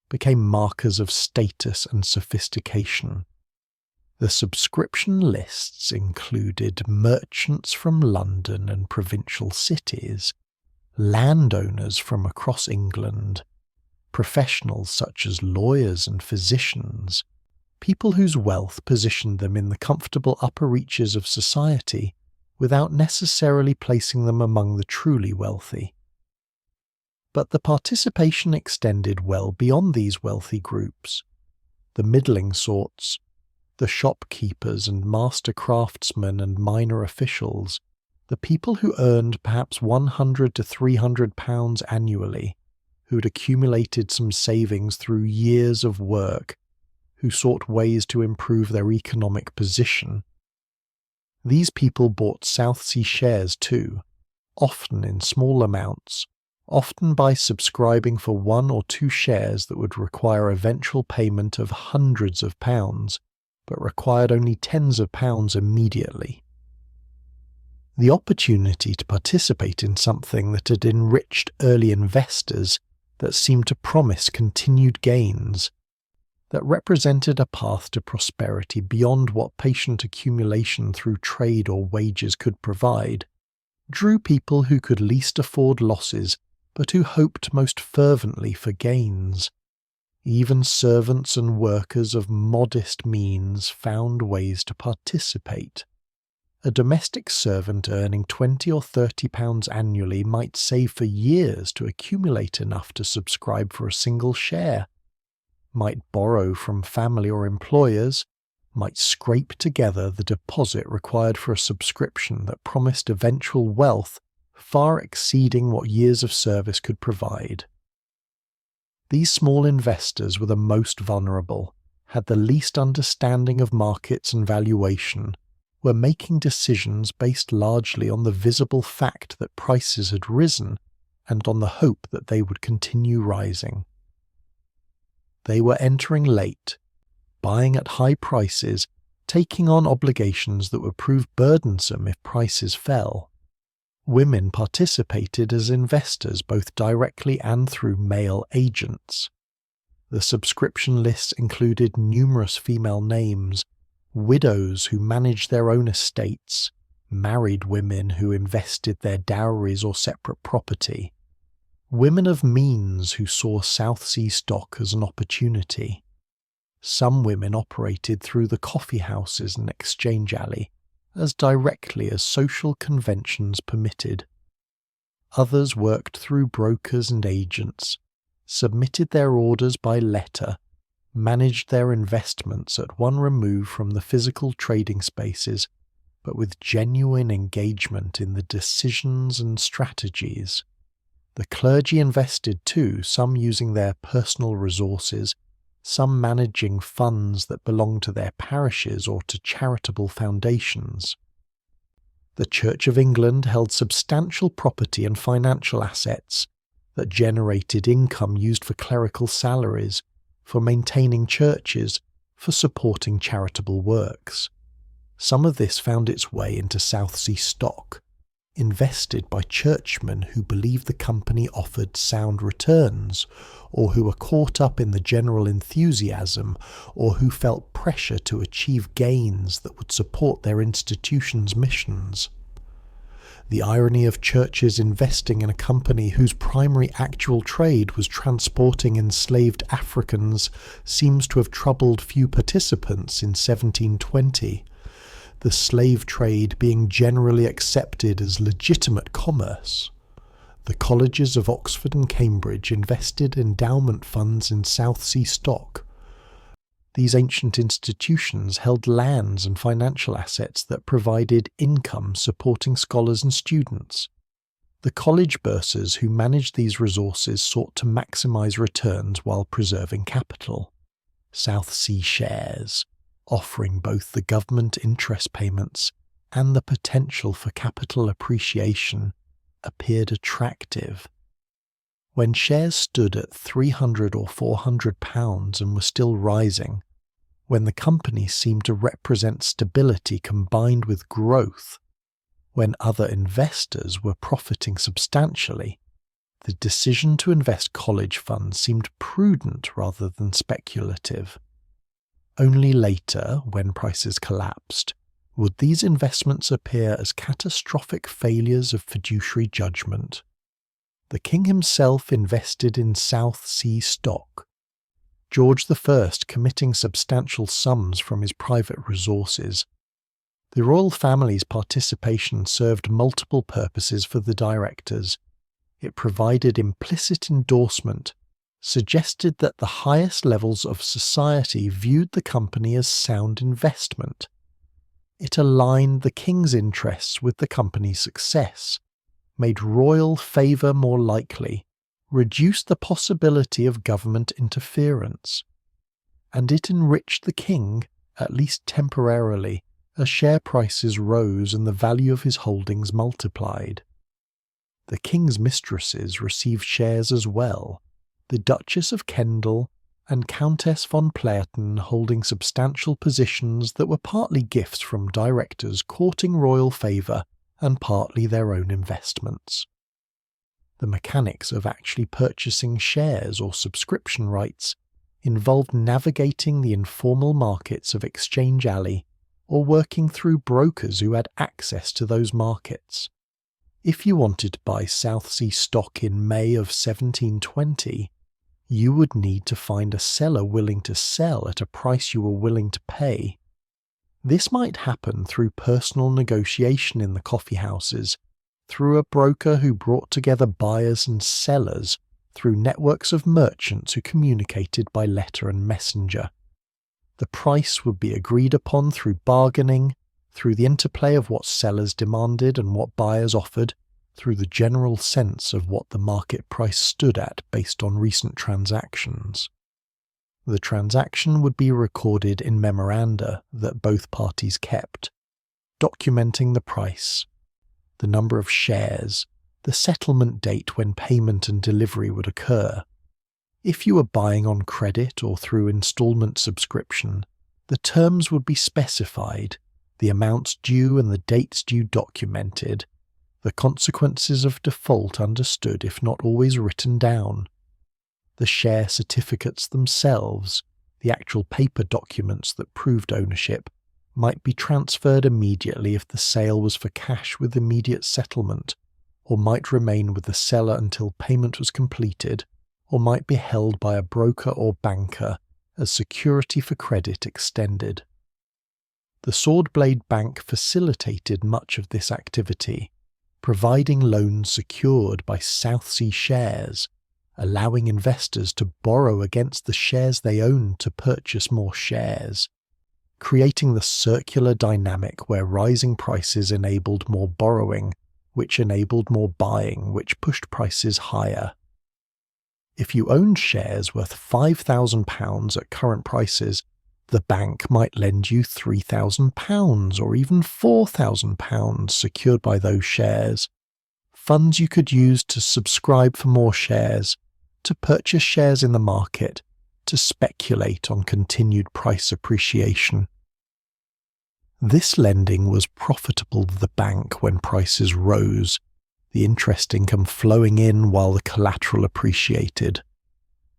became markers of status and sophistication. The subscription lists included merchants from London and provincial cities, landowners from across England, professionals such as lawyers and physicians, people whose wealth positioned them in the comfortable upper reaches of society without necessarily placing them among the truly wealthy. But the participation extended well beyond these wealthy groups. The middling sorts, the shopkeepers and master craftsmen and minor officials, the people who earned perhaps £100 to £300 annually, who'd accumulated some savings through years of work, who sought ways to improve their economic position. These people bought South Sea shares too, often in small amounts, often by subscribing for 1 or 2 shares that would require eventual payment of hundreds of pounds, but required only tens of pounds immediately. The opportunity to participate in something that had enriched early investors, that seemed to promise continued gains, that represented a path to prosperity beyond what patient accumulation through trade or wages could provide, drew people who could least afford losses but who hoped most fervently for gains. Even servants and workers of modest means found ways to participate. A domestic servant earning £20 or £30 annually might save for years to accumulate enough to subscribe for a single share, might borrow from family or employers, might scrape together the deposit required for a subscription that promised eventual wealth far exceeding what years of service could provide. These small investors were the most vulnerable, had the least understanding of markets and valuation, were making decisions based largely on the visible fact that prices had risen and on the hope that they would continue rising. They were entering late, buying at high prices, taking on obligations that would prove burdensome if prices fell. Women participated as investors both directly and through male agents. The subscription lists included numerous female names, widows who managed their own estates, married women who invested their dowries or separate property, women of means who saw South Sea stock as an opportunity. Some women operated through the coffeehouses and exchange alley, as directly as social conventions permitted. Others worked through brokers and agents, submitted their orders by letter, managed their investments at one remove from the physical trading spaces, but with genuine engagement in the decisions and strategies. The clergy invested too, some using their personal resources, some managing funds that belonged to their parishes or to charitable foundations. The Church of England held substantial property and financial assets that generated income used for clerical salaries, for maintaining churches, for supporting charitable works. Some of this found its way into South Sea stock, invested by churchmen who believed the company offered sound returns, or who were caught up in the general enthusiasm, or who felt pressure to achieve gains that would support their institution's missions. The irony of churches investing in a company whose primary actual trade was transporting enslaved Africans seems to have troubled few participants in 1720, the slave trade being generally accepted as legitimate commerce. The colleges of Oxford and Cambridge invested endowment funds in South Sea stock. These ancient institutions held lands and financial assets that provided income supporting scholars and students. The college bursars who managed these resources sought to maximize returns while preserving capital. South Sea shares, offering both the government interest payments and the potential for capital appreciation, appeared attractive. When shares stood at £300 or £400 and were still rising, when the company seemed to represent stability combined with growth, when other investors were profiting substantially, the decision to invest college funds seemed prudent rather than speculative. Only later, when prices collapsed, would these investments appear as catastrophic failures of fiduciary judgment. The king himself invested in South Sea stock. George I committing substantial sums from his private resources. The royal family's participation served multiple purposes for the directors. It provided implicit endorsement, suggested that the highest levels of society viewed the company as sound investment. It aligned the king's interests with the company's success, made royal favour more likely, reduced the possibility of government interference, and it enriched the king, at least temporarily, as share prices rose and the value of his holdings multiplied. The king's mistresses received shares as well, the Duchess of Kendal and Countess von Pleiten holding substantial positions that were partly gifts from directors courting royal favour and partly their own investments. The mechanics of actually purchasing shares or subscription rights involved navigating the informal markets of Exchange Alley or working through brokers who had access to those markets. If you wanted to buy South Sea stock in May of 1720, you would need to find a seller willing to sell at a price you were willing to pay. This might happen through personal negotiation in the coffeehouses, through a broker who brought together buyers and sellers, through networks of merchants who communicated by letter and messenger. The price would be agreed upon through bargaining, through the interplay of what sellers demanded and what buyers offered, through the general sense of what the market price stood at based on recent transactions. The transaction would be recorded in memoranda that both parties kept, documenting the price, the number of shares, the settlement date when payment and delivery would occur. If you were buying on credit or through installment subscription, the terms would be specified, the amounts due and the dates due documented, the consequences of default understood if not always written down. The share certificates themselves, the actual paper documents that proved ownership, might be transferred immediately if the sale was for cash with immediate settlement, or might remain with the seller until payment was completed, or might be held by a broker or banker as security for credit extended. The Swordblade Bank facilitated much of this activity, providing loans secured by South Sea shares, allowing investors to borrow against the shares they owned to purchase more shares, creating the circular dynamic where rising prices enabled more borrowing, which enabled more buying, which pushed prices higher. If you owned shares worth £5,000 at current prices, the bank might lend you £3,000 or even £4,000 secured by those shares, funds you could use to subscribe for more shares, to purchase shares in the market, to speculate on continued price appreciation. This lending was profitable to the bank when prices rose, the interest income flowing in while the collateral appreciated.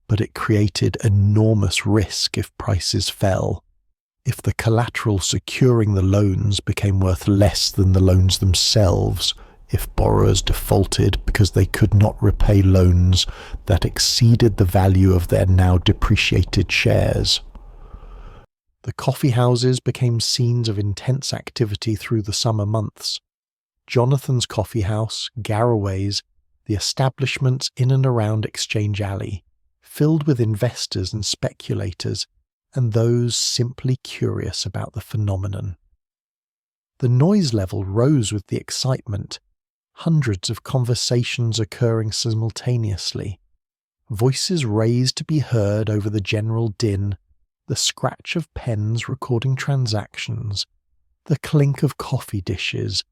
But it created enormous risk if prices fell, if the collateral securing the loans became worth less than the loans themselves, if borrowers defaulted because they could not repay loans that exceeded the value of their now depreciated shares. The coffeehouses became scenes of intense activity through the summer months. Jonathan's Coffeehouse, Garraway's, the establishments in and around Exchange Alley, filled with investors and speculators, and those simply curious about the phenomenon. The noise level rose with the excitement, hundreds of conversations occurring simultaneously, voices raised to be heard over the general din, the scratch of pens recording transactions, the clink of coffee dishes,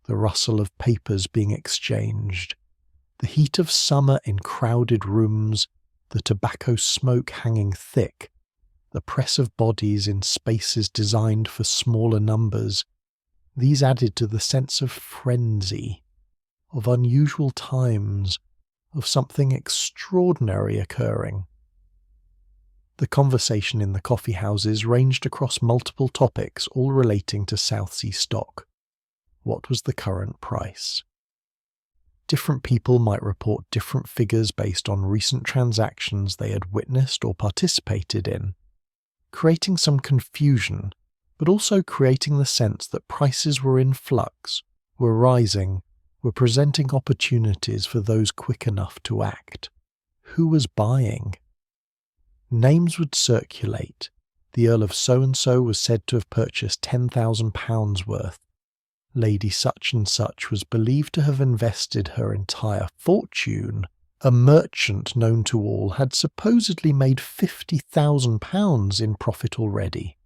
the rustle of papers being exchanged, the heat of summer in crowded rooms, the tobacco smoke hanging thick, the press of bodies in spaces designed for smaller numbers. These added to the sense of frenzy, of unusual times, of something extraordinary occurring. The conversation in the coffeehouses ranged across multiple topics, all relating to South Sea stock. What was the current price? Different people might report different figures based on recent transactions they had witnessed or participated in, creating some confusion, but also creating the sense that prices were in flux, were rising, were presenting opportunities for those quick enough to act. Who was buying? Names would circulate. The Earl of so-and-so was said to have purchased £10,000 worth. Lady such-and-such was believed to have invested her entire fortune. A merchant known to all had supposedly made £50,000 in profit already.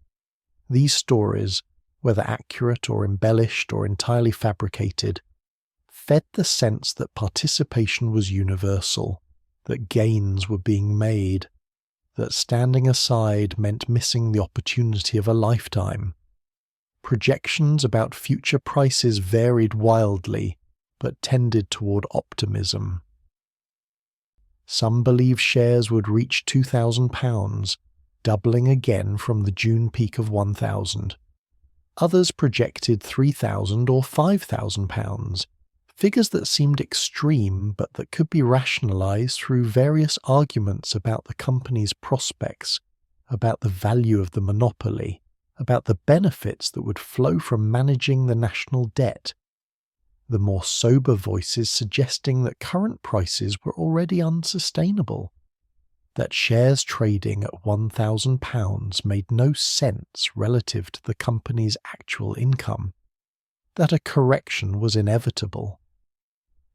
These stories, whether accurate or embellished or entirely fabricated, fed the sense that participation was universal, that gains were being made, that standing aside meant missing the opportunity of a lifetime. Projections about future prices varied wildly, but tended toward optimism. Some believed shares would reach £2,000, doubling again from the June peak of £1,000. Others projected £3,000 or £5,000, figures that seemed extreme but that could be rationalized through various arguments about the company's prospects, about the value of the monopoly, about the benefits that would flow from managing the national debt. The more sober voices suggesting that current prices were already unsustainable, that shares trading at £1,000 made no sense relative to the company's actual income, that a correction was inevitable.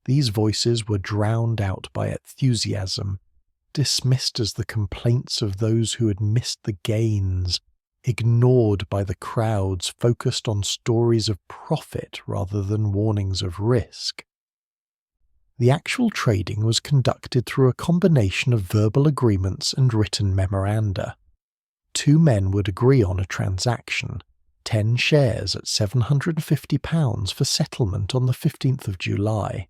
These voices were drowned out by enthusiasm, dismissed as the complaints of those who had missed the gains, ignored by the crowds focused on stories of profit rather than warnings of risk. The actual trading was conducted through a combination of verbal agreements and written memoranda. Two men would agree on a transaction, 10 shares at £750 for settlement on the 15th of July.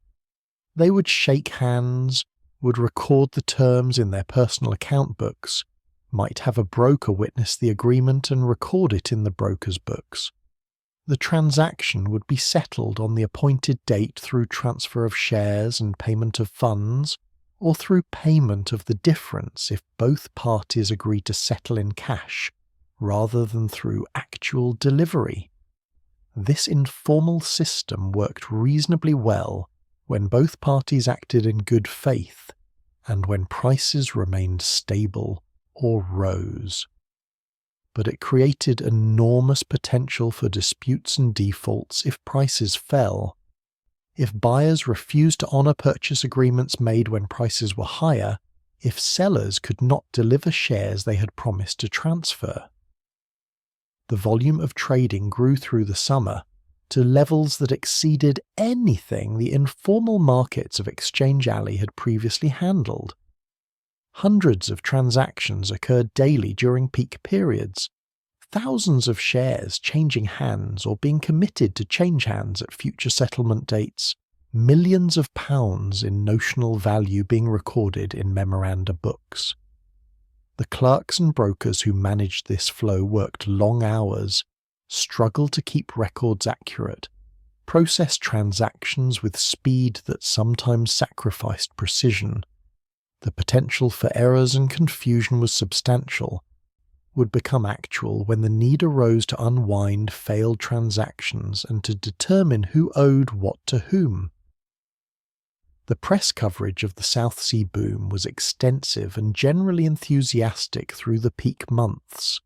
They would shake hands, would record the terms in their personal account books, might have a broker witness the agreement and record it in the broker's books. The transaction would be settled on the appointed date through transfer of shares and payment of funds, or through payment of the difference if both parties agreed to settle in cash, rather than through actual delivery. This informal system worked reasonably well when both parties acted in good faith, and when prices remained stable or rose. But it created enormous potential for disputes and defaults if prices fell. If buyers refused to honour purchase agreements made when prices were higher, if sellers could not deliver shares they had promised to transfer. The volume of trading grew through the summer to levels that exceeded anything the informal markets of Exchange Alley had previously handled. Hundreds of transactions occurred daily during peak periods, thousands of shares changing hands or being committed to change hands at future settlement dates, millions of pounds in notional value being recorded in memoranda books. The clerks and brokers who managed this flow worked long hours, struggled to keep records accurate, processed transactions with speed that sometimes sacrificed precision. The potential for errors and confusion was substantial, would become actual when the need arose to unwind failed transactions and to determine who owed what to whom. The press coverage of the South Sea boom was extensive and generally enthusiastic through the peak months.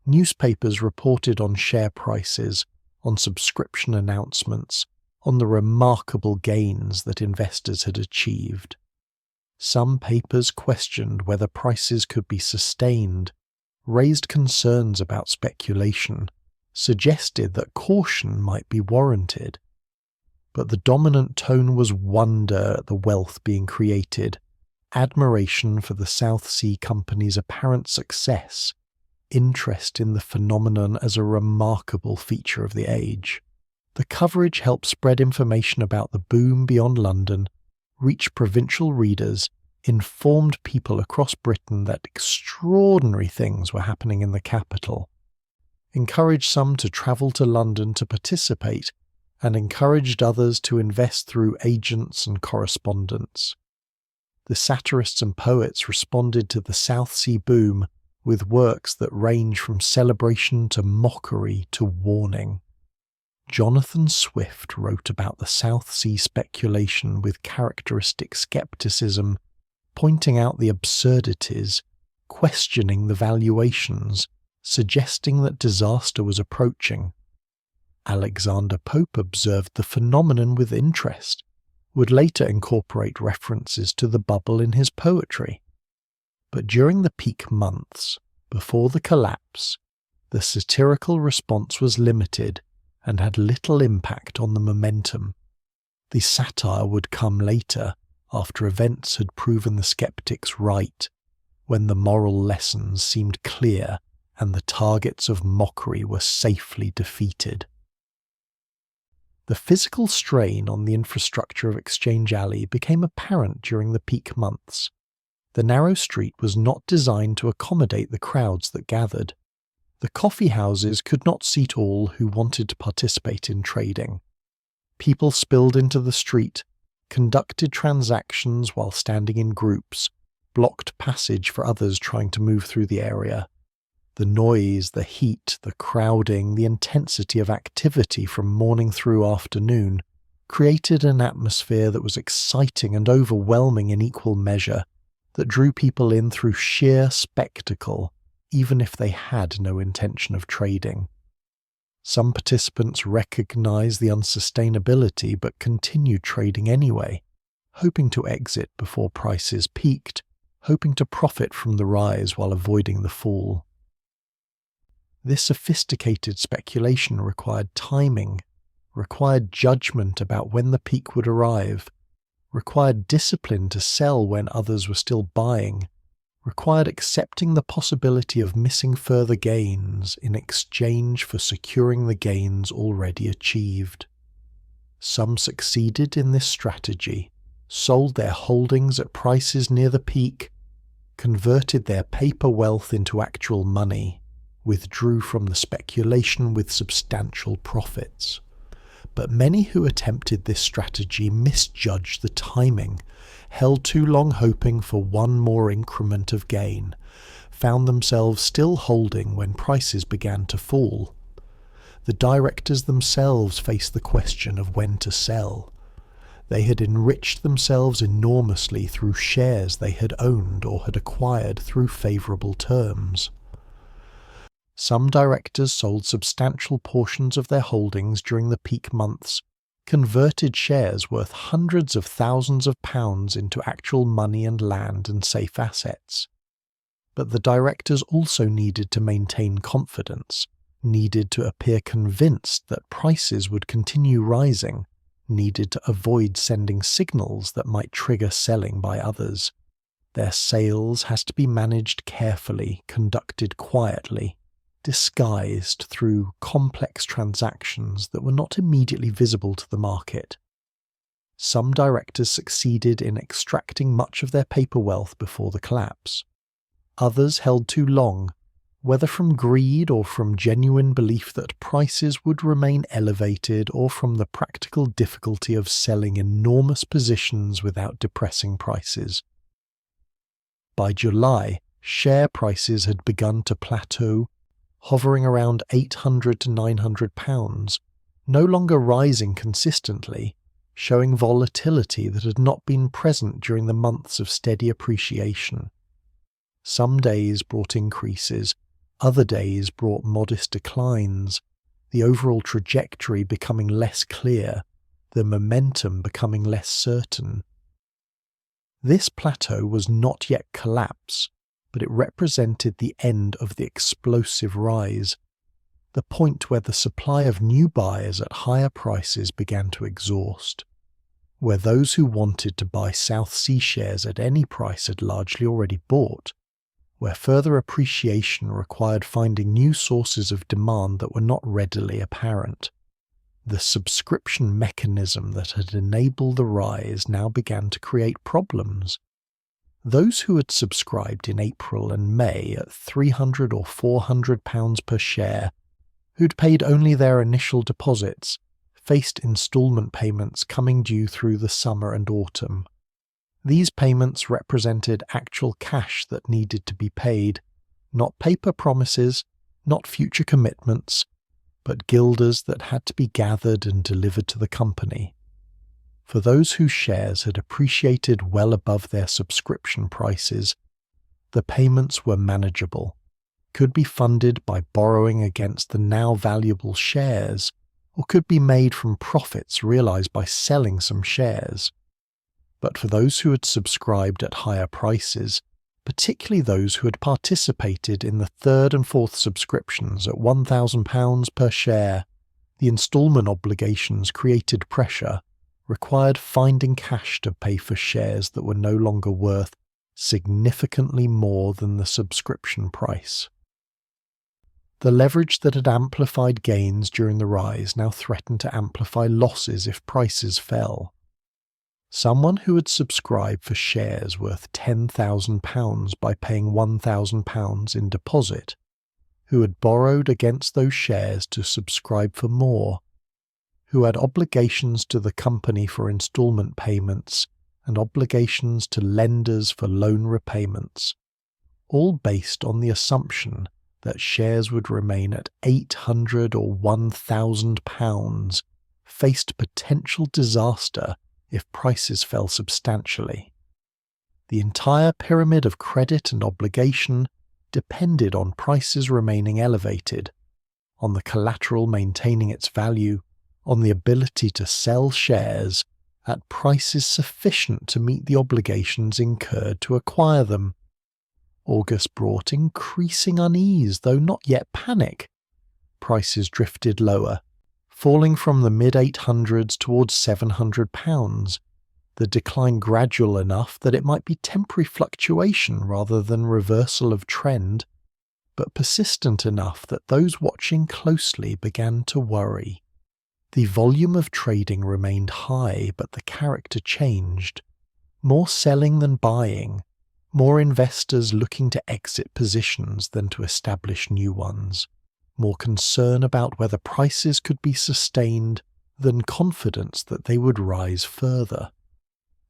Newspapers reported on share prices, on subscription announcements, on the remarkable gains that investors had achieved. Some papers questioned whether prices could be sustained, raised concerns about speculation, suggested that caution might be warranted. But the dominant tone was wonder at the wealth being created, admiration for the South Sea Company's apparent success, interest in the phenomenon as a remarkable feature of the age. The coverage helped spread information about the boom beyond London, reach provincial readers, informed people across Britain that extraordinary things were happening in the capital, encouraged some to travel to London to participate, and encouraged others to invest through agents and correspondents. The satirists and poets responded to the South Sea boom with works that range from celebration to mockery to warning. Jonathan Swift wrote about the South Sea speculation with characteristic skepticism, pointing out the absurdities, questioning the valuations, suggesting that disaster was approaching. Alexander Pope observed the phenomenon with interest, would later incorporate references to the bubble in his poetry. But during the peak months, before the collapse, the satirical response was limited and had little impact on the momentum. The satire would come later, after events had proven the skeptics right, when the moral lessons seemed clear and the targets of mockery were safely defeated. The physical strain on the infrastructure of Exchange Alley became apparent during the peak months. The narrow street was not designed to accommodate the crowds that gathered. The coffeehouses could not seat all who wanted to participate in trading. People spilled into the street, conducted transactions while standing in groups, blocked passage for others trying to move through the area. The noise, the heat, the crowding, the intensity of activity from morning through afternoon created an atmosphere that was exciting and overwhelming in equal measure, that drew people in through sheer spectacle, even if they had no intention of trading. Some participants recognized the unsustainability but continued trading anyway, hoping to exit before prices peaked, hoping to profit from the rise while avoiding the fall. This sophisticated speculation required timing, required judgment about when the peak would arrive, required discipline to sell when others were still buying, required accepting the possibility of missing further gains in exchange for securing the gains already achieved. Some succeeded in this strategy, sold their holdings at prices near the peak, converted their paper wealth into actual money, withdrew from the speculation with substantial profits. But many who attempted this strategy misjudged the timing, held too long hoping for one more increment of gain, found themselves still holding when prices began to fall. The directors themselves faced the question of when to sell. They had enriched themselves enormously through shares they had owned or had acquired through favourable terms. Some directors sold substantial portions of their holdings during the peak months, converted shares worth hundreds of thousands of pounds into actual money and land and safe assets. But the directors also needed to maintain confidence, needed to appear convinced that prices would continue rising, needed to avoid sending signals that might trigger selling by others. Their sales has to be managed carefully, conducted quietly, disguised through complex transactions that were not immediately visible to the market. Some directors succeeded in extracting much of their paper wealth before the collapse. Others held too long, whether from greed or from genuine belief that prices would remain elevated or from the practical difficulty of selling enormous positions without depressing prices. By July, share prices had begun to plateau, hovering around £800 to £900, no longer rising consistently, showing volatility that had not been present during the months of steady appreciation. Some days brought increases, other days brought modest declines, the overall trajectory becoming less clear, the momentum becoming less certain. This plateau was not yet collapse, but it represented the end of the explosive rise, the point where the supply of new buyers at higher prices began to exhaust, where those who wanted to buy South Sea shares at any price had largely already bought, where further appreciation required finding new sources of demand that were not readily apparent. The subscription mechanism that had enabled the rise now began to create problems. Those who had subscribed in April and May at £300 or £400 per share, who'd paid only their initial deposits, faced instalment payments coming due through the summer and autumn. These payments represented actual cash that needed to be paid, not paper promises, not future commitments, but guilders that had to be gathered and delivered to the company. For those whose shares had appreciated well above their subscription prices, the payments were manageable, could be funded by borrowing against the now valuable shares, or could be made from profits realized by selling some shares. But for those who had subscribed at higher prices, particularly those who had participated in the third and fourth subscriptions at £1,000 per share, the instalment obligations created pressure, required finding cash to pay for shares that were no longer worth significantly more than the subscription price. The leverage that had amplified gains during the rise now threatened to amplify losses if prices fell. Someone who had subscribed for shares worth £10,000 by paying £1,000 in deposit, who had borrowed against those shares to subscribe for more, who had obligations to the company for instalment payments and obligations to lenders for loan repayments, all based on the assumption that shares would remain at £800 or £1,000, faced potential disaster if prices fell substantially. The entire pyramid of credit and obligation depended on prices remaining elevated, on the collateral maintaining its value, on the ability to sell shares at prices sufficient to meet the obligations incurred to acquire them. August brought increasing unease, though not yet panic. Prices drifted lower, falling from the mid-800s towards £700, the decline gradual enough that it might be temporary fluctuation rather than reversal of trend, but persistent enough that those watching closely began to worry. The volume of trading remained high, but the character changed. More selling than buying, more investors looking to exit positions than to establish new ones, more concern about whether prices could be sustained than confidence that they would rise further.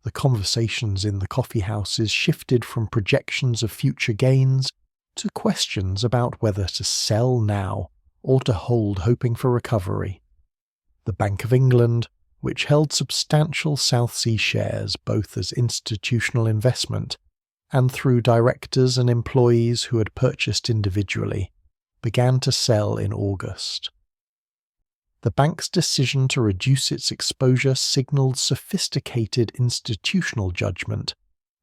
The conversations in the coffeehouses shifted from projections of future gains to questions about whether to sell now or to hold hoping for recovery. The Bank of England, which held substantial South Sea shares both as institutional investment and through directors and employees who had purchased individually, began to sell in August. The bank's decision to reduce its exposure signalled sophisticated institutional judgment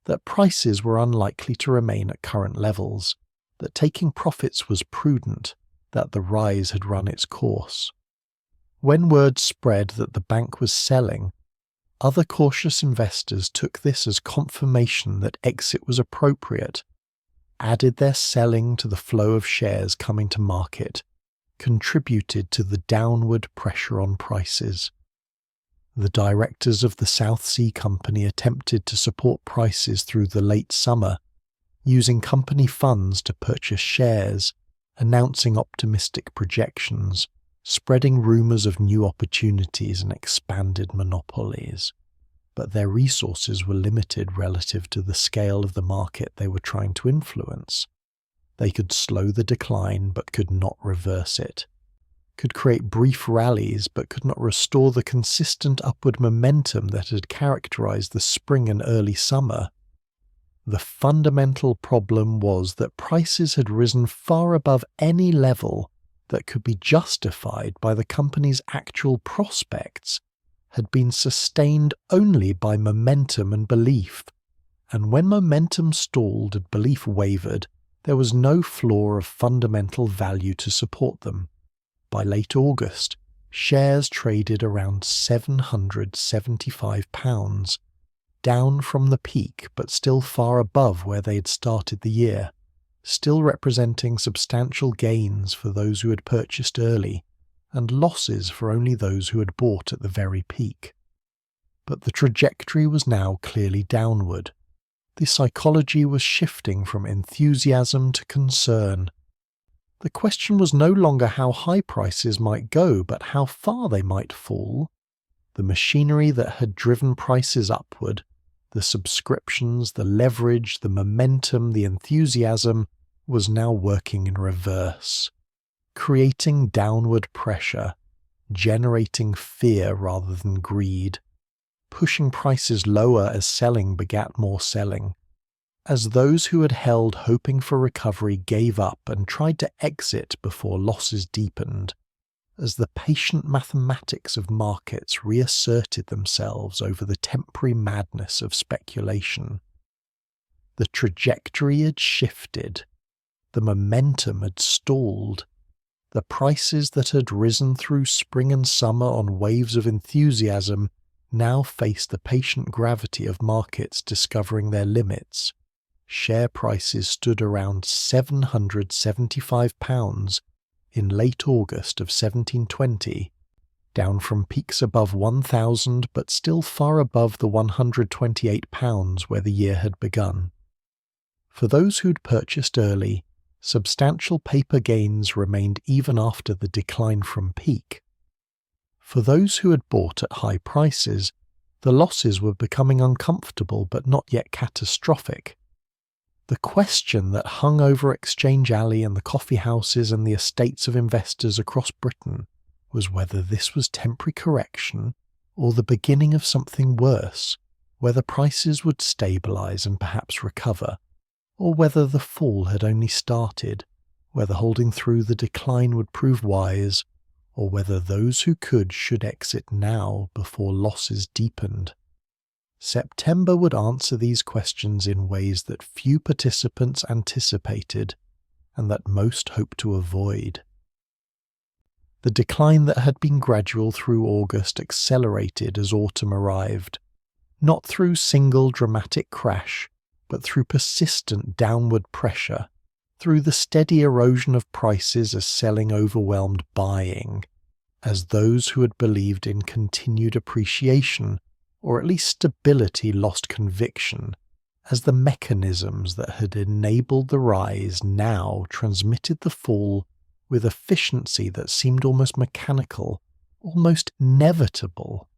that prices were unlikely to remain at current levels, that taking profits was prudent, that the rise had run its course. When word spread that the bank was selling, other cautious investors took this as confirmation that exit was appropriate, added their selling to the flow of shares coming to market, contributed to the downward pressure on prices. The directors of the South Sea Company attempted to support prices through the late summer, using company funds to purchase shares, announcing optimistic projections, spreading rumours of new opportunities and expanded monopolies. But their resources were limited relative to the scale of the market they were trying to influence. They could slow the decline but could not reverse it, could create brief rallies but could not restore the consistent upward momentum that had characterized the spring and early summer. The fundamental problem was that prices had risen far above any level that could be justified by the company's actual prospects, had been sustained only by momentum and belief, and when momentum stalled and belief wavered, there was no floor of fundamental value to support them. By late August, shares traded around £775, down from the peak but still far above where they had started the year, still representing substantial gains for those who had purchased early, and losses for only those who had bought at the very peak. But the trajectory was now clearly downward. The psychology was shifting from enthusiasm to concern. The question was no longer how high prices might go, but how far they might fall. The machinery that had driven prices upward, the subscriptions, the leverage, the momentum, the enthusiasm, was now working in reverse, creating downward pressure, generating fear rather than greed, pushing prices lower as selling begat more selling, as those who had held hoping for recovery gave up and tried to exit before losses deepened, as the patient mathematics of markets reasserted themselves over the temporary madness of speculation. The trajectory had shifted, the momentum had stalled, the prices that had risen through spring and summer on waves of enthusiasm now faced the patient gravity of markets discovering their limits. Share prices stood around £775 in late August of 1720, down from peaks above 1,000 but still far above the £128 where the year had begun. For those who'd purchased early, substantial paper gains remained even after the decline from peak. For those who had bought at high prices, the losses were becoming uncomfortable but not yet catastrophic. The question that hung over Exchange Alley and the coffeehouses and the estates of investors across Britain was whether this was temporary correction or the beginning of something worse, whether prices would stabilise and perhaps recover, or whether the fall had only started, whether holding through the decline would prove wise, or whether those who could should exit now before losses deepened. September would answer these questions in ways that few participants anticipated and that most hoped to avoid. The decline that had been gradual through August accelerated as autumn arrived, not through single dramatic crash, but through persistent downward pressure, through the steady erosion of prices as selling overwhelmed buying, as those who had believed in continued appreciation or at least stability lost conviction, as the mechanisms that had enabled the rise now transmitted the fall with efficiency that seemed almost mechanical, almost inevitable,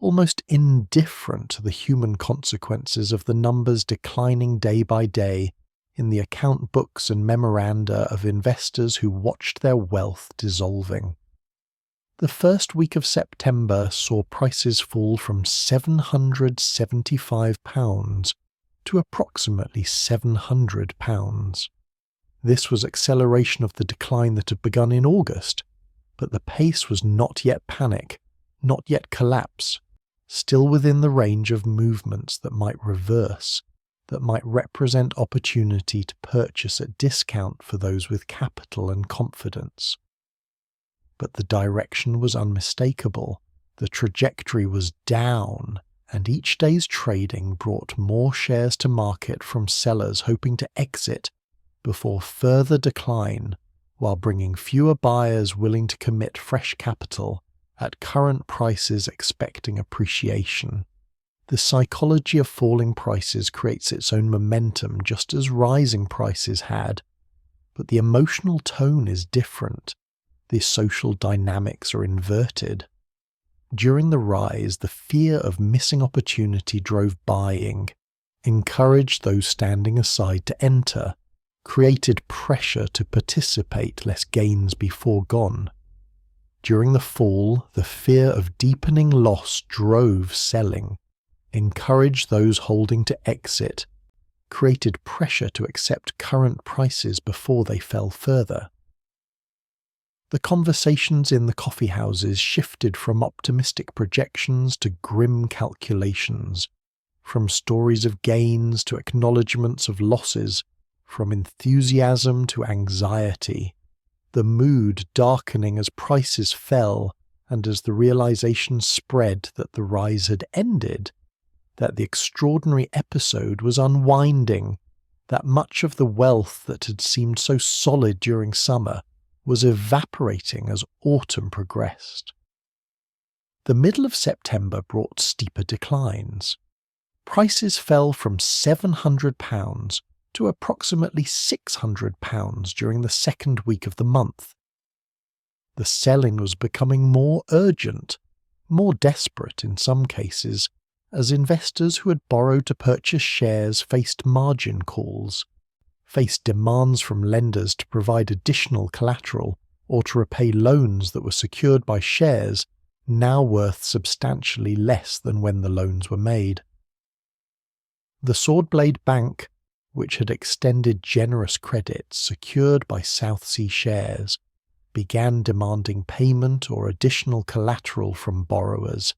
almost indifferent to the human consequences of the numbers declining day by day in the account books and memoranda of investors who watched their wealth dissolving. The first week of September saw prices fall from £775 to approximately £700. This was acceleration of the decline that had begun in August, but the pace was not yet panic, not yet collapse, still within the range of movements that might reverse, that might represent opportunity to purchase at discount for those with capital and confidence. But the direction was unmistakable, the trajectory was down, and each day's trading brought more shares to market from sellers hoping to exit before further decline, while bringing fewer buyers willing to commit fresh capital at current prices expecting appreciation. The psychology of falling prices creates its own momentum just as rising prices had, but the emotional tone is different. The social dynamics are inverted. During the rise, the fear of missing opportunity drove buying, encouraged those standing aside to enter, created pressure to participate lest gains be foregone. During the fall, the fear of deepening loss drove selling, encouraged those holding to exit, created pressure to accept current prices before they fell further. The conversations in the coffeehouses shifted from optimistic projections to grim calculations, from stories of gains to acknowledgements of losses, from enthusiasm to anxiety, the mood darkening as prices fell and as the realization spread that the rise had ended, that the extraordinary episode was unwinding, that much of the wealth that had seemed so solid during summer was evaporating as autumn progressed. The middle of September brought steeper declines. Prices fell from £700 to approximately £600 during the second week of the month. The selling was becoming more urgent, more desperate in some cases, as investors who had borrowed to purchase shares faced margin calls, faced demands from lenders to provide additional collateral or to repay loans that were secured by shares now worth substantially less than when the loans were made. The Swordblade Bank, which had extended generous credit secured by South Sea shares, began demanding payment or additional collateral from borrowers,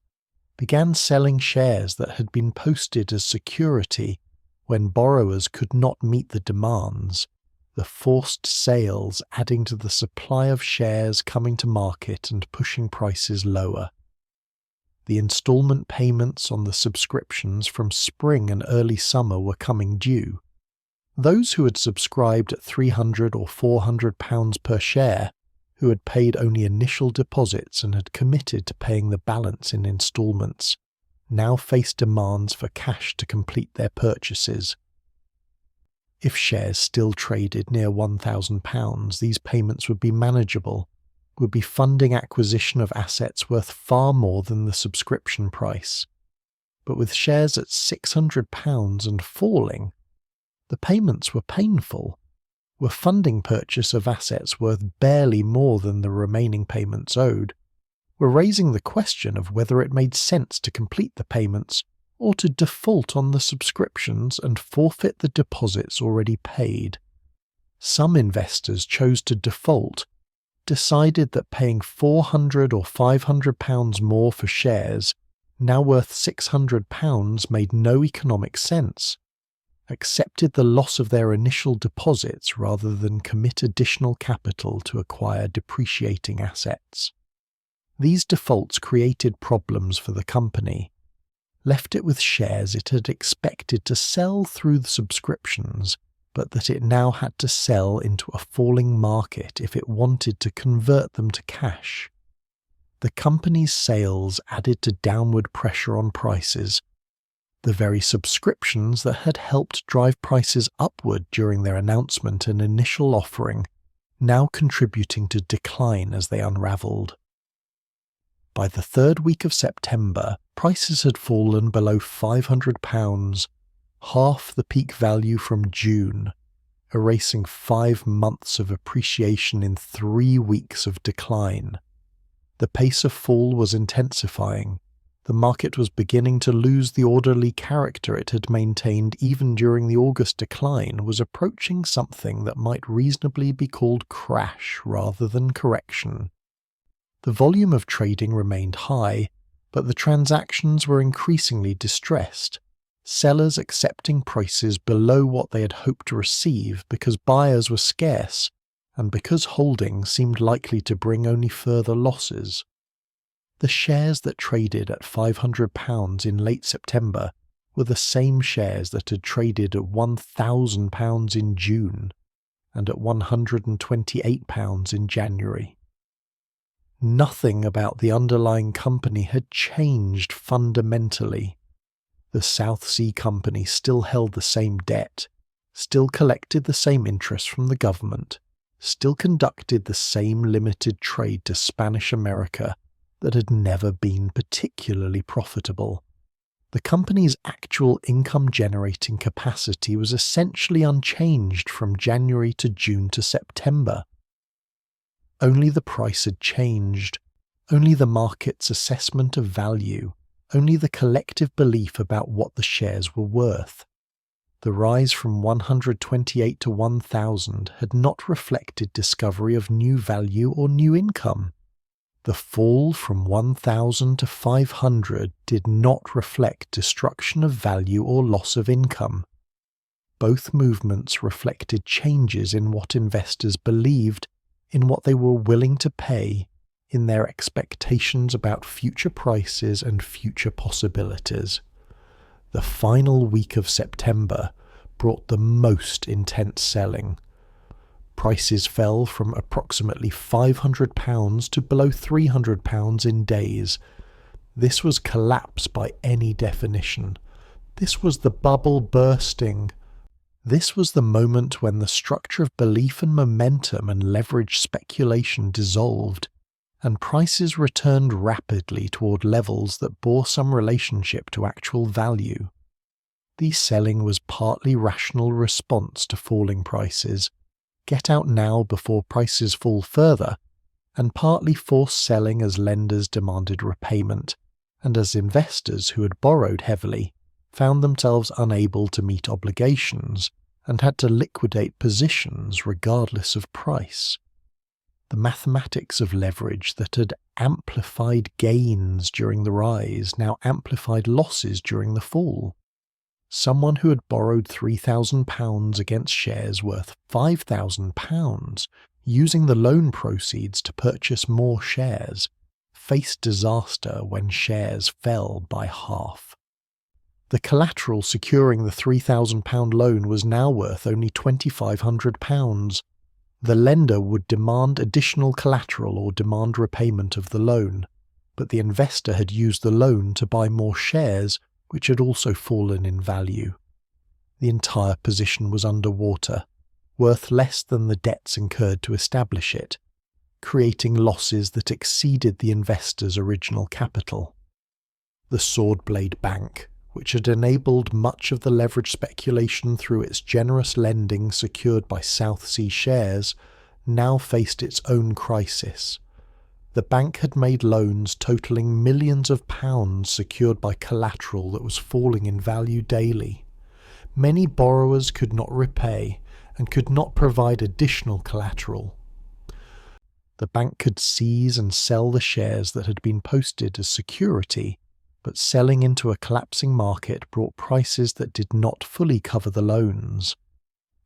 began selling shares that had been posted as security when borrowers could not meet the demands, the forced sales adding to the supply of shares coming to market and pushing prices lower. The instalment payments on the subscriptions from spring and early summer were coming due. Those who had subscribed at £300 or £400 per share, who had paid only initial deposits and had committed to paying the balance in instalments, now faced demands for cash to complete their purchases. If shares still traded near £1,000, these payments would be manageable, would be funding acquisition of assets worth far more than the subscription price. But with shares at £600 and falling, the payments were painful, were funding purchase of assets worth barely more than the remaining payments owed, were raising the question of whether it made sense to complete the payments or to default on the subscriptions and forfeit the deposits already paid. Some investors chose to default, decided that paying £400 or £500 more for shares, now worth £600, made no economic sense, accepted the loss of their initial deposits rather than commit additional capital to acquire depreciating assets. These defaults created problems for the company, left it with shares it had expected to sell through the subscriptions, but that it now had to sell into a falling market if it wanted to convert them to cash. The company's sales added to downward pressure on prices. The very subscriptions that had helped drive prices upward during their announcement and initial offering, now contributing to decline as they unravelled. By the third week of September, prices had fallen below £500, half the peak value from June, erasing 5 months of appreciation in 3 weeks of decline. The pace of fall was intensifying. The market was beginning to lose the orderly character it had maintained even during the August decline, was approaching something that might reasonably be called crash rather than correction. The volume of trading remained high, but the transactions were increasingly distressed, sellers accepting prices below what they had hoped to receive because buyers were scarce and because holding seemed likely to bring only further losses. The shares that traded at £500 in late September were the same shares that had traded at £1,000 in June and at £128 in January. Nothing about the underlying company had changed fundamentally. The South Sea Company still held the same debt, still collected the same interest from the government, still conducted the same limited trade to Spanish America that had never been particularly profitable. The company's actual income-generating capacity was essentially unchanged from January to June to September. Only the price had changed, only the market's assessment of value, only the collective belief about what the shares were worth. The rise from 128 to 1,000 had not reflected discovery of new value or new income. The fall from 1,000 to 500 did not reflect destruction of value or loss of income. Both movements reflected changes in what investors believed, in what they were willing to pay, in their expectations about future prices and future possibilities. The final week of September brought the most intense selling. Prices fell from approximately £500 to below £300 in days. This was collapse by any definition. This was the bubble bursting. This was the moment when the structure of belief and momentum and leverage speculation dissolved, and prices returned rapidly toward levels that bore some relationship to actual value. The selling was partly rational response to falling prices, get out now before prices fall further, and partly forced selling as lenders demanded repayment, and as investors who had borrowed heavily found themselves unable to meet obligations and had to liquidate positions regardless of price. The mathematics of leverage that had amplified gains during the rise now amplified losses during the fall. Someone who had borrowed £3,000 against shares worth £5,000, using the loan proceeds to purchase more shares, faced disaster when shares fell by half. The collateral securing the £3,000 loan was now worth only £2,500. The lender would demand additional collateral or demand repayment of the loan, but the investor had used the loan to buy more shares, which had also fallen in value. The entire position was underwater, worth less than the debts incurred to establish it, creating losses that exceeded the investor's original capital. The Swordblade Bank, which had enabled much of the leverage speculation through its generous lending secured by South Sea shares, now faced its own crisis. The bank had made loans totalling millions of pounds secured by collateral that was falling in value daily. Many borrowers could not repay and could not provide additional collateral. The bank could seize and sell the shares that had been posted as security, but selling into a collapsing market brought prices that did not fully cover the loans.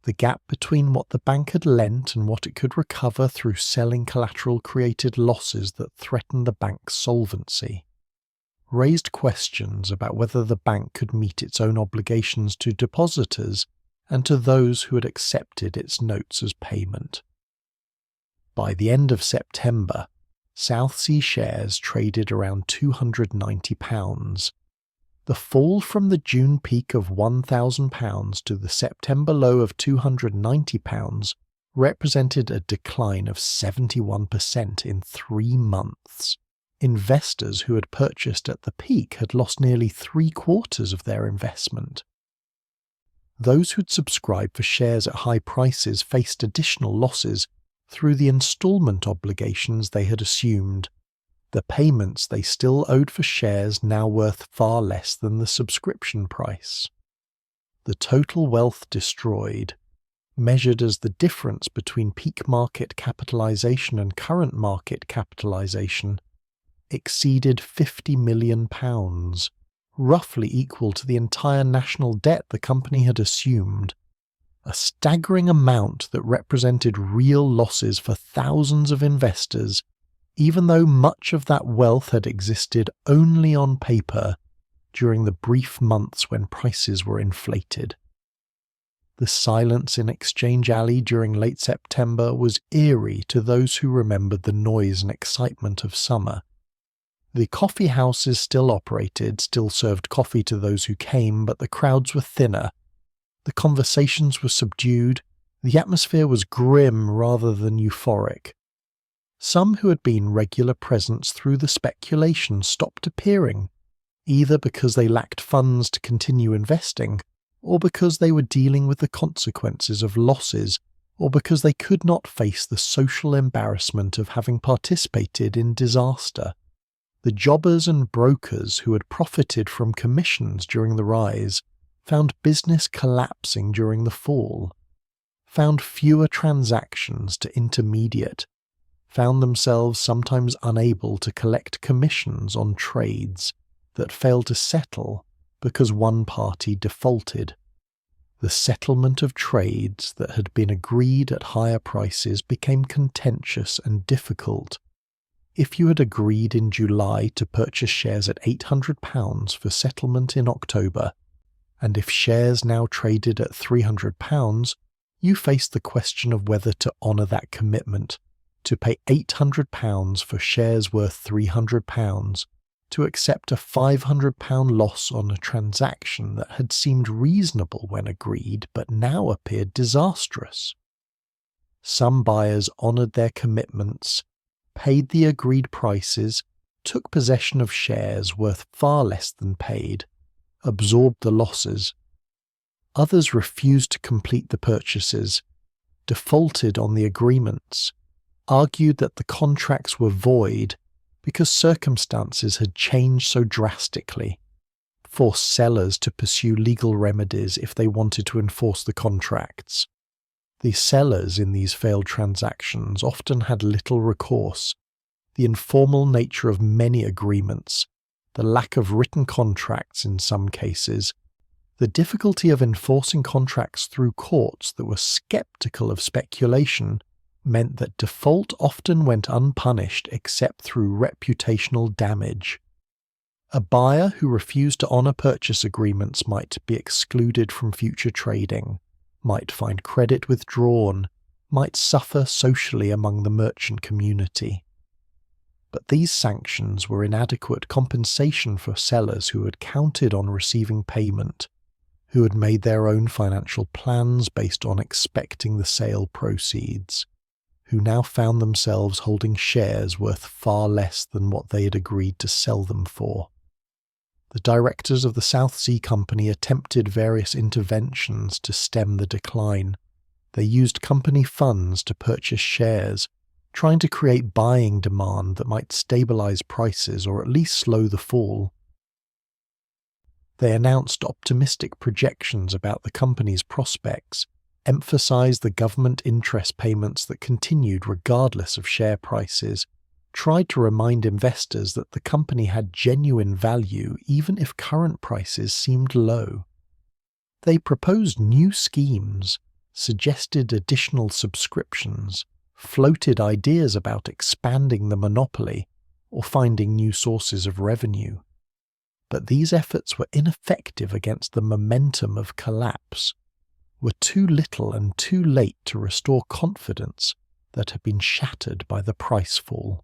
The gap between what the bank had lent and what it could recover through selling collateral created losses that threatened the bank's solvency, raised questions about whether the bank could meet its own obligations to depositors and to those who had accepted its notes as payment. By the end of September, South Sea shares traded around £290. The fall from the June peak of £1,000 to the September low of £290 represented a decline of 71% in 3 months. Investors who had purchased at the peak had lost nearly 3/4 of their investment. Those who'd subscribed for shares at high prices faced additional losses through the instalment obligations they had assumed, the payments they still owed for shares now worth far less than the subscription price. The total wealth destroyed, measured as the difference between peak market capitalization and current market capitalization, exceeded £50 million, roughly equal to the entire national debt the company had assumed. A staggering amount that represented real losses for thousands of investors, even though much of that wealth had existed only on paper during the brief months when prices were inflated. The silence in Exchange Alley during late September was eerie to those who remembered the noise and excitement of summer. The coffeehouses still operated, still served coffee to those who came, but the crowds were thinner. The conversations were subdued, the atmosphere was grim rather than euphoric. Some who had been regular presents through the speculation stopped appearing, either because they lacked funds to continue investing, or because they were dealing with the consequences of losses, or because they could not face the social embarrassment of having participated in disaster. The jobbers and brokers who had profited from commissions during the rise found business collapsing during the fall, found fewer transactions to intermediate, found themselves sometimes unable to collect commissions on trades that failed to settle because one party defaulted. The settlement of trades that had been agreed at higher prices became contentious and difficult. If you had agreed in July to purchase shares at £800 for settlement in October, and if shares now traded at £300, you faced the question of whether to honour that commitment, to pay £800 for shares worth £300, to accept a £500 loss on a transaction that had seemed reasonable when agreed but now appeared disastrous. Some buyers honoured their commitments, paid the agreed prices, took possession of shares worth far less than paid, absorbed the losses. Others refused to complete the purchases, defaulted on the agreements, argued that the contracts were void because circumstances had changed so drastically, forced sellers to pursue legal remedies if they wanted to enforce the contracts. The sellers in these failed transactions often had little recourse. The informal nature of many agreements, the lack of written contracts in some cases, the difficulty of enforcing contracts through courts that were sceptical of speculation meant that default often went unpunished except through reputational damage. A buyer who refused to honour purchase agreements might be excluded from future trading, might find credit withdrawn, might suffer socially among the merchant community. But these sanctions were inadequate compensation for sellers who had counted on receiving payment, who had made their own financial plans based on expecting the sale proceeds, who now found themselves holding shares worth far less than what they had agreed to sell them for. The directors of the South Sea Company attempted various interventions to stem the decline. They used company funds to purchase shares, trying to create buying demand that might stabilize prices or at least slow the fall. They announced optimistic projections about the company's prospects, emphasized the government interest payments that continued regardless of share prices, tried to remind investors that the company had genuine value even if current prices seemed low. They proposed new schemes, suggested additional subscriptions, floated ideas about expanding the monopoly or finding new sources of revenue. But these efforts were ineffective against the momentum of collapse, were too little and too late to restore confidence that had been shattered by the price fall.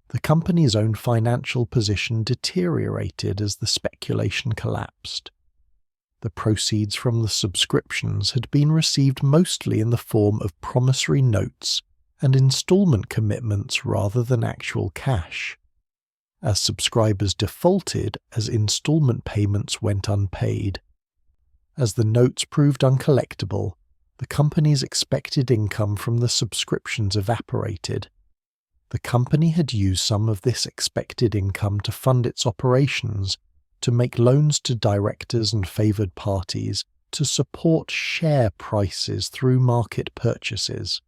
The company's own financial position deteriorated as the speculation collapsed. The proceeds from the subscriptions had been received mostly in the form of promissory notes and installment commitments rather than actual cash. As subscribers defaulted, as installment payments went unpaid. As the notes proved uncollectible, the company's expected income from the subscriptions evaporated. The company had used some of this expected income to fund its operations, to make loans to directors and favoured parties, to support share prices through market purchases.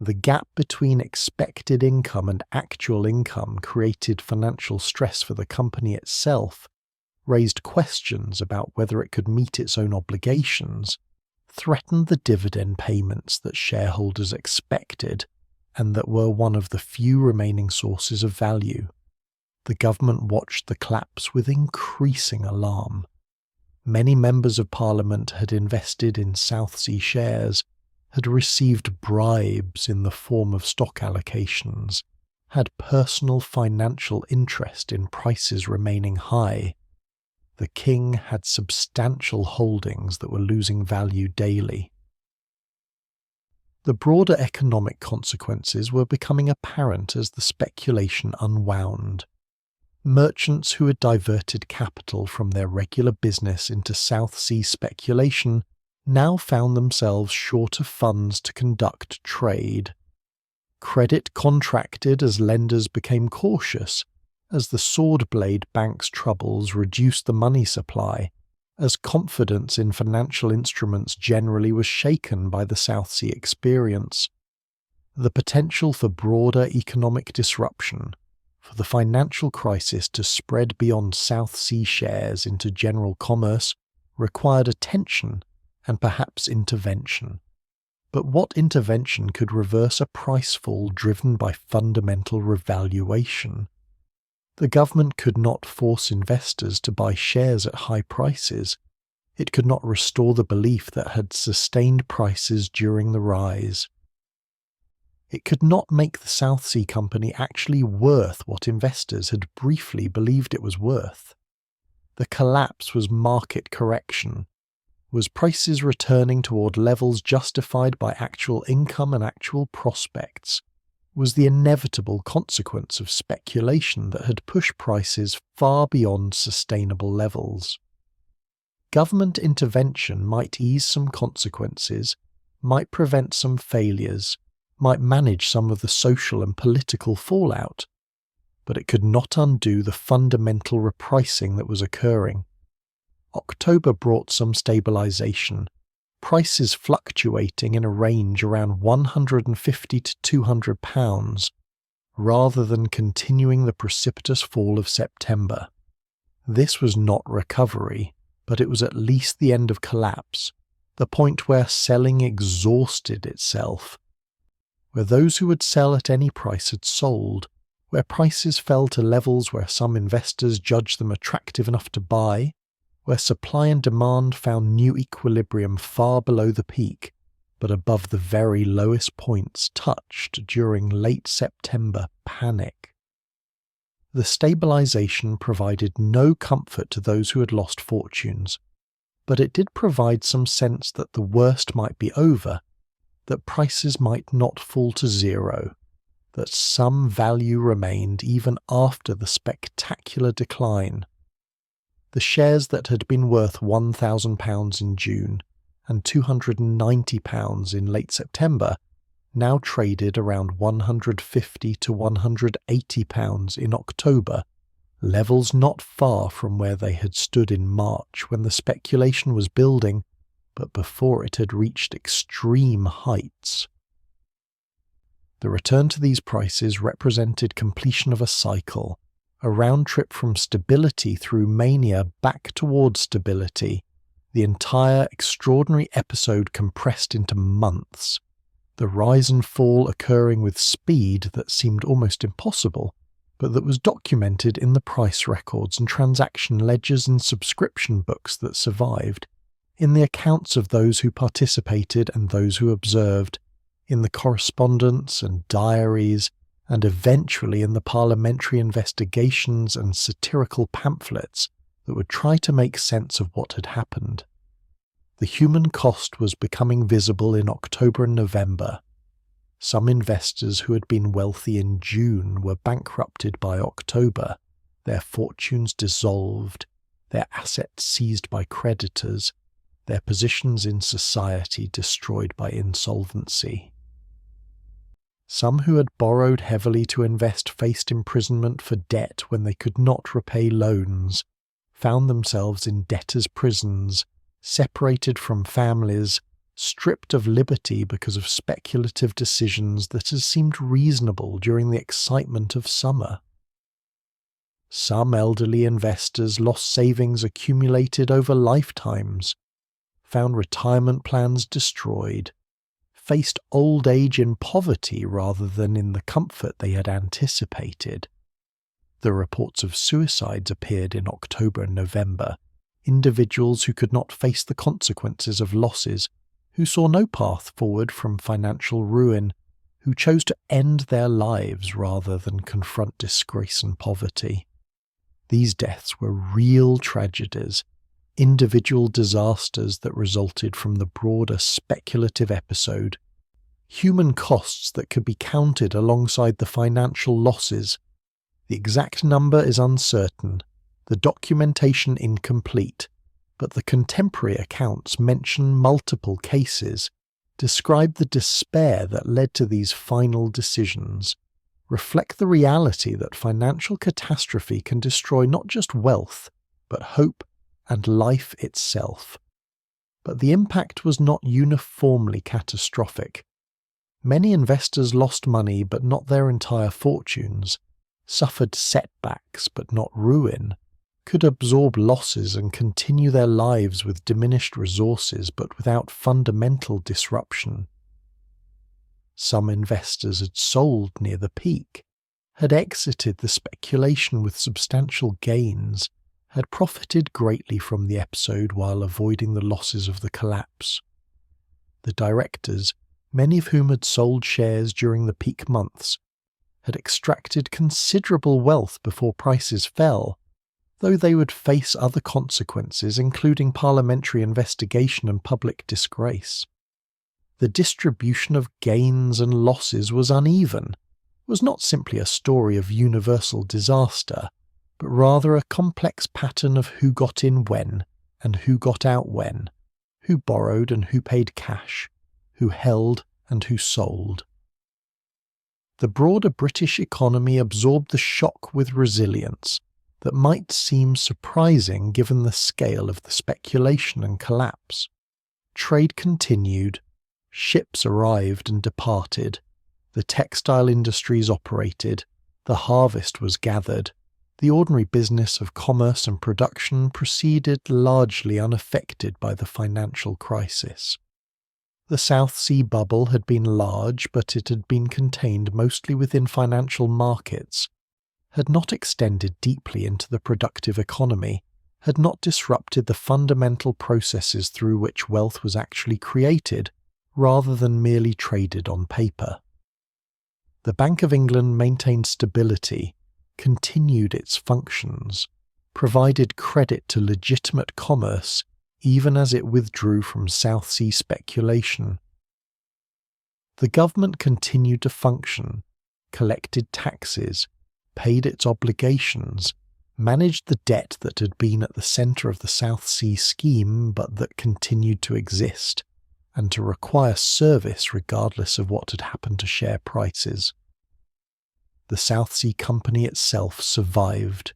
The gap between expected income and actual income created financial stress for the company itself, raised questions about whether it could meet its own obligations, threatened the dividend payments that shareholders expected, and that were one of the few remaining sources of value. The government watched the collapse with increasing alarm. Many members of Parliament had invested in South Sea shares, had received bribes in the form of stock allocations, had personal financial interest in prices remaining high. The king had substantial holdings that were losing value daily. The broader economic consequences were becoming apparent as the speculation unwound. Merchants who had diverted capital from their regular business into South Sea speculation now found themselves short of funds to conduct trade. Credit contracted as lenders became cautious, as the sword blade bank's troubles reduced the money supply, as confidence in financial instruments generally was shaken by the South Sea experience. The potential for broader economic disruption, for the financial crisis to spread beyond South Sea shares into general commerce, required attention and perhaps intervention. But what intervention could reverse a price fall driven by fundamental revaluation? The government could not force investors to buy shares at high prices. It could not restore the belief that had sustained prices during the rise. It could not make the South Sea Company actually worth what investors had briefly believed it was worth. The collapse was market correction. Was prices returning toward levels justified by actual income and actual prospects? Was the inevitable consequence of speculation that had pushed prices far beyond sustainable levels? Government intervention might ease some consequences, might prevent some failures, might manage some of the social and political fallout, but it could not undo the fundamental repricing that was occurring. October brought some stabilization, prices fluctuating in a range around £150 to £200, rather than continuing the precipitous fall of September. This was not recovery, but it was at least the end of collapse, the point where selling exhausted itself, where those who would sell at any price had sold, where prices fell to levels where some investors judged them attractive enough to buy, where supply and demand found new equilibrium far below the peak, but above the very lowest points touched during late September panic. The stabilization provided no comfort to those who had lost fortunes, but it did provide some sense that the worst might be over, that prices might not fall to zero, that some value remained even after the spectacular decline. The shares that had been worth £1,000 in June and £290 in late September now traded around £150 to £180 in October, levels not far from where they had stood in March when the speculation was building, but before it had reached extreme heights. The return to these prices represented completion of a cycle, a round trip from stability through mania back towards stability, the entire extraordinary episode compressed into months, the rise and fall occurring with speed that seemed almost impossible, but that was documented in the price records and transaction ledgers and subscription books that survived, in the accounts of those who participated and those who observed, in the correspondence and diaries, and eventually in the parliamentary investigations and satirical pamphlets that would try to make sense of what had happened. The human cost was becoming visible in October and November. Some investors who had been wealthy in June were bankrupted by October, their fortunes dissolved, their assets seized by creditors, their positions in society destroyed by insolvency. Some who had borrowed heavily to invest faced imprisonment for debt when they could not repay loans, found themselves in debtors' prisons, separated from families, stripped of liberty because of speculative decisions that had seemed reasonable during the excitement of summer. Some elderly investors lost savings accumulated over lifetimes, found retirement plans destroyed, faced old age in poverty rather than in the comfort they had anticipated. The reports of suicides appeared in October and November, individuals who could not face the consequences of losses, who saw no path forward from financial ruin, who chose to end their lives rather than confront disgrace and poverty. These deaths were real tragedies, individual disasters that resulted from the broader speculative episode, human costs that could be counted alongside the financial losses. The exact number is uncertain, the documentation incomplete, but the contemporary accounts mention multiple cases, describe the despair that led to these final decisions, reflect the reality that financial catastrophe can destroy not just wealth, but hope and life itself. But the impact was not uniformly catastrophic. Many investors lost money but not their entire fortunes, suffered setbacks but not ruin, could absorb losses and continue their lives with diminished resources but without fundamental disruption. Some investors had sold near the peak, had exited the speculation with substantial gains, had profited greatly from the episode while avoiding the losses of the collapse. The directors, many of whom had sold shares during the peak months, had extracted considerable wealth before prices fell, though they would face other consequences including parliamentary investigation and public disgrace. The distribution of gains and losses was uneven, was not simply a story of universal disaster, but rather a complex pattern of who got in when and who got out when, who borrowed and who paid cash, who held and who sold. The broader British economy absorbed the shock with resilience that might seem surprising given the scale of the speculation and collapse. Trade continued, ships arrived and departed, the textile industries operated, the harvest was gathered, the ordinary business of commerce and production proceeded largely unaffected by the financial crisis. The South Sea bubble had been large, but it had been contained mostly within financial markets, had not extended deeply into the productive economy, had not disrupted the fundamental processes through which wealth was actually created, rather than merely traded on paper. The Bank of England maintained stability, continued its functions, provided credit to legitimate commerce, even as it withdrew from South Sea speculation. The government continued to function, collected taxes, paid its obligations, managed the debt that had been at the centre of the South Sea scheme but that continued to exist, and to require service regardless of what had happened to share prices. The South Sea Company itself survived,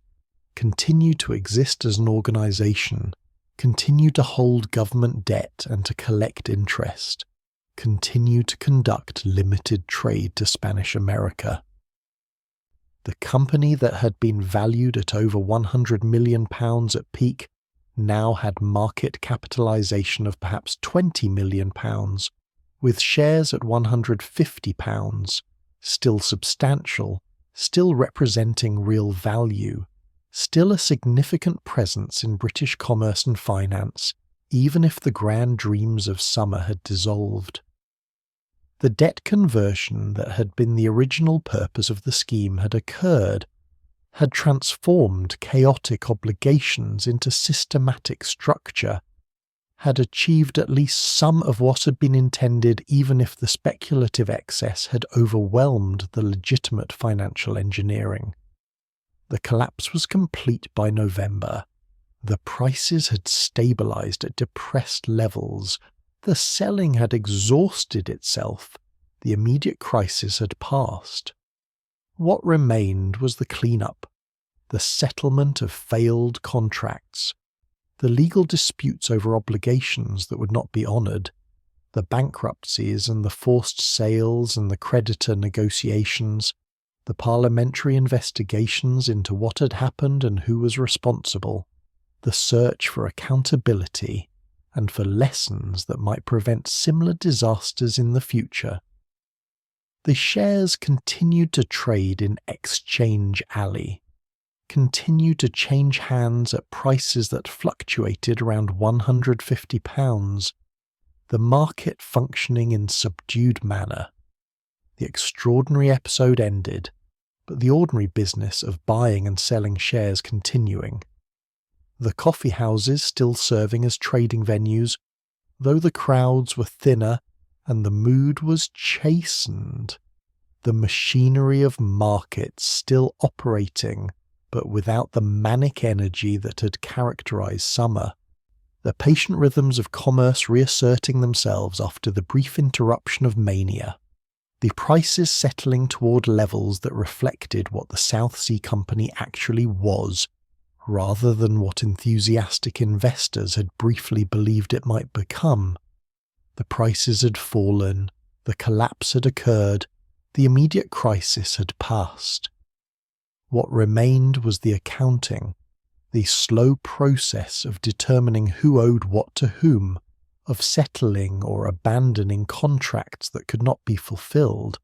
continued to exist as an organisation, continued to hold government debt and to collect interest, continued to conduct limited trade to Spanish America. The company that had been valued at over £100 million at peak now had market capitalisation of perhaps £20 million, with shares at £150, still substantial, still representing real value, still a significant presence in British commerce and finance, even if the grand dreams of summer had dissolved. The debt conversion that had been the original purpose of the scheme had occurred, had transformed chaotic obligations into systematic structure, had achieved at least some of what had been intended even if the speculative excess had overwhelmed the legitimate financial engineering. The collapse was complete by November. The prices had stabilized at depressed levels. The selling had exhausted itself. The immediate crisis had passed. What remained was the clean-up, the settlement of failed contracts, the legal disputes over obligations that would not be honoured, the bankruptcies and the forced sales and the creditor negotiations, the parliamentary investigations into what had happened and who was responsible, the search for accountability and for lessons that might prevent similar disasters in the future. The shares continued to trade in Exchange Alley, continued to change hands at prices that fluctuated around £150, the market functioning in subdued manner. The extraordinary episode ended, but the ordinary business of buying and selling shares continuing. The coffeehouses still serving as trading venues, though the crowds were thinner and the mood was chastened. The machinery of markets still operating, but without the manic energy that had characterized summer. The patient rhythms of commerce reasserting themselves after the brief interruption of mania. The prices settling toward levels that reflected what the South Sea Company actually was, rather than what enthusiastic investors had briefly believed it might become. The prices had fallen, the collapse had occurred, the immediate crisis had passed. What remained was the accounting, the slow process of determining who owed what to whom, of settling or abandoning contracts that could not be fulfilled,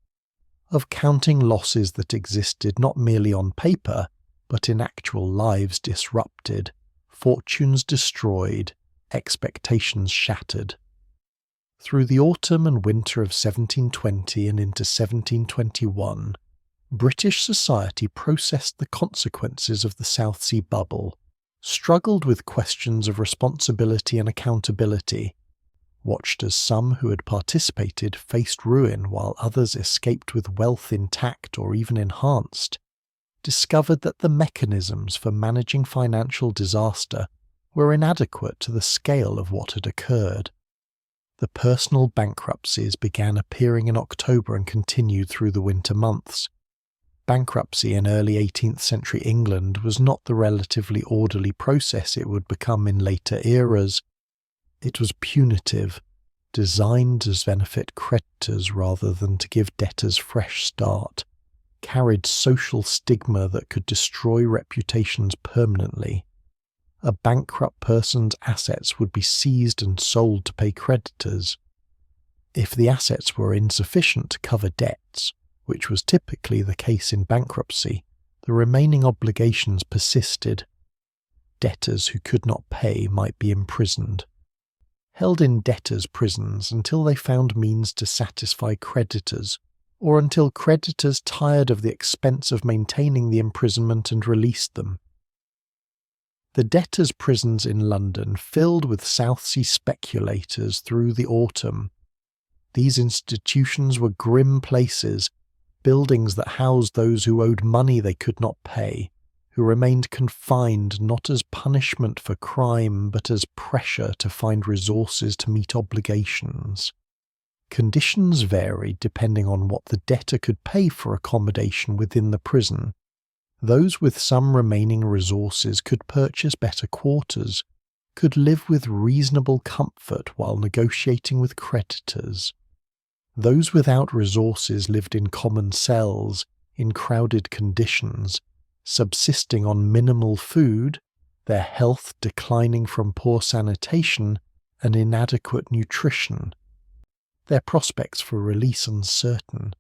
of counting losses that existed not merely on paper, but in actual lives disrupted, fortunes destroyed, expectations shattered. Through the autumn and winter of 1720 and into 1721, British society processed the consequences of the South Sea bubble, struggled with questions of responsibility and accountability, watched as some who had participated faced ruin while others escaped with wealth intact or even enhanced, discovered that the mechanisms for managing financial disaster were inadequate to the scale of what had occurred. The personal bankruptcies began appearing in October and continued through the winter months. Bankruptcy in early 18th century England was not the relatively orderly process it would become in later eras. It was punitive, designed to benefit creditors rather than to give debtors fresh start, carried social stigma that could destroy reputations permanently. A bankrupt person's assets would be seized and sold to pay creditors. If the assets were insufficient to cover debts, which was typically the case in bankruptcy, the remaining obligations persisted. Debtors who could not pay might be imprisoned. Held in debtors' prisons until they found means to satisfy creditors, or until creditors tired of the expense of maintaining the imprisonment and released them. The debtors' prisons in London filled with South Sea speculators through the autumn. These institutions were grim places, buildings that housed those who owed money they could not pay, who remained confined not as punishment for crime but as pressure to find resources to meet obligations. Conditions varied depending on what the debtor could pay for accommodation within the prison. Those with some remaining resources could purchase better quarters, could live with reasonable comfort while negotiating with creditors. Those without resources lived in common cells, in crowded conditions, subsisting on minimal food, their health declining from poor sanitation and inadequate nutrition, their prospects for release uncertain.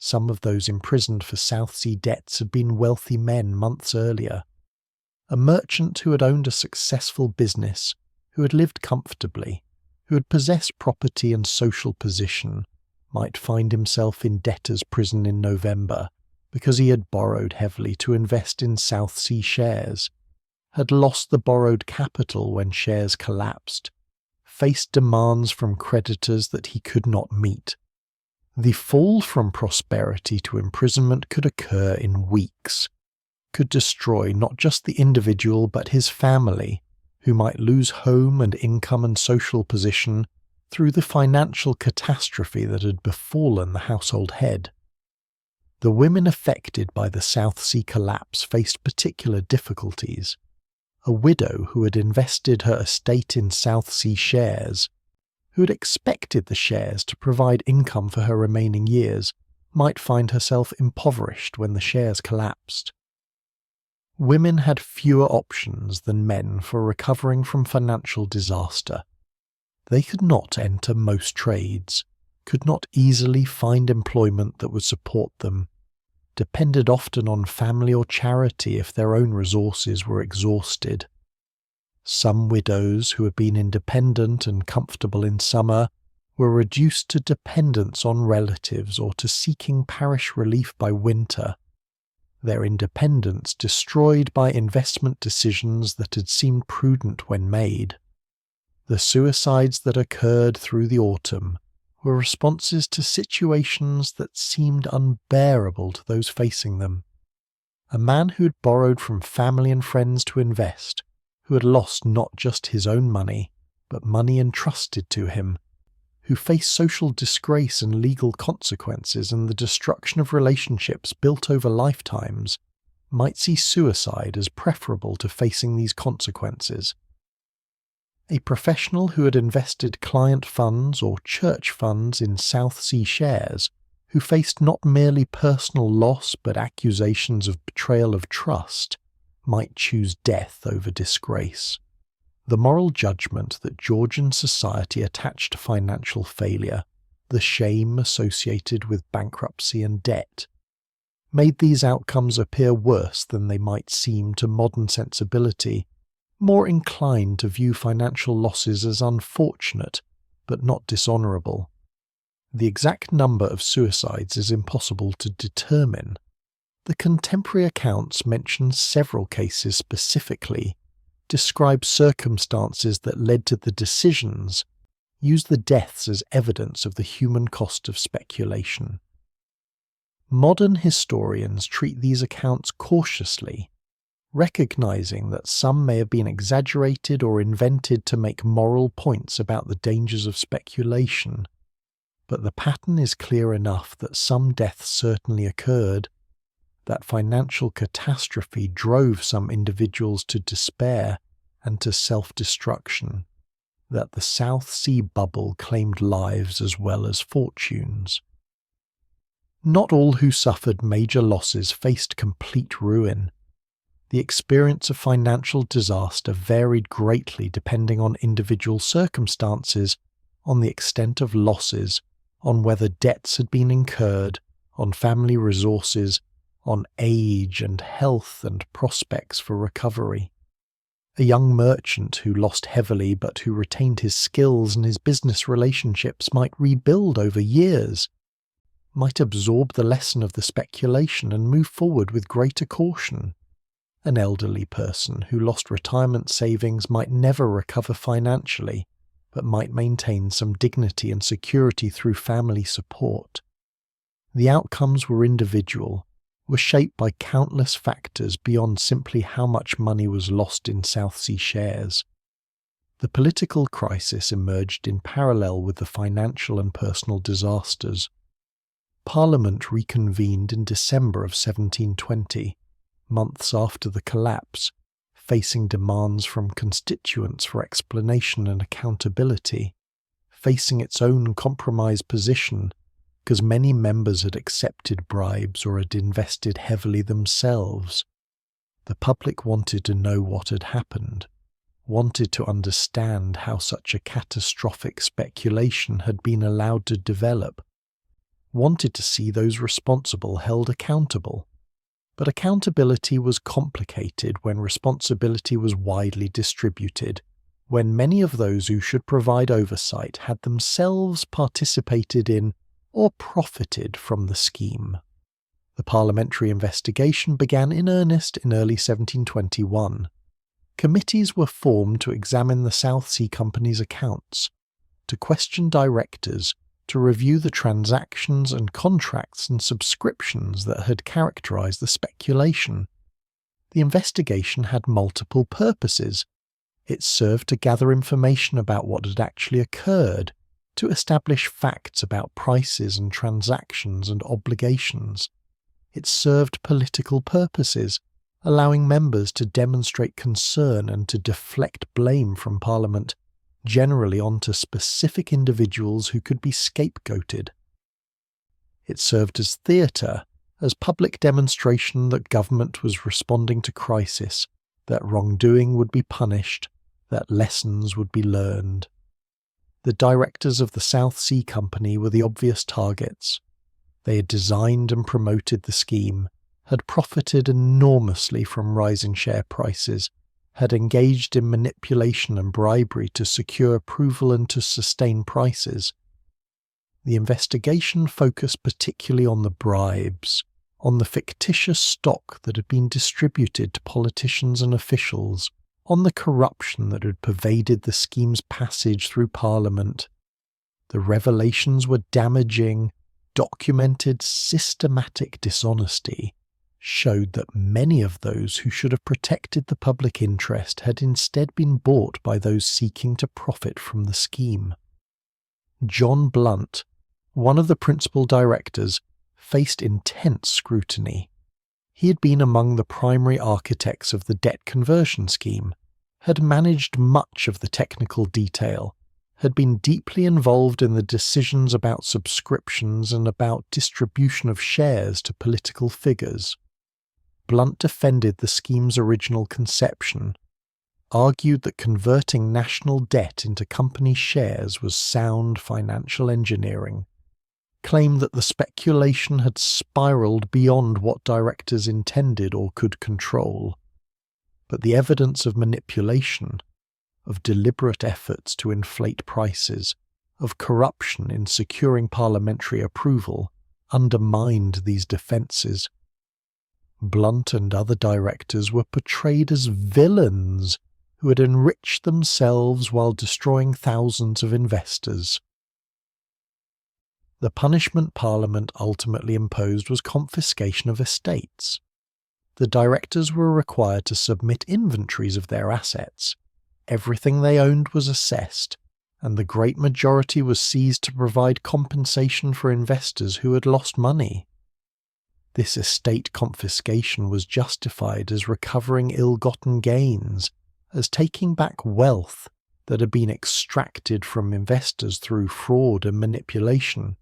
Some of those imprisoned for South Sea debts had been wealthy men months earlier. A merchant who had owned a successful business, who had lived comfortably, who had possessed property and social position, might find himself in debtor's prison in November because he had borrowed heavily to invest in South Sea shares, had lost the borrowed capital when shares collapsed, faced demands from creditors that he could not meet. The fall from prosperity to imprisonment could occur in weeks, could destroy not just the individual but his family, who might lose home and income and social position through the financial catastrophe that had befallen the household head. The women affected by the South Sea collapse faced particular difficulties. A widow who had invested her estate in South Sea shares, who had expected the shares to provide income for her remaining years, might find herself impoverished when the shares collapsed. Women had fewer options than men for recovering from financial disaster. They could not enter most trades, could not easily find employment that would support them, depended often on family or charity if their own resources were exhausted. Some widows who had been independent and comfortable in summer were reduced to dependence on relatives or to seeking parish relief by winter, their independence destroyed by investment decisions that had seemed prudent when made. The suicides that occurred through the autumn were responses to situations that seemed unbearable to those facing them. A man who had borrowed from family and friends to invest, who had lost not just his own money, but money entrusted to him, who faced social disgrace and legal consequences and the destruction of relationships built over lifetimes, might see suicide as preferable to facing these consequences. A professional who had invested client funds or church funds in South Sea shares, who faced not merely personal loss but accusations of betrayal of trust, might choose death over disgrace. The moral judgment that Georgian society attached to financial failure, the shame associated with bankruptcy and debt, made these outcomes appear worse than they might seem to modern sensibility, more inclined to view financial losses as unfortunate but not dishonourable. The exact number of suicides is impossible to determine. The contemporary accounts mention several cases specifically, describe circumstances that led to the decisions, use the deaths as evidence of the human cost of speculation. Modern historians treat these accounts cautiously, recognizing that some may have been exaggerated or invented to make moral points about the dangers of speculation, but the pattern is clear enough that some deaths certainly occurred, that financial catastrophe drove some individuals to despair and to self-destruction, that the South Sea bubble claimed lives as well as fortunes. Not all who suffered major losses faced complete ruin. The experience of financial disaster varied greatly depending on individual circumstances, on the extent of losses, on whether debts had been incurred, on family resources, on age and health and prospects for recovery. A young merchant who lost heavily but who retained his skills and his business relationships might rebuild over years, might absorb the lesson of the speculation and move forward with greater caution. An elderly person who lost retirement savings might never recover financially, but might maintain some dignity and security through family support. The outcomes were individual, were shaped by countless factors beyond simply how much money was lost in South Sea shares. The political crisis emerged in parallel with the financial and personal disasters. Parliament reconvened in December of 1720, months after the collapse, facing demands from constituents for explanation and accountability, facing its own compromised position because many members had accepted bribes or had invested heavily themselves. The public wanted to know what had happened, wanted to understand how such a catastrophic speculation had been allowed to develop, wanted to see those responsible held accountable. But accountability was complicated when responsibility was widely distributed, when many of those who should provide oversight had themselves participated in or profited from the scheme. The parliamentary investigation began in earnest in early 1721. Committees were formed to examine the South Sea Company's accounts, to question directors, to review the transactions and contracts and subscriptions that had characterized the speculation. The investigation had multiple purposes. It served to gather information about what had actually occurred, to establish facts about prices and transactions and obligations. It served political purposes, allowing members to demonstrate concern and to deflect blame from Parliament, generally onto specific individuals who could be scapegoated. It served as theatre, as public demonstration that government was responding to crisis, that wrongdoing would be punished, that lessons would be learned. The directors of the South Sea Company were the obvious targets. They had designed and promoted the scheme, had profited enormously from rising share prices, had engaged in manipulation and bribery to secure approval and to sustain prices. The investigation focused particularly on the bribes, on the fictitious stock that had been distributed to politicians and officials, on the corruption that had pervaded the scheme's passage through Parliament. The revelations were damaging, documented, systematic dishonesty, showed that many of those who should have protected the public interest had instead been bought by those seeking to profit from the scheme. John Blunt, one of the principal directors, faced intense scrutiny. He had been among the primary architects of the debt conversion scheme, had managed much of the technical detail, had been deeply involved in the decisions about subscriptions and about distribution of shares to political figures. Blunt defended the scheme's original conception, argued that converting national debt into company shares was sound financial engineering, claimed that the speculation had spiraled beyond what directors intended or could control. But the evidence of manipulation, of deliberate efforts to inflate prices, of corruption in securing parliamentary approval undermined these defences. Blunt and other directors were portrayed as villains who had enriched themselves while destroying thousands of investors. The punishment Parliament ultimately imposed was confiscation of estates. The directors were required to submit inventories of their assets. Everything they owned was assessed, and the great majority was seized to provide compensation for investors who had lost money. This estate confiscation was justified as recovering ill-gotten gains, as taking back wealth that had been extracted from investors through fraud and manipulation.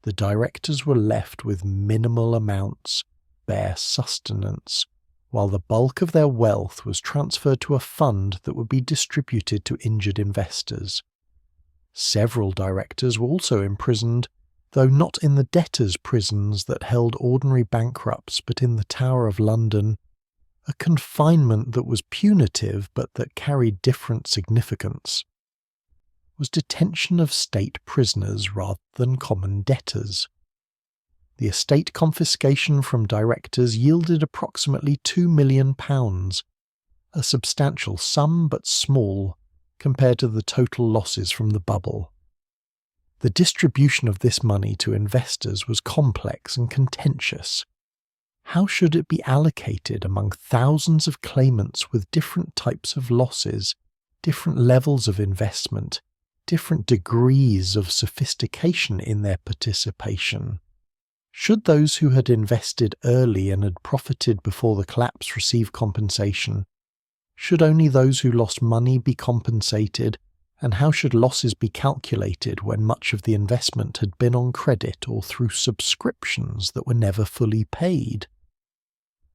The directors were left with minimal amounts, bare sustenance, while the bulk of their wealth was transferred to a fund that would be distributed to injured investors. Several directors were also imprisoned, though not in the debtors' prisons that held ordinary bankrupts, but in the Tower of London, a confinement that was punitive but that carried different significance. Was detention of state prisoners rather than common debtors. The estate confiscation from directors yielded approximately £2 million, a substantial sum but small compared to the total losses from the bubble. The distribution of this money to investors was complex and contentious. How should it be allocated among thousands of claimants with different types of losses, different levels of investment, different degrees of sophistication in their participation? Should those who had invested early and had profited before the collapse receive compensation? Should only those who lost money be compensated? And how should losses be calculated when much of the investment had been on credit or through subscriptions that were never fully paid?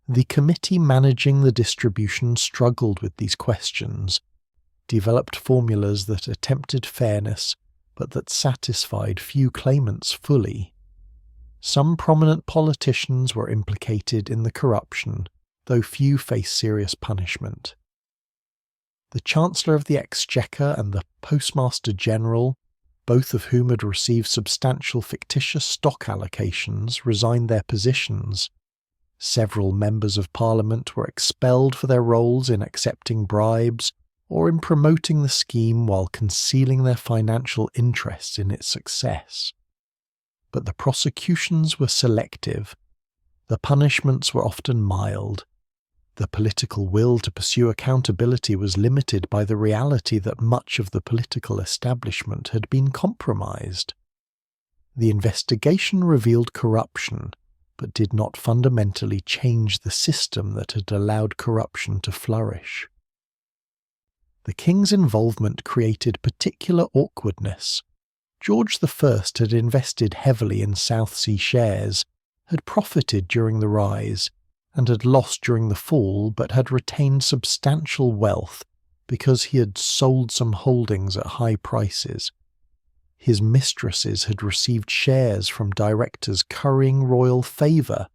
The committee managing the distribution struggled with these questions, developed formulas that attempted fairness, but that satisfied few claimants fully. Some prominent politicians were implicated in the corruption, though few faced serious punishment. The Chancellor of the Exchequer and the Postmaster General, both of whom had received substantial fictitious stock allocations, resigned their positions. Several members of Parliament were expelled for their roles in accepting bribes or in promoting the scheme while concealing their financial interests in its success. But the prosecutions were selective. The punishments were often mild. The political will to pursue accountability was limited by the reality that much of the political establishment had been compromised. The investigation revealed corruption, but did not fundamentally change the system that had allowed corruption to flourish. The king's involvement created particular awkwardness. George I had invested heavily in South Sea shares, had profited during the rise, and had lost during the fall, but had retained substantial wealth because he had sold some holdings at high prices. His mistresses had received shares from directors currying royal favour,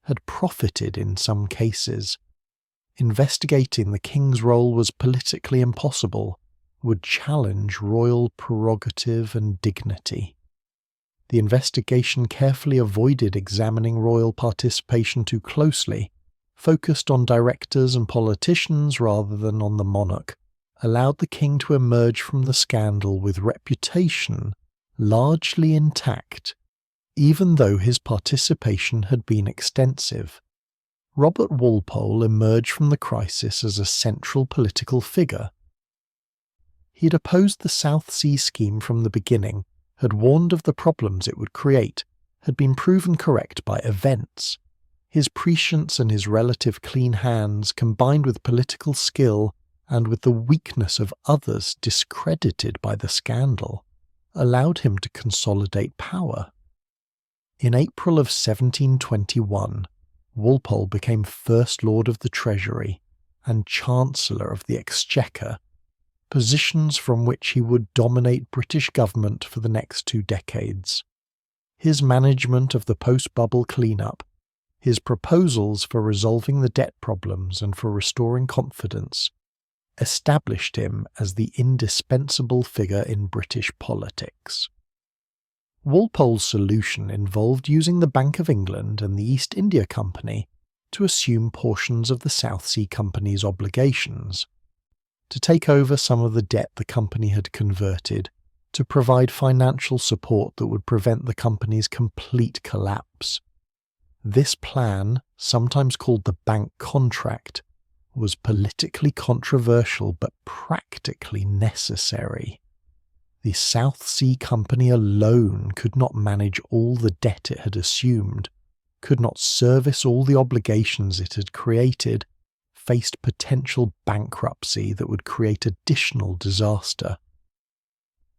had profited in some cases. Investigating the king's role was politically impossible, would challenge royal prerogative and dignity. The investigation carefully avoided examining royal participation too closely, focused on directors and politicians rather than on the monarch, allowed the king to emerge from the scandal with reputation largely intact, even though his participation had been extensive. Robert Walpole emerged from the crisis as a central political figure. He had opposed the South Sea scheme from the beginning, had warned of the problems it would create, had been proven correct by events. His prescience and his relative clean hands, combined with political skill and with the weakness of others discredited by the scandal, allowed him to consolidate power. In April of 1721, Walpole became First Lord of the Treasury and Chancellor of the Exchequer, positions from which he would dominate British government for the next 2 decades. His management of the post-bubble clean-up, his proposals for resolving the debt problems and for restoring confidence, established him as the indispensable figure in British politics. Walpole's solution involved using the Bank of England and the East India Company to assume portions of the South Sea Company's obligations, to take over some of the debt the company had converted, to provide financial support that would prevent the company's complete collapse. This plan, sometimes called the Bank Contract, was politically controversial but practically necessary. The South Sea Company alone could not manage all the debt it had assumed, could not service all the obligations it had created, faced potential bankruptcy that would create additional disaster.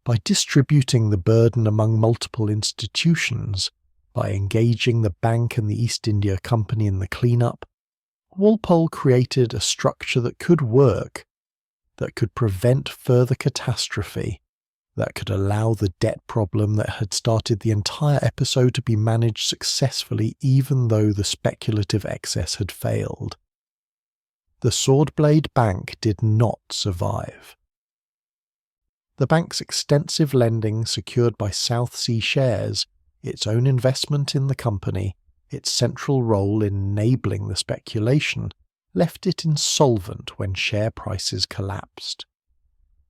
By distributing the burden among multiple institutions, by engaging the bank and the East India Company in the clean-up, Walpole created a structure that could work, that could prevent further catastrophe, that could allow the debt problem that had started the entire episode to be managed successfully even though the speculative excess had failed. The Swordblade Bank did not survive. The bank's extensive lending secured by South Sea shares, its own investment in the company, its central role in enabling the speculation, left it insolvent when share prices collapsed.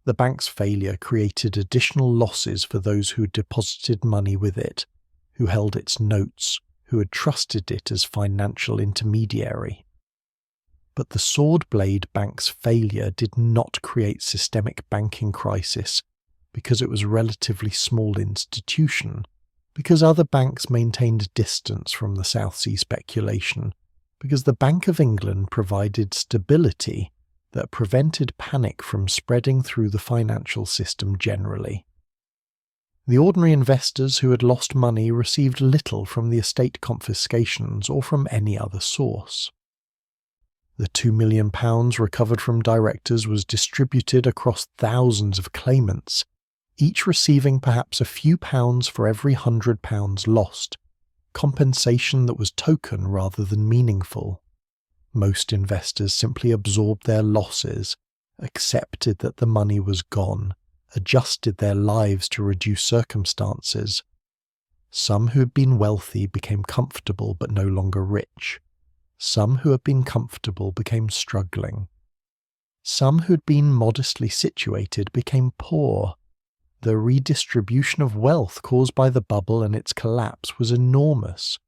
The bank's failure created additional losses for those who deposited money with it, who held its notes, who had trusted it as financial intermediary. But the Swordblade Bank's failure did not create systemic banking crisis because it was a relatively small institution, because other banks maintained distance from the South Sea speculation, because the Bank of England provided stability that prevented panic from spreading through the financial system generally. The ordinary investors who had lost money received little from the estate confiscations or from any other source. The £2 million recovered from directors was distributed across thousands of claimants, each receiving perhaps a few pounds for every £100 lost, compensation that was token rather than meaningful. Most investors simply absorbed their losses, accepted that the money was gone, adjusted their lives to reduce circumstances. Some who had been wealthy became comfortable but no longer rich. Some who had been comfortable became struggling. Some who had been modestly situated became poor. The redistribution of wealth caused by the bubble and its collapse was enormous,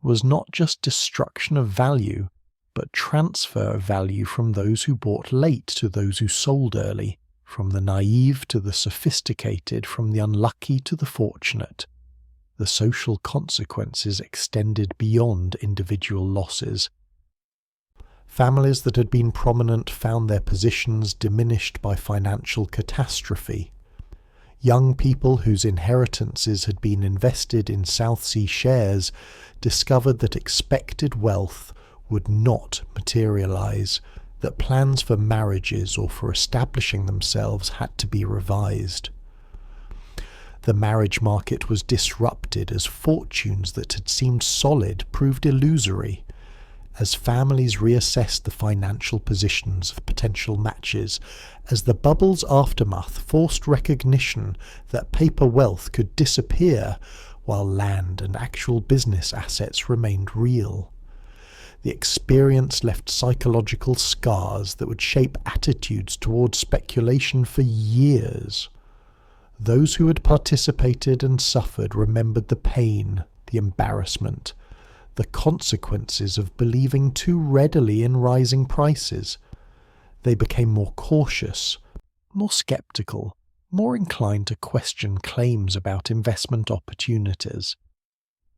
was not just destruction of value, but transfer of value from those who bought late to those who sold early, from the naive to the sophisticated, from the unlucky to the fortunate. The social consequences extended beyond individual losses. Families that had been prominent found their positions diminished by financial catastrophe. Young people whose inheritances had been invested in South Sea shares discovered that expected wealth would not materialize, that plans for marriages or for establishing themselves had to be revised. The marriage market was disrupted as fortunes that had seemed solid proved illusory, as families reassessed the financial positions of potential matches, as the bubble's aftermath forced recognition that paper wealth could disappear while land and actual business assets remained real. The experience left psychological scars that would shape attitudes towards speculation for years. Those who had participated and suffered remembered the pain, the embarrassment, the consequences of believing too readily in rising prices. They became more cautious, more skeptical, more inclined to question claims about investment opportunities.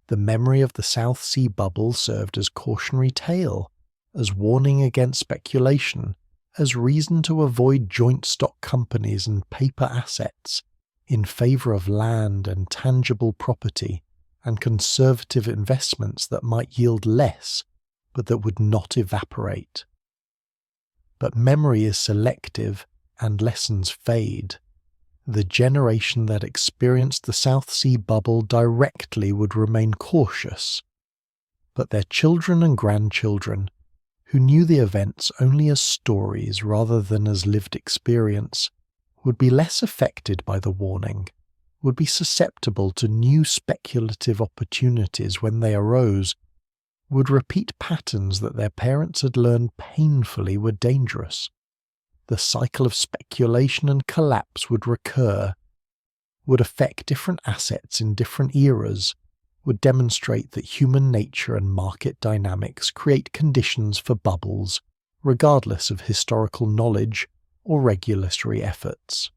The memory of the South Sea bubble served as cautionary tale, as warning against speculation, as reason to avoid joint stock companies and paper assets in favour of land and tangible property and conservative investments that might yield less, but that would not evaporate. But memory is selective, and lessons fade. The generation that experienced the South Sea bubble directly would remain cautious, but their children and grandchildren, who knew the events only as stories rather than as lived experience, would be less affected by the warning, would be susceptible to new speculative opportunities when they arose, would repeat patterns that their parents had learned painfully were dangerous. The cycle of speculation and collapse would recur, would affect different assets in different eras, would demonstrate that human nature and market dynamics create conditions for bubbles, regardless of historical knowledge or regulatory efforts.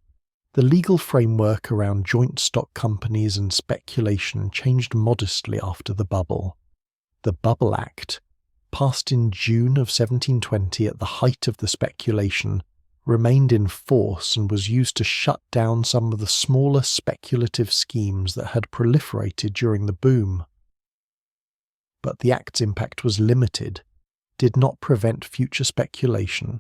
The legal framework around joint stock companies and speculation changed modestly after the bubble. The Bubble Act, passed in June of 1720 at the height of the speculation, remained in force and was used to shut down some of the smaller speculative schemes that had proliferated during the boom. But the Act's impact was limited, did not prevent future speculation,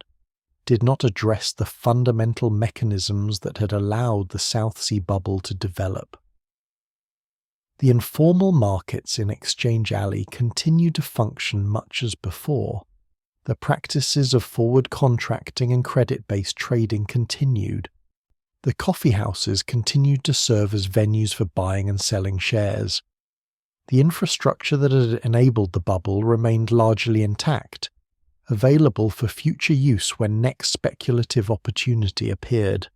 did not address the fundamental mechanisms that had allowed the South Sea bubble to develop. The informal markets in Exchange Alley continued to function much as before. The practices of forward contracting and credit-based trading continued. The coffeehouses continued to serve as venues for buying and selling shares. The infrastructure that had enabled the bubble remained largely intact, available for future use when next speculative opportunity appeared.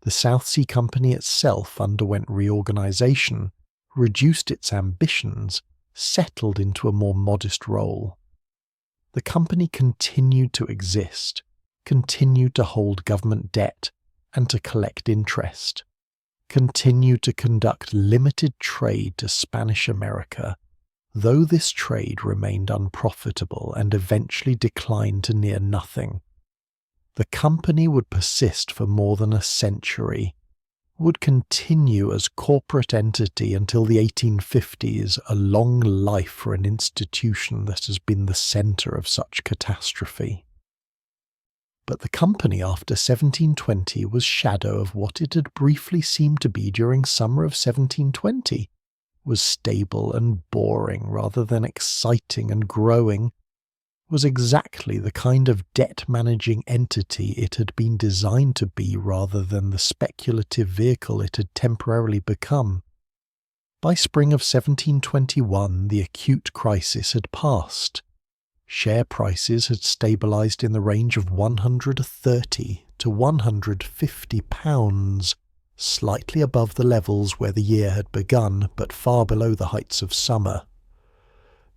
The South Sea Company itself underwent reorganization, reduced its ambitions, settled into a more modest role. The company continued to exist, continued to hold government debt and to collect interest, continued to conduct limited trade to Spanish America, though this trade remained unprofitable and eventually declined to near nothing. The company would persist for more than a century, would continue as corporate entity until the 1850s, a long life for an institution that has been the centre of such catastrophe. But the company after 1720 was shadow of what it had briefly seemed to be during summer of 1720, was stable and boring rather than exciting and growing, was exactly the kind of debt-managing entity it had been designed to be rather than the speculative vehicle it had temporarily become. By spring of 1721, the acute crisis had passed. Share prices had stabilised in the range of £130 to £150, slightly above the levels where the year had begun, but far below the heights of summer.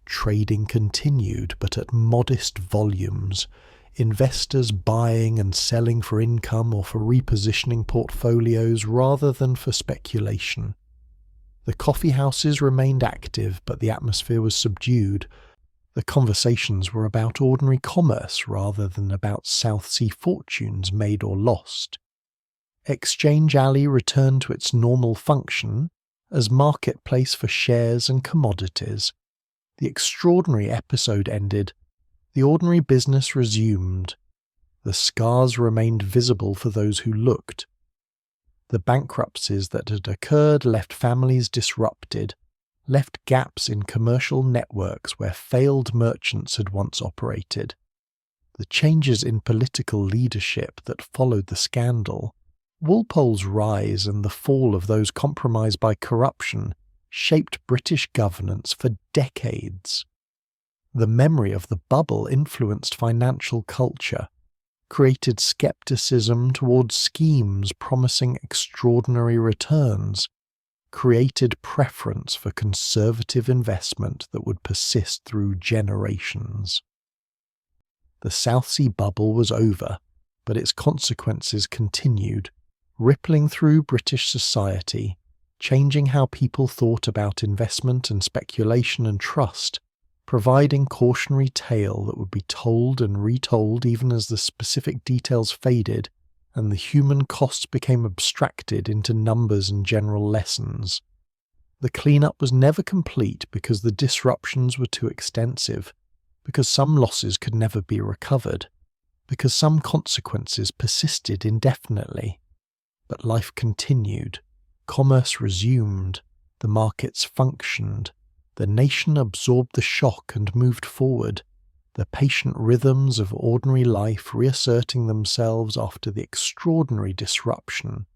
Trading continued, but at modest volumes, investors buying and selling for income or for repositioning portfolios rather than for speculation. The coffeehouses remained active, but the atmosphere was subdued. The conversations were about ordinary commerce rather than about South Sea fortunes made or lost. Exchange Alley returned to its normal function as marketplace for shares and commodities. The extraordinary episode ended. The ordinary business resumed. The scars remained visible for those who looked. The bankruptcies that had occurred left families disrupted, left gaps in commercial networks where failed merchants had once operated. The changes in political leadership that followed the scandal, Walpole's rise and the fall of those compromised by corruption, shaped British governance for decades. The memory of the bubble influenced financial culture, created skepticism towards schemes promising extraordinary returns, created preference for conservative investment that would persist through generations. The South Sea bubble was over, but its consequences continued, rippling through British society, changing how people thought about investment and speculation and trust, providing cautionary tale that would be told and retold even as the specific details faded and the human costs became abstracted into numbers and general lessons. The clean-up was never complete because the disruptions were too extensive, because some losses could never be recovered, because some consequences persisted indefinitely. But life continued. Commerce resumed, the markets functioned, the nation absorbed the shock and moved forward, the patient rhythms of ordinary life reasserting themselves after the extraordinary disruption,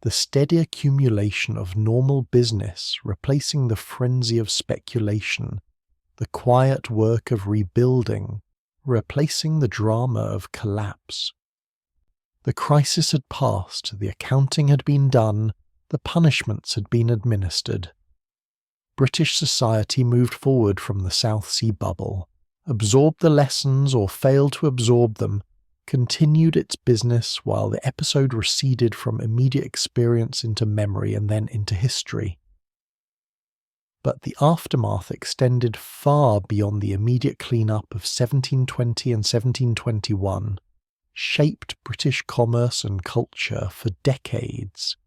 the steady accumulation of normal business replacing the frenzy of speculation, the quiet work of rebuilding replacing the drama of collapse. The crisis had passed, the accounting had been done, the punishments had been administered. British society moved forward from the South Sea bubble, absorbed the lessons or failed to absorb them, continued its business while the episode receded from immediate experience into memory and then into history. But the aftermath extended far beyond the immediate clean-up of 1720 and 1721, shaped British commerce and culture for decades,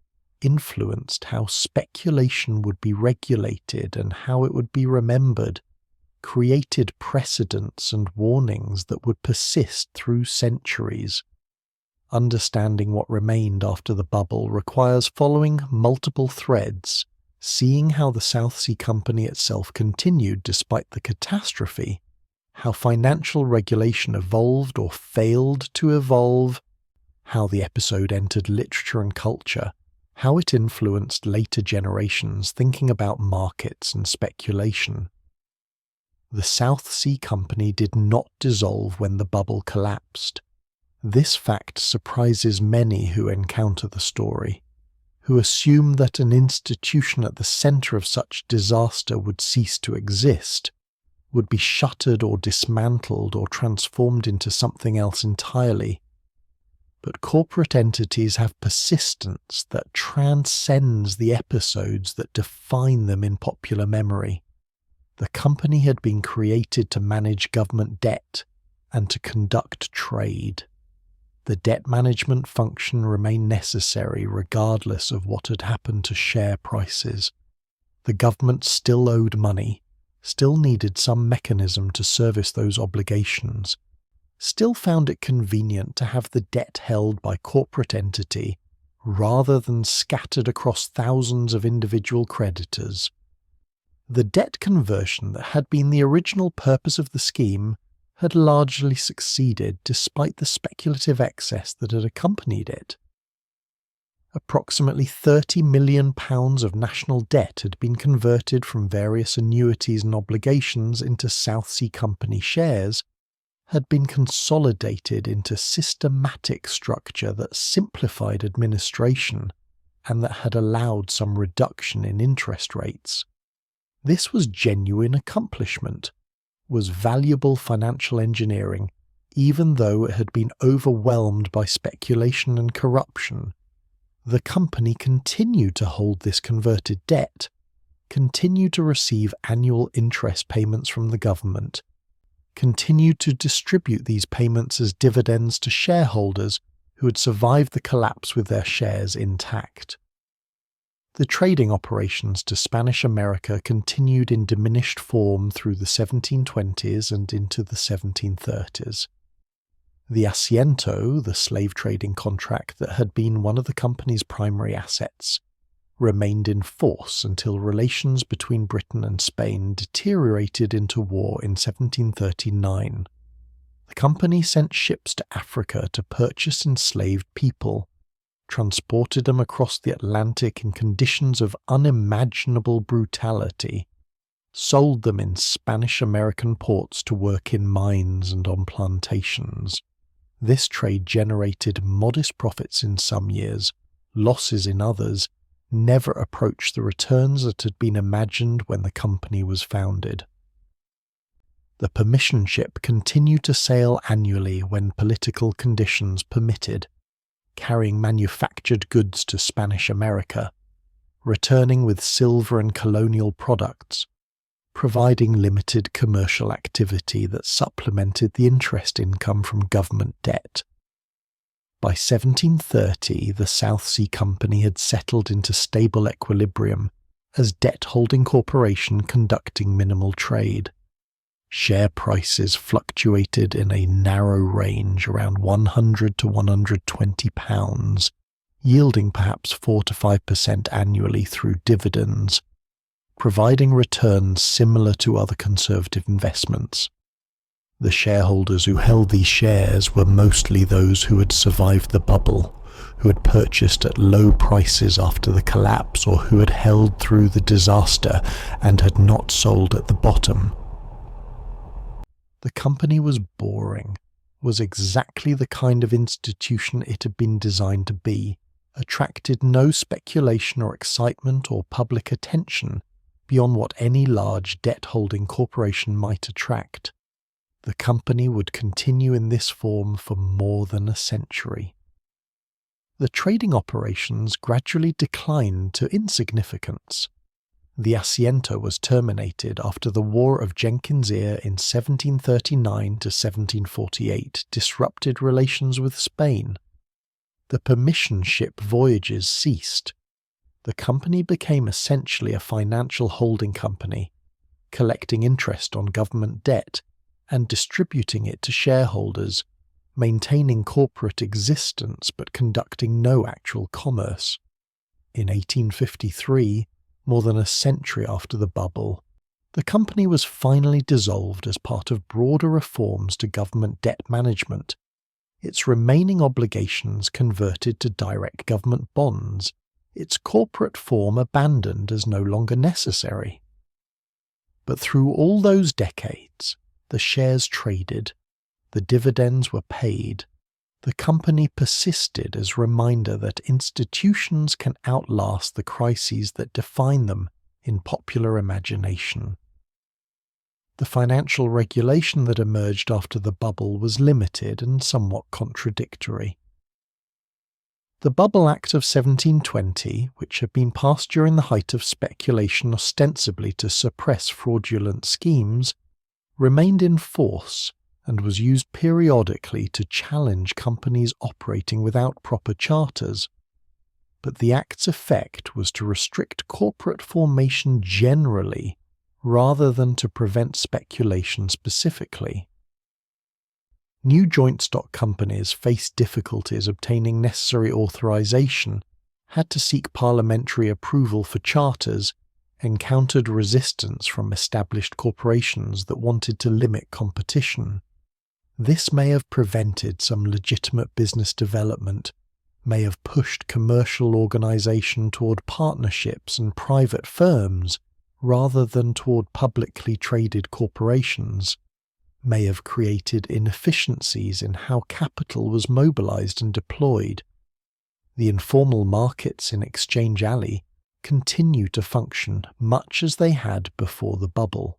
influenced how speculation would be regulated and how it would be remembered, created precedents and warnings that would persist through centuries. Understanding what remained after the bubble requires following multiple threads, seeing how the South Sea Company itself continued despite the catastrophe, how financial regulation evolved or failed to evolve, how the episode entered literature and culture, how it influenced later generations thinking about markets and speculation. The South Sea Company did not dissolve when the bubble collapsed. This fact surprises many who encounter the story, who assume that an institution at the centre of such disaster would cease to exist, would be shuttered or dismantled or transformed into something else entirely. But corporate entities have persistence that transcends the episodes that define them in popular memory. The company had been created to manage government debt and to conduct trade. The debt management function remained necessary regardless of what had happened to share prices. The government still owed money, still needed some mechanism to service those obligations, still found it convenient to have the debt held by corporate entity rather than scattered across thousands of individual creditors. The debt conversion that had been the original purpose of the scheme had largely succeeded despite the speculative excess that had accompanied it. Approximately £30 million of national debt had been converted from various annuities and obligations into South Sea Company shares, had been consolidated into systematic structure that simplified administration and that had allowed some reduction in interest rates. This was genuine accomplishment, was valuable financial engineering, even though it had been overwhelmed by speculation and corruption. The company continued to hold this converted debt, continued to receive annual interest payments from the government, continued to distribute these payments as dividends to shareholders who had survived the collapse with their shares intact. The trading operations to Spanish America continued in diminished form through the 1720s and into the 1730s. The asiento, the slave trading contract that had been one of the company's primary assets, remained in force until relations between Britain and Spain deteriorated into war in 1739. The company sent ships to Africa to purchase enslaved people, transported them across the Atlantic in conditions of unimaginable brutality, sold them in Spanish-American ports to work in mines and on plantations. This trade generated modest profits in some years, losses in others, never approached the returns that had been imagined when the company was founded. The permission ship continued to sail annually when political conditions permitted, carrying manufactured goods to Spanish America, returning with silver and colonial products, providing limited commercial activity that supplemented the interest income from government debt. By 1730, the South Sea Company had settled into stable equilibrium as debt-holding corporation conducting minimal trade. Share prices fluctuated in a narrow range around £100 to £120, yielding perhaps 4 to 5% annually through dividends, providing returns similar to other conservative investments. The shareholders who held these shares were mostly those who had survived the bubble, who had purchased at low prices after the collapse, or who had held through the disaster and had not sold at the bottom. The company was boring, was exactly the kind of institution it had been designed to be, attracted no speculation or excitement or public attention beyond what any large debt-holding corporation might attract. The company would continue in this form for more than a century. The trading operations gradually declined to insignificance. The asiento was terminated after the War of Jenkins' Ear in 1739 to 1748 disrupted relations with Spain. The permission ship voyages ceased. The company became essentially a financial holding company, collecting interest on government debt and distributing it to shareholders, maintaining corporate existence but conducting no actual commerce. In 1853, more than a century after the bubble, the company was finally dissolved as part of broader reforms to government debt management, its remaining obligations converted to direct government bonds, its corporate form abandoned as no longer necessary. But through all those decades, the shares traded, the dividends were paid, the company persisted as a reminder that institutions can outlast the crises that define them in popular imagination. The financial regulation that emerged after the bubble was limited and somewhat contradictory. The Bubble Act of 1720, which had been passed during the height of speculation ostensibly to suppress fraudulent schemes, remained in force and was used periodically to challenge companies operating without proper charters. But the Act's effect was to restrict corporate formation generally, rather than to prevent speculation specifically. New joint stock companies faced difficulties obtaining necessary authorization, had to seek parliamentary approval for charters, encountered resistance from established corporations that wanted to limit competition. This may have prevented some legitimate business development, may have pushed commercial organization toward partnerships and private firms rather than toward publicly traded corporations, may have created inefficiencies in how capital was mobilized and deployed. The informal markets in Exchange Alley continue to function much as they had before the bubble.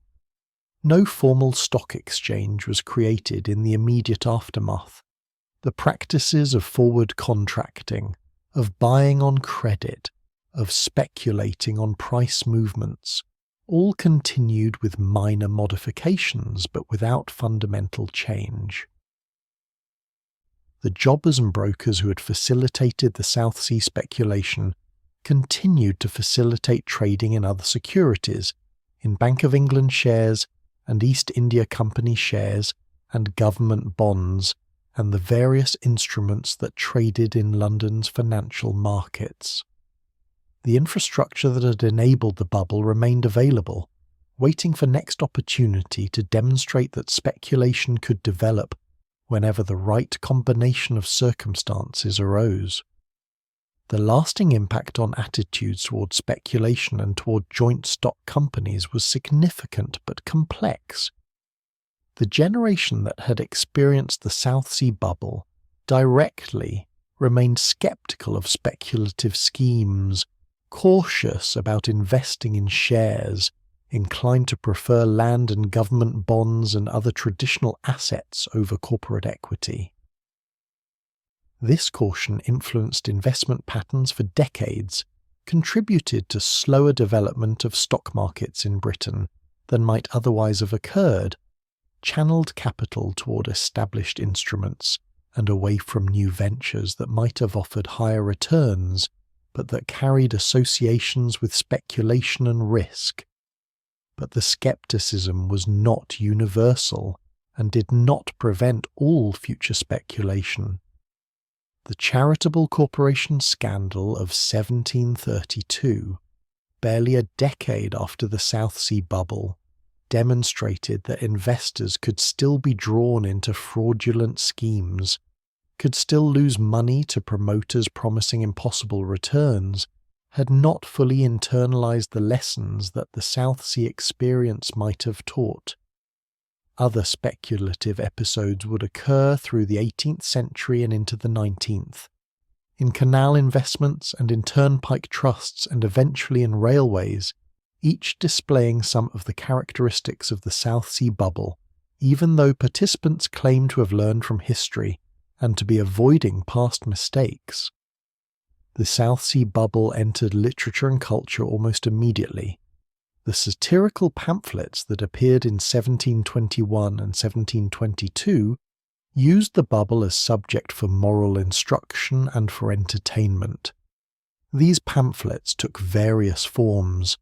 No formal stock exchange was created in the immediate aftermath. The practices of forward contracting, of buying on credit, of speculating on price movements, all continued with minor modifications but without fundamental change. The jobbers and brokers who had facilitated the South Sea speculation continued to facilitate trading in other securities, in Bank of England shares and East India Company shares and government bonds, and the various instruments that traded in London's financial markets. The infrastructure that had enabled the bubble remained available, waiting for next opportunity to demonstrate that speculation could develop whenever the right combination of circumstances arose. The lasting impact on attitudes toward speculation and toward joint stock companies was significant but complex. The generation that had experienced the South Sea bubble directly remained skeptical of speculative schemes, cautious about investing in shares, inclined to prefer land and government bonds and other traditional assets over corporate equity. This caution influenced investment patterns for decades, contributed to slower development of stock markets in Britain than might otherwise have occurred, channeled capital toward established instruments and away from new ventures that might have offered higher returns, but that carried associations with speculation and risk. But the skepticism was not universal and did not prevent all future speculation. The charitable corporation scandal of 1732, barely a decade after the South Sea bubble, demonstrated that investors could still be drawn into fraudulent schemes, could still lose money to promoters promising impossible returns, had not fully internalized the lessons that the South Sea experience might have taught. Other speculative episodes would occur through the 18th century and into the 19th. In canal investments and in turnpike trusts and eventually in railways, each displaying some of the characteristics of the South Sea bubble, even though participants claim to have learned from history and to be avoiding past mistakes. The South Sea bubble entered literature and culture almost immediately. The satirical pamphlets that appeared in 1721 and 1722 used the bubble as subject for moral instruction and for entertainment. These pamphlets took various forms.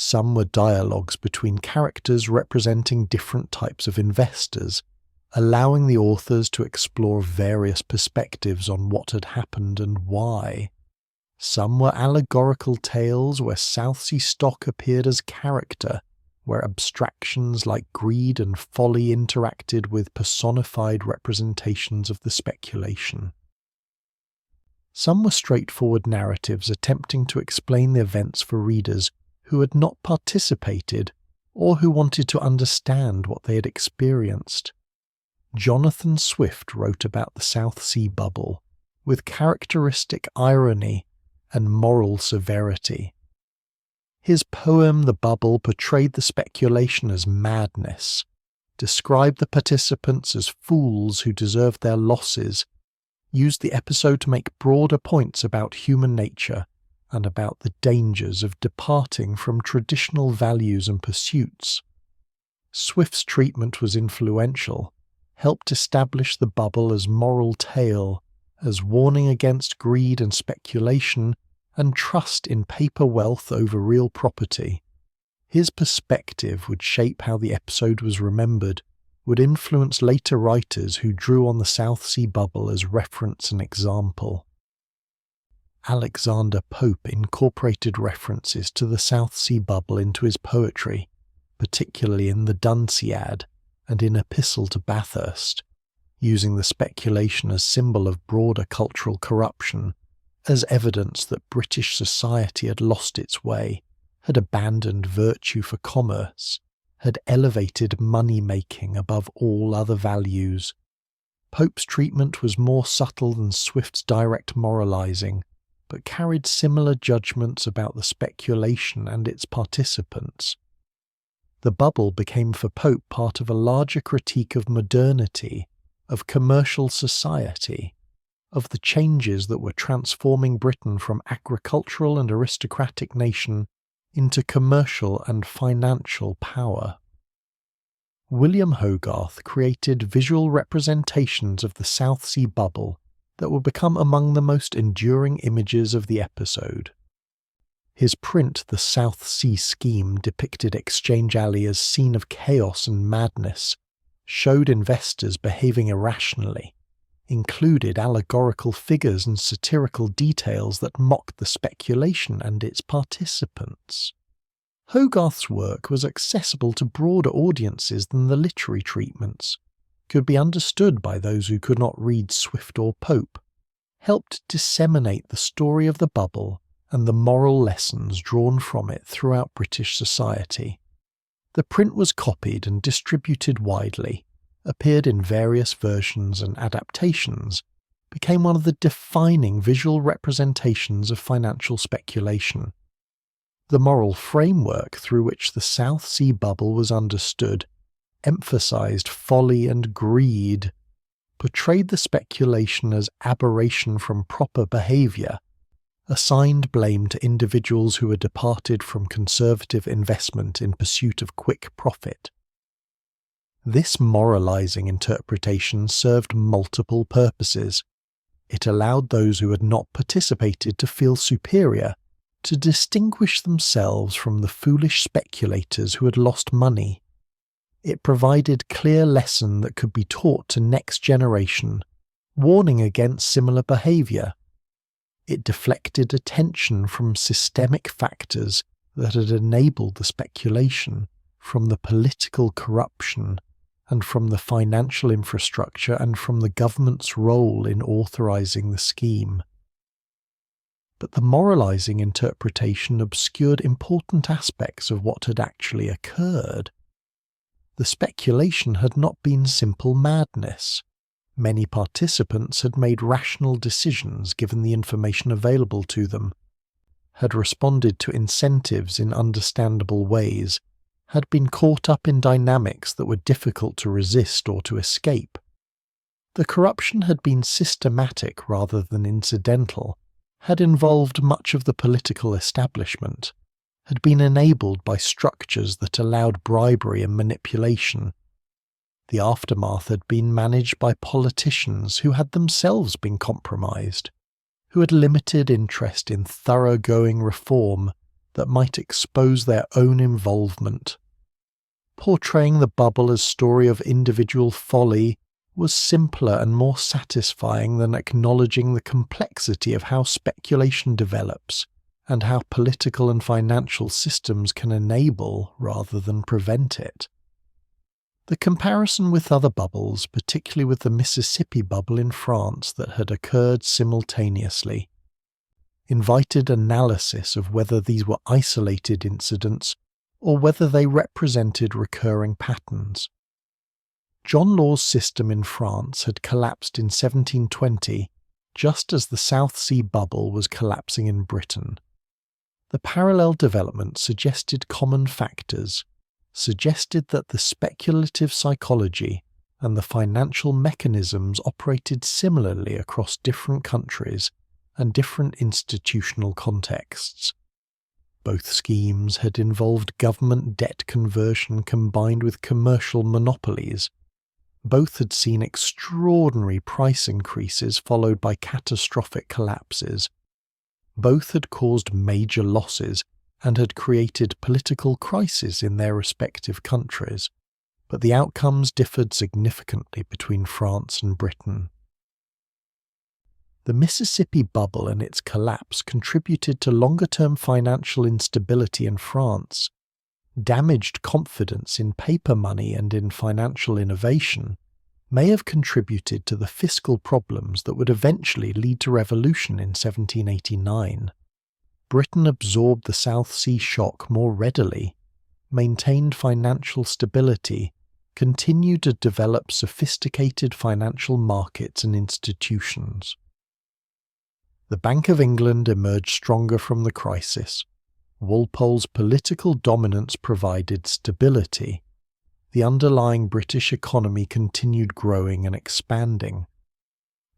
Some were dialogues between characters representing different types of investors, allowing the authors to explore various perspectives on what had happened and why. Some were allegorical tales where South Sea stock appeared as character, where abstractions like greed and folly interacted with personified representations of the speculation. Some were straightforward narratives attempting to explain the events for readers who had not participated or who wanted to understand what they had experienced. Jonathan Swift wrote about the South Sea bubble with characteristic irony and moral severity. His poem The Bubble portrayed the speculation as madness, described the participants as fools who deserved their losses, used the episode to make broader points about human nature and about the dangers of departing from traditional values and pursuits. Swift's treatment was influential, helped establish the bubble as moral tale, as warning against greed and speculation and trust in paper wealth over real property. His perspective would shape how the episode was remembered, would influence later writers who drew on the South Sea bubble as reference and example. Alexander Pope incorporated references to the South Sea bubble into his poetry, particularly in the Dunciad and in Epistle to Bathurst, using the speculation as symbol of broader cultural corruption, as evidence that British society had lost its way, had abandoned virtue for commerce, had elevated money-making above all other values. Pope's treatment was more subtle than Swift's direct moralizing, but carried similar judgments about the speculation and its participants. The bubble became for Pope part of a larger critique of modernity, of commercial society, of the changes that were transforming Britain from agricultural and aristocratic nation into commercial and financial power. William Hogarth created visual representations of the South Sea bubble that would become among the most enduring images of the episode. His print The South Sea Scheme depicted Exchange Alley as scene of chaos and madness, showed investors behaving irrationally, included allegorical figures and satirical details that mocked the speculation and its participants. Hogarth's work was accessible to broader audiences than the literary treatments, could be understood by those who could not read Swift or Pope, helped disseminate the story of the bubble and the moral lessons drawn from it throughout British society. The print was copied and distributed widely, appeared in various versions and adaptations, became one of the defining visual representations of financial speculation. The moral framework through which the South Sea bubble was understood emphasized folly and greed, portrayed the speculation as aberration from proper behavior, assigned blame to individuals who had departed from conservative investment in pursuit of quick profit. This moralizing interpretation served multiple purposes. It allowed those who had not participated to feel superior, to distinguish themselves from the foolish speculators who had lost money. It provided clear lesson that could be taught to next generation, warning against similar behavior. It deflected attention from systemic factors that had enabled the speculation from the political corruption, and from the financial infrastructure, and from the government's role in authorising the scheme. But the moralising interpretation obscured important aspects of what had actually occurred. The speculation had not been simple madness. Many participants had made rational decisions given the information available to them, had responded to incentives in understandable ways, had been caught up in dynamics that were difficult to resist or to escape. The corruption had been systematic rather than incidental, had involved much of the political establishment, had been enabled by structures that allowed bribery and manipulation. The aftermath had been managed by politicians who had themselves been compromised, who had limited interest in thoroughgoing reform that might expose their own involvement. Portraying the bubble as story of individual folly was simpler and more satisfying than acknowledging the complexity of how speculation develops and how political and financial systems can enable rather than prevent it. The comparison with other bubbles, particularly with the Mississippi bubble in France that had occurred simultaneously, invited analysis of whether these were isolated incidents or whether they represented recurring patterns. John Law's system in France had collapsed in 1720, just as the South Sea bubble was collapsing in Britain. The parallel development suggested common factors, suggested that the speculative psychology and the financial mechanisms operated similarly across different countries and different institutional contexts. Both schemes had involved government debt conversion combined with commercial monopolies. Both had seen extraordinary price increases followed by catastrophic collapses. Both had caused major losses and had created political crises in their respective countries, but the outcomes differed significantly between France and Britain. The Mississippi bubble and its collapse contributed to longer-term financial instability in France, damaged confidence in paper money and in financial innovation, may have contributed to the fiscal problems that would eventually lead to revolution in 1789. Britain absorbed the South Sea shock more readily, maintained financial stability, continued to develop sophisticated financial markets and institutions. The Bank of England emerged stronger from the crisis. Walpole's political dominance provided stability. The underlying British economy continued growing and expanding.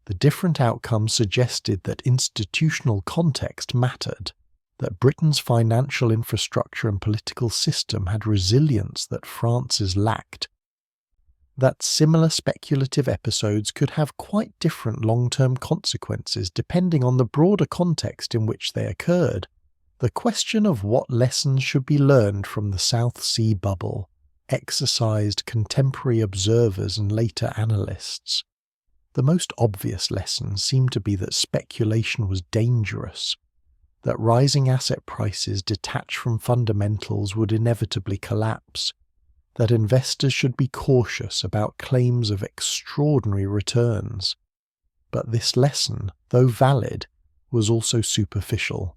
The different outcomes suggested that institutional context mattered, that Britain's financial infrastructure and political system had resilience that France's lacked, that similar speculative episodes could have quite different long-term consequences depending on the broader context in which they occurred. The question of what lessons should be learned from the South Sea bubble exercised contemporary observers and later analysts. The most obvious lesson seemed to be that speculation was dangerous, that rising asset prices detached from fundamentals would inevitably collapse, that investors should be cautious about claims of extraordinary returns. But this lesson, though valid, was also superficial.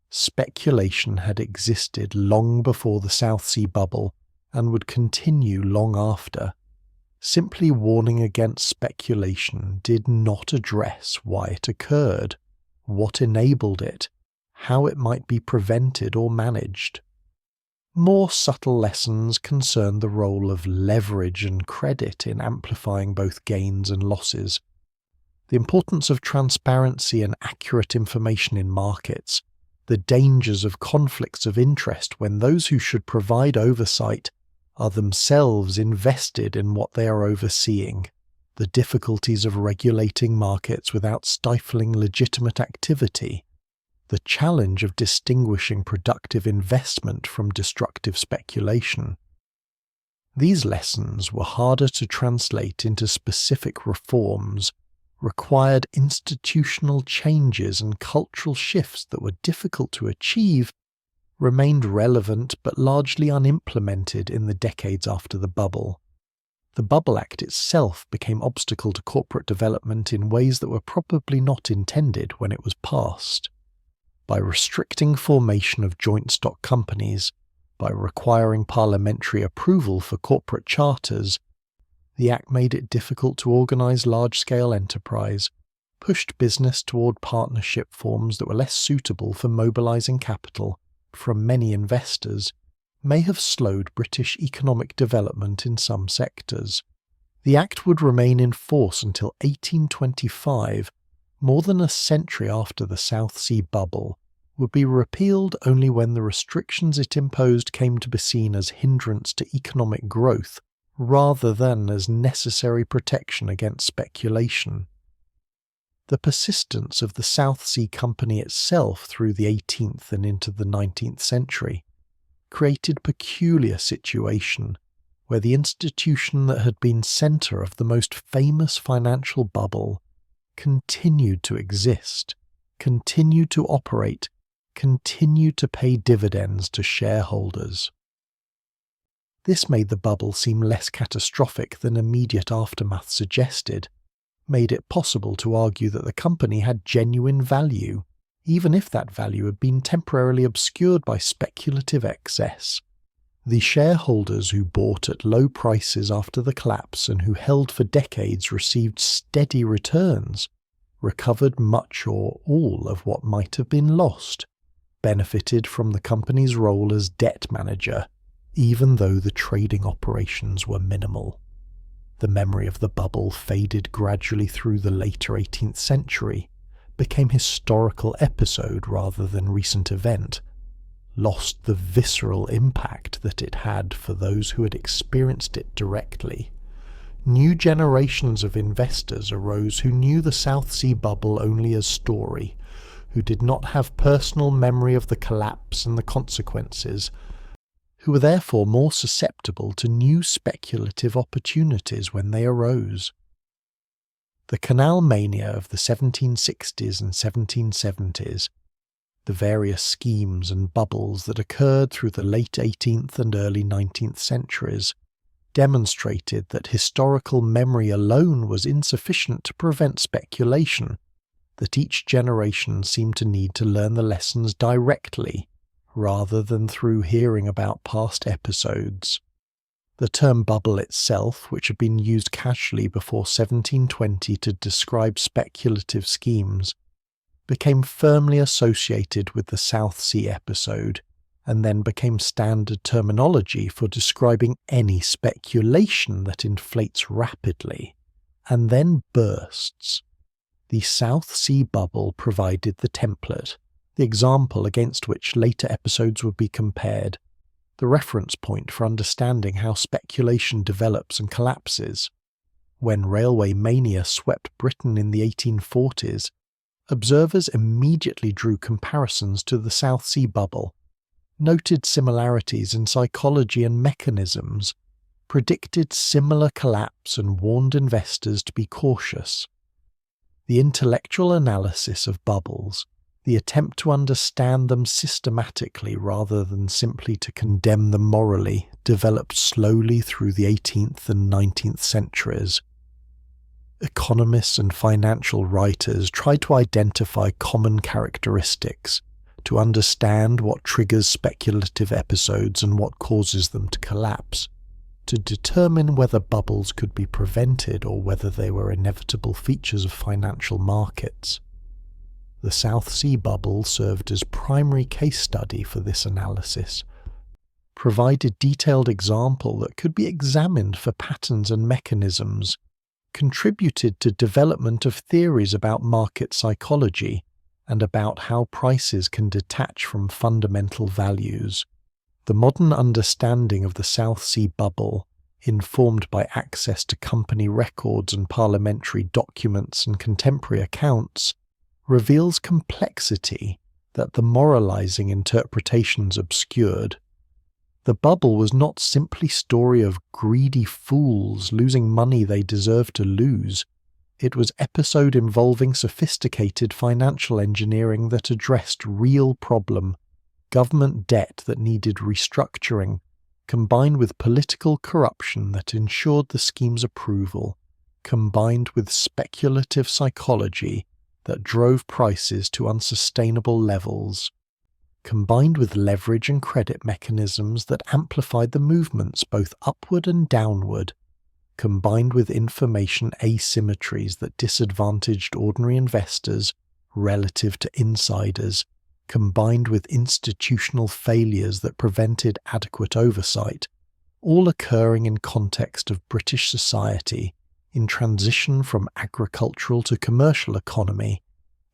Speculation had existed long before the South Sea bubble and would continue long after. Simply warning against speculation did not address why it occurred, what enabled it, how it might be prevented or managed. More subtle lessons concern the role of leverage and credit in amplifying both gains and losses, the importance of transparency and accurate information in markets, the dangers of conflicts of interest when those who should provide oversight are themselves invested in what they are overseeing, the difficulties of regulating markets without stifling legitimate activity, the challenge of distinguishing productive investment from destructive speculation. These lessons were harder to translate into specific reforms, required institutional changes and cultural shifts that were difficult to achieve, remained relevant but largely unimplemented in the decades after the bubble. The Bubble Act itself became obstacle to corporate development in ways that were probably not intended when it was passed. By restricting formation of joint stock companies, by requiring parliamentary approval for corporate charters, the Act made it difficult to organise large-scale enterprise, pushed business toward partnership forms that were less suitable for mobilising capital from many investors, may have slowed British economic development in some sectors. The Act would remain in force until 1825, more than a century after the South Sea bubble, would be repealed only when the restrictions it imposed came to be seen as hindrance to economic growth rather than as necessary protection against speculation. The persistence of the South Sea Company itself through the 18th and into the 19th century created a peculiar situation where the institution that had been centre of the most famous financial bubble continued to exist, continued to operate, continued to pay dividends to shareholders. This made the bubble seem less catastrophic than immediate aftermath suggested, made it possible to argue that the company had genuine value, even if that value had been temporarily obscured by speculative excess. The shareholders who bought at low prices after the collapse and who held for decades received steady returns, recovered much or all of what might have been lost, benefited from the company's role as debt manager, even though the trading operations were minimal. The memory of the bubble faded gradually through the later 18th century, became historical episode rather than recent event, lost the visceral impact that it had for those who had experienced it directly. New generations of investors arose who knew the South Sea bubble only as story, who did not have personal memory of the collapse and the consequences, who were therefore more susceptible to new speculative opportunities when they arose. The canal mania of the 1760s and 1770s, the various schemes and bubbles that occurred through the late 18th and early 19th centuries, demonstrated that historical memory alone was insufficient to prevent speculation, that each generation seemed to need to learn the lessons directly, rather than through hearing about past episodes. The term bubble itself, which had been used casually before 1720 to describe speculative schemes, became firmly associated with the South Sea episode, and then became standard terminology for describing any speculation that inflates rapidly, and then bursts. The South Sea bubble provided the template, the example against which later episodes would be compared, the reference point for understanding how speculation develops and collapses. When railway mania swept Britain in the 1840s, observers immediately drew comparisons to the South Sea bubble, noted similarities in psychology and mechanisms, predicted similar collapse and warned investors to be cautious. The intellectual analysis of bubbles, the attempt to understand them systematically rather than simply to condemn them morally, developed slowly through the 18th and 19th centuries. Economists and financial writers tried to identify common characteristics, to understand what triggers speculative episodes and what causes them to collapse, to determine whether bubbles could be prevented or whether they were inevitable features of financial markets. The South Sea bubble served as primary case study for this analysis, provided detailed example that could be examined for patterns and mechanisms, contributed to development of theories about market psychology and about how prices can detach from fundamental values. The modern understanding of the South Sea bubble, informed by access to company records and parliamentary documents and contemporary accounts, reveals complexity that the moralizing interpretations obscured. The bubble was not simply a story of greedy fools losing money they deserved to lose. It was an episode involving sophisticated financial engineering that addressed real problem, government debt that needed restructuring, combined with political corruption that ensured the scheme's approval, combined with speculative psychology that drove prices to unsustainable levels, combined with leverage and credit mechanisms that amplified the movements both upward and downward, combined with information asymmetries that disadvantaged ordinary investors relative to insiders, combined with institutional failures that prevented adequate oversight, all occurring in context of British society in transition from agricultural to commercial economy,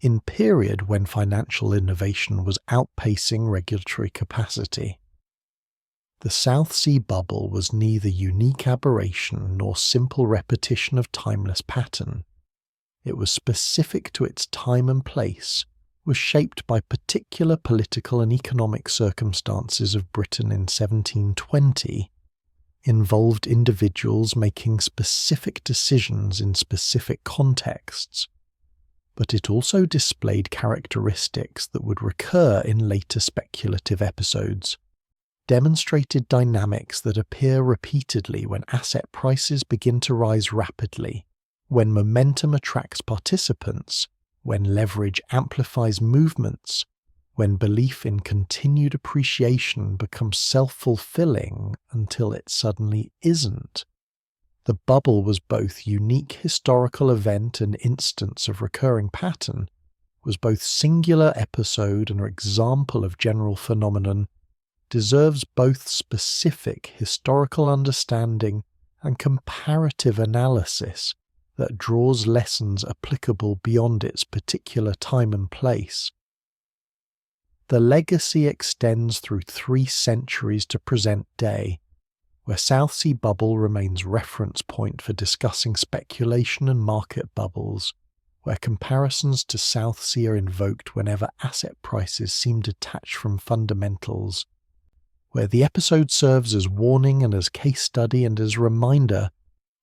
in period when financial innovation was outpacing regulatory capacity. The South Sea bubble was neither unique aberration nor simple repetition of timeless pattern. It was specific to its time and place, was shaped by particular political and economic circumstances of Britain in 1720, involved individuals making specific decisions in specific contexts, but it also displayed characteristics that would recur in later speculative episodes, demonstrated dynamics that appear repeatedly when asset prices begin to rise rapidly, when momentum attracts participants, when leverage amplifies movements, when belief in continued appreciation becomes self-fulfilling until it suddenly isn't. The bubble was both unique historical event and instance of recurring pattern, was both singular episode and example of general phenomenon, deserves both specific historical understanding and comparative analysis that draws lessons applicable beyond its particular time and place. The legacy extends through 3 centuries to present day, where South Sea bubble remains reference point for discussing speculation and market bubbles, where comparisons to South Sea are invoked whenever asset prices seem detached from fundamentals, where the episode serves as warning and as case study and as reminder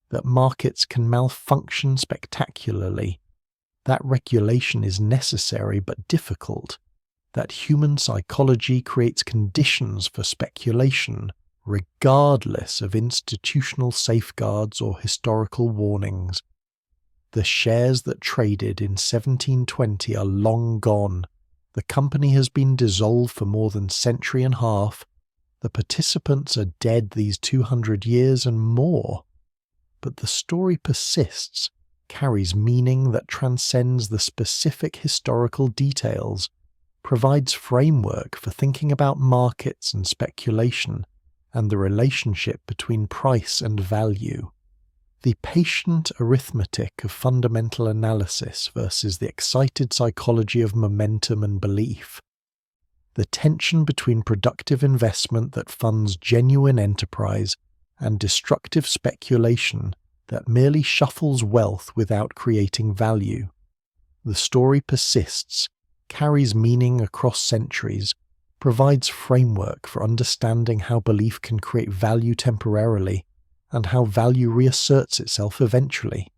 that markets can malfunction spectacularly, that regulation is necessary but difficult, that human psychology creates conditions for speculation regardless of institutional safeguards or historical warnings. The shares that traded in 1720 are long gone. The company has been dissolved for more than a century and a half. The participants are dead these 200 years and more. But the story persists, carries meaning that transcends the specific historical details, provides framework for thinking about markets and speculation, and the relationship between price and value. The patient arithmetic of fundamental analysis versus the excited psychology of momentum and belief. The tension between productive investment that funds genuine enterprise and destructive speculation that merely shuffles wealth without creating value. The story persists, carries meaning across centuries, provides framework for understanding how belief can create value temporarily and how value reasserts itself eventually.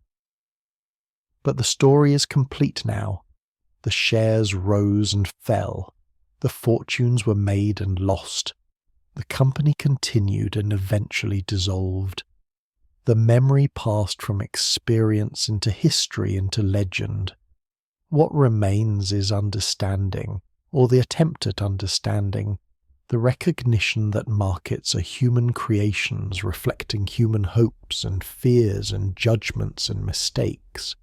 But the story is complete now. The shares rose and fell. The fortunes were made and lost. The company continued and eventually dissolved. The memory passed from experience into history into legend. What remains is understanding, or the attempt at understanding, the recognition that markets are human creations reflecting human hopes and fears and judgments and mistakes,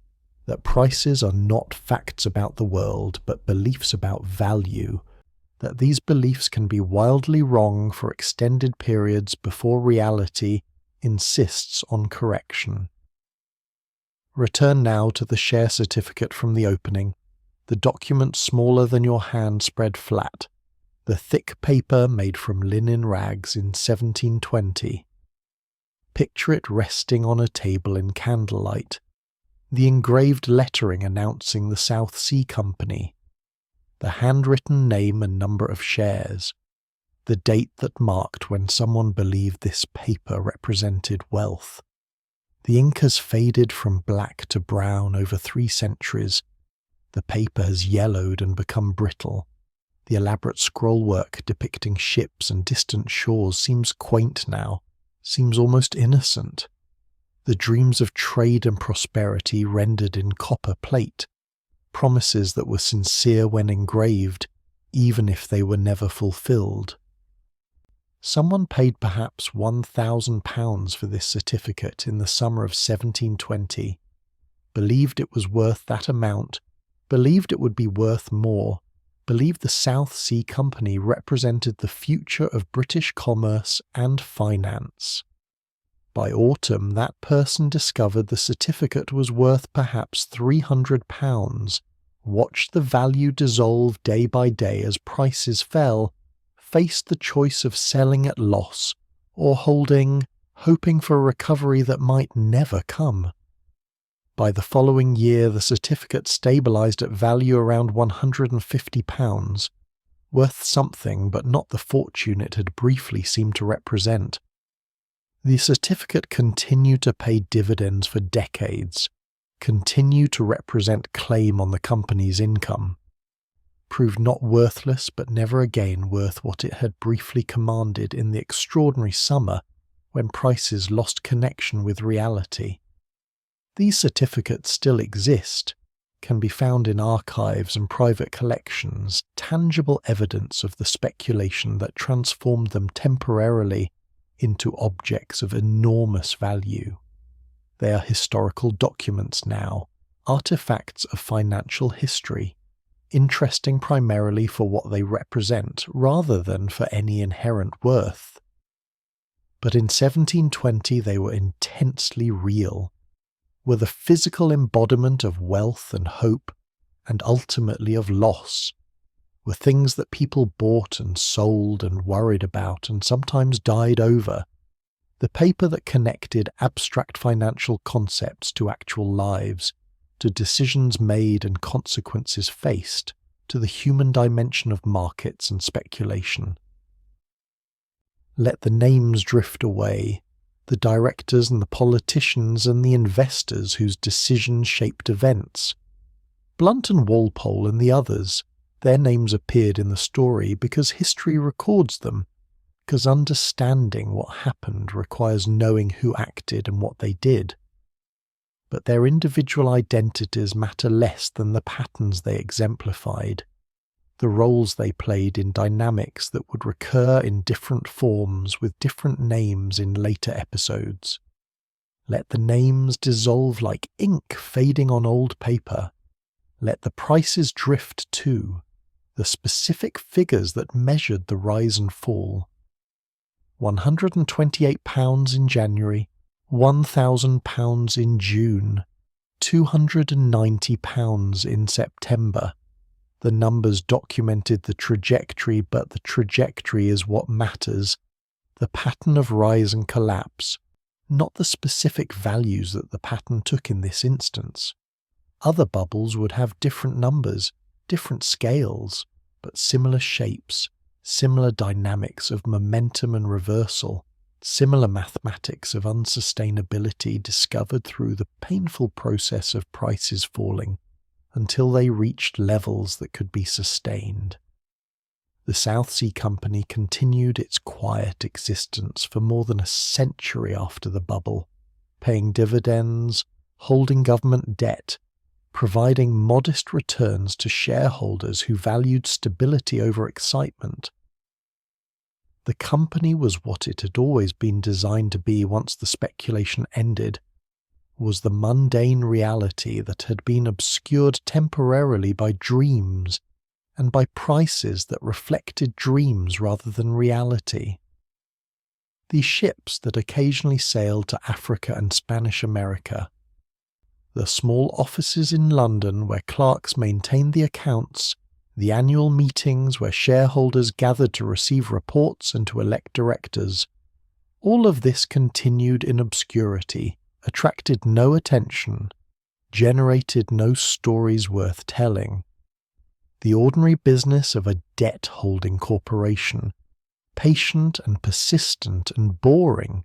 that prices are not facts about the world but beliefs about value, that these beliefs can be wildly wrong for extended periods before reality insists on correction. Return now to the share certificate from the opening, the document smaller than your hand spread flat, the thick paper made from linen rags in 1720. Picture it resting on a table in candlelight, the engraved lettering announcing the South Sea Company, the handwritten name and number of shares, the date that marked when someone believed this paper represented wealth. The ink has faded from black to brown over 3 centuries. The paper has yellowed and become brittle. The elaborate scrollwork depicting ships and distant shores seems quaint now, seems almost innocent. The dreams of trade and prosperity rendered in copper plate, promises that were sincere when engraved, even if they were never fulfilled. Someone paid perhaps £1,000 for this certificate in the summer of 1720, believed it was worth that amount, believed it would be worth more, believed the South Sea Company represented the future of British commerce and finance. By autumn, that person discovered the certificate was worth perhaps £300, watched the value dissolve day by day as prices fell, faced the choice of selling at loss or holding, hoping for a recovery that might never come. By the following year, the certificate stabilised at value around £150, worth something but not the fortune it had briefly seemed to represent. The certificate continued to pay dividends for decades, continued to represent claim on the company's income, proved not worthless but never again worth what it had briefly commanded in the extraordinary summer when prices lost connection with reality. These certificates still exist, can be found in archives and private collections, tangible evidence of the speculation that transformed them temporarily into objects of enormous value. They are historical documents now, artifacts of financial history, interesting primarily for what they represent rather than for any inherent worth. But in 1720 they were intensely real, were the physical embodiment of wealth and hope, and ultimately of loss, were things that people bought and sold and worried about and sometimes died over, the paper that connected abstract financial concepts to actual lives, to decisions made and consequences faced, to the human dimension of markets and speculation. Let the names drift away, the directors and the politicians and the investors whose decisions shaped events. Blunt and Walpole and the others, their names appeared in the story because history records them, because understanding what happened requires knowing who acted and what they did. But their individual identities matter less than the patterns they exemplified, the roles they played in dynamics that would recur in different forms with different names in later episodes. Let the names dissolve like ink fading on old paper. Let the prices drift too, the specific figures that measured the rise and fall. £128 in January, £1,000 in June, £290 in September. The numbers documented the trajectory, but the trajectory is what matters, the pattern of rise and collapse, not the specific values that the pattern took in this instance. Other bubbles would have different numbers, different scales, but similar shapes, similar dynamics of momentum and reversal, similar mathematics of unsustainability discovered through the painful process of prices falling until they reached levels that could be sustained. The South Sea Company continued its quiet existence for more than a century after the bubble, paying dividends, holding government debt, providing modest returns to shareholders who valued stability over excitement. The company was what it had always been designed to be once the speculation ended, was the mundane reality that had been obscured temporarily by dreams and by prices that reflected dreams rather than reality. The ships that occasionally sailed to Africa and Spanish America, the small offices in London where clerks maintained the accounts, the annual meetings where shareholders gathered to receive reports and to elect directors, all of this continued in obscurity, attracted no attention, generated no stories worth telling. The ordinary business of a debt-holding corporation, patient and persistent and boring,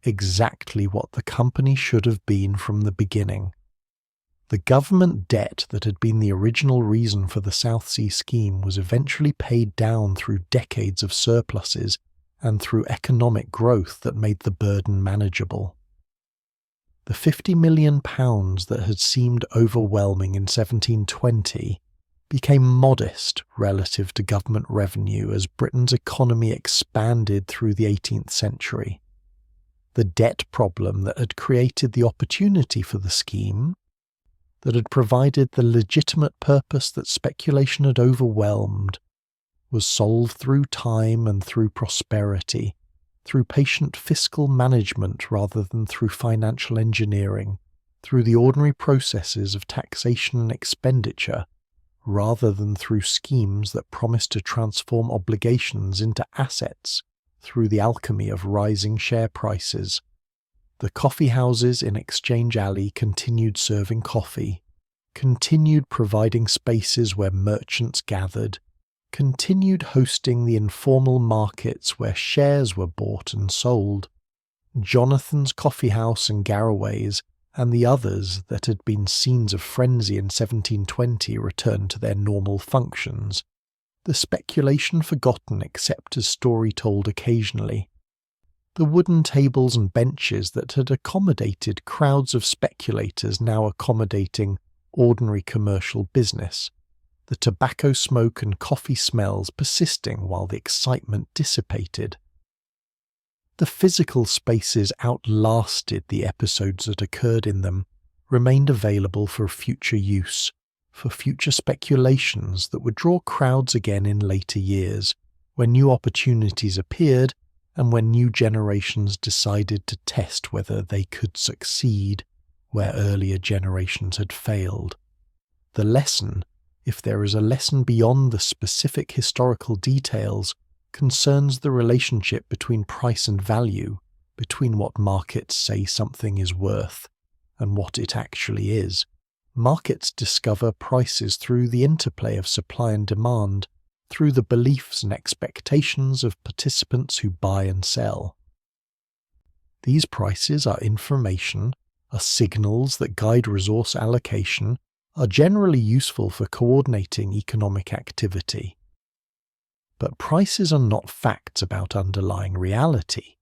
exactly what the company should have been from the beginning. The government debt that had been the original reason for the South Sea scheme was eventually paid down through decades of surpluses and through economic growth that made the burden manageable. The £50 million that had seemed overwhelming in 1720 became modest relative to government revenue as Britain's economy expanded through the 18th century. The debt problem that had created the opportunity for the scheme, that had provided the legitimate purpose that speculation had overwhelmed, was solved through time and through prosperity, through patient fiscal management rather than through financial engineering, through the ordinary processes of taxation and expenditure, rather than through schemes that promised to transform obligations into assets through the alchemy of rising share prices. The coffeehouses in Exchange Alley continued serving coffee, continued providing spaces where merchants gathered, continued hosting the informal markets where shares were bought and sold. Jonathan's Coffeehouse and Garraway's and the others that had been scenes of frenzy in 1720 returned to their normal functions, the speculation forgotten except as story told occasionally. The wooden tables and benches that had accommodated crowds of speculators now accommodating ordinary commercial business, the tobacco smoke and coffee smells persisting while the excitement dissipated. The physical spaces outlasted the episodes that occurred in them, remained available for future use, for future speculations that would draw crowds again in later years, when new opportunities appeared and when new generations decided to test whether they could succeed where earlier generations had failed. The lesson, if there is a lesson beyond the specific historical details, concerns the relationship between price and value, between what markets say something is worth and what it actually is. Markets discover prices through the interplay of supply and demand, through the beliefs and expectations of participants who buy and sell. These prices are information, are signals that guide resource allocation, are generally useful for coordinating economic activity. But prices are not facts about underlying reality.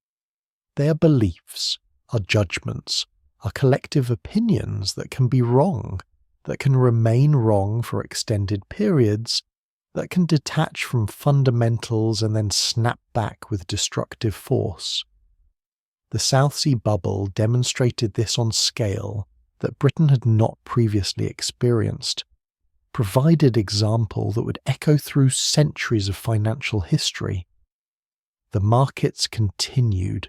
They are beliefs, are judgments, are collective opinions that can be wrong, that can remain wrong for extended periods, that can detach from fundamentals and then snap back with destructive force. The South Sea bubble demonstrated this on scale that Britain had not previously experienced, provided example that would echo through centuries of financial history. The markets continued,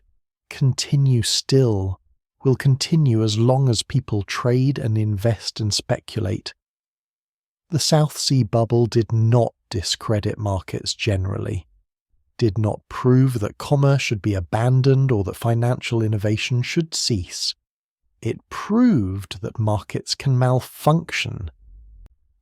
continue still, will continue as long as people trade and invest and speculate. The South Sea bubble did not discredit markets generally, did not prove that commerce should be abandoned or that financial innovation should cease. It proved that markets can malfunction,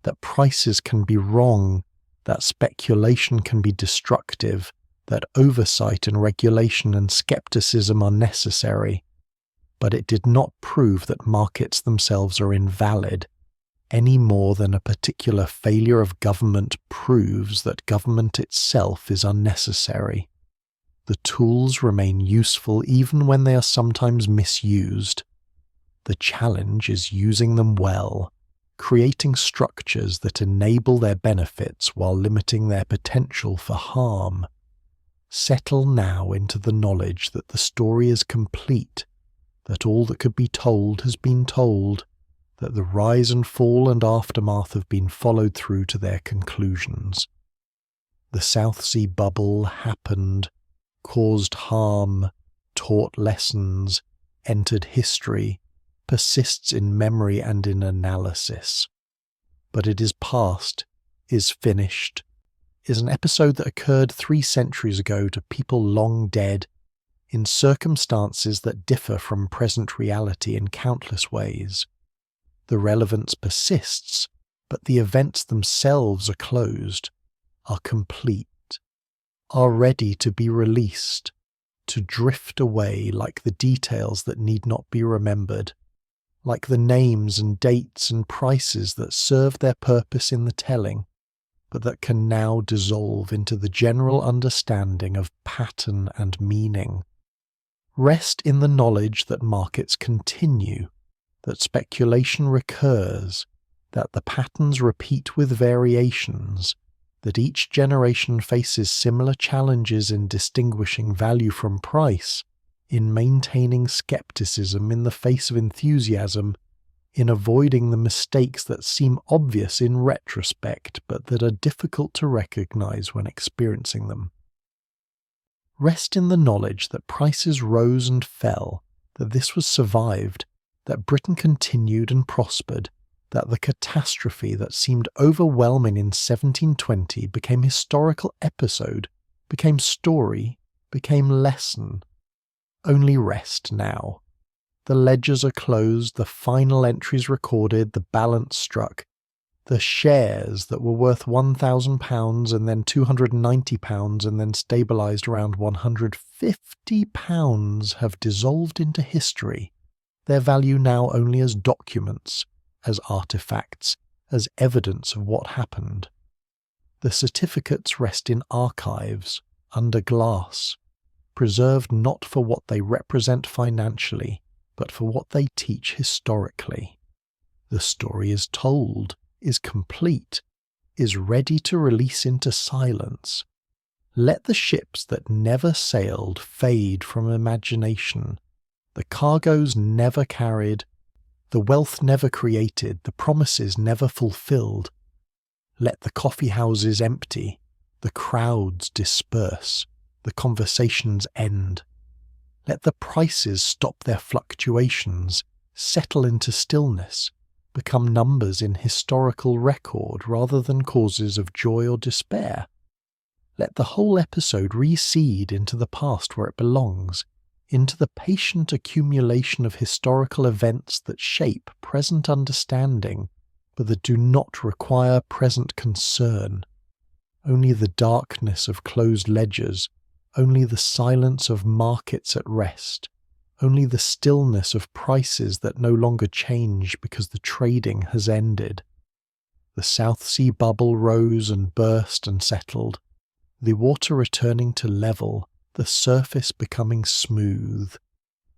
that prices can be wrong, that speculation can be destructive, that oversight and regulation and skepticism are necessary. But it did not prove that markets themselves are invalid, any more than a particular failure of government proves that government itself is unnecessary. The tools remain useful even when they are sometimes misused. The challenge is using them well, creating structures that enable their benefits while limiting their potential for harm. Settle now into the knowledge that the story is complete, that all that could be told has been told, that the rise and fall and aftermath have been followed through to their conclusions. The South Sea bubble happened, caused harm, taught lessons, entered history, persists in memory and in analysis. But it is past, is finished, is an episode that occurred 3 centuries ago to people long dead, in circumstances that differ from present reality in countless ways. The relevance persists, but the events themselves are closed, are complete, are ready to be released, to drift away like the details that need not be remembered. like the names and dates and prices that serve their purpose in the telling, but that can now dissolve into the general understanding of pattern and meaning. Rest in the knowledge that markets continue, that speculation recurs, that the patterns repeat with variations, that each generation faces similar challenges in distinguishing value from price, in maintaining skepticism in the face of enthusiasm, in avoiding the mistakes that seem obvious in retrospect but that are difficult to recognize when experiencing them. Rest in the knowledge that prices rose and fell, that this was survived, that Britain continued and prospered, that the catastrophe that seemed overwhelming in 1720 became historical episode, became story, became lesson. Only rest now. The ledgers are closed, the final entries recorded, the balance struck. The shares that were worth £1,000 and then £290 and then stabilised around £150 have dissolved into history, their value now only as documents, as artefacts, as evidence of what happened. The certificates rest in archives, under glass, preserved not for what they represent financially, but for what they teach historically. The story is told, is complete, is ready to release into silence. Let the ships that never sailed fade from imagination, the cargoes never carried, the wealth never created, the promises never fulfilled. Let the coffeehouses empty, the crowds disperse, the conversations end. Let the prices stop their fluctuations, settle into stillness, become numbers in historical record rather than causes of joy or despair. Let the whole episode recede into the past where it belongs, into the patient accumulation of historical events that shape present understanding, but that do not require present concern. Only the darkness of closed ledgers, only the silence of markets at rest, only the stillness of prices that no longer change because the trading has ended. The South Sea bubble rose and burst and settled, the water returning to level, the surface becoming smooth,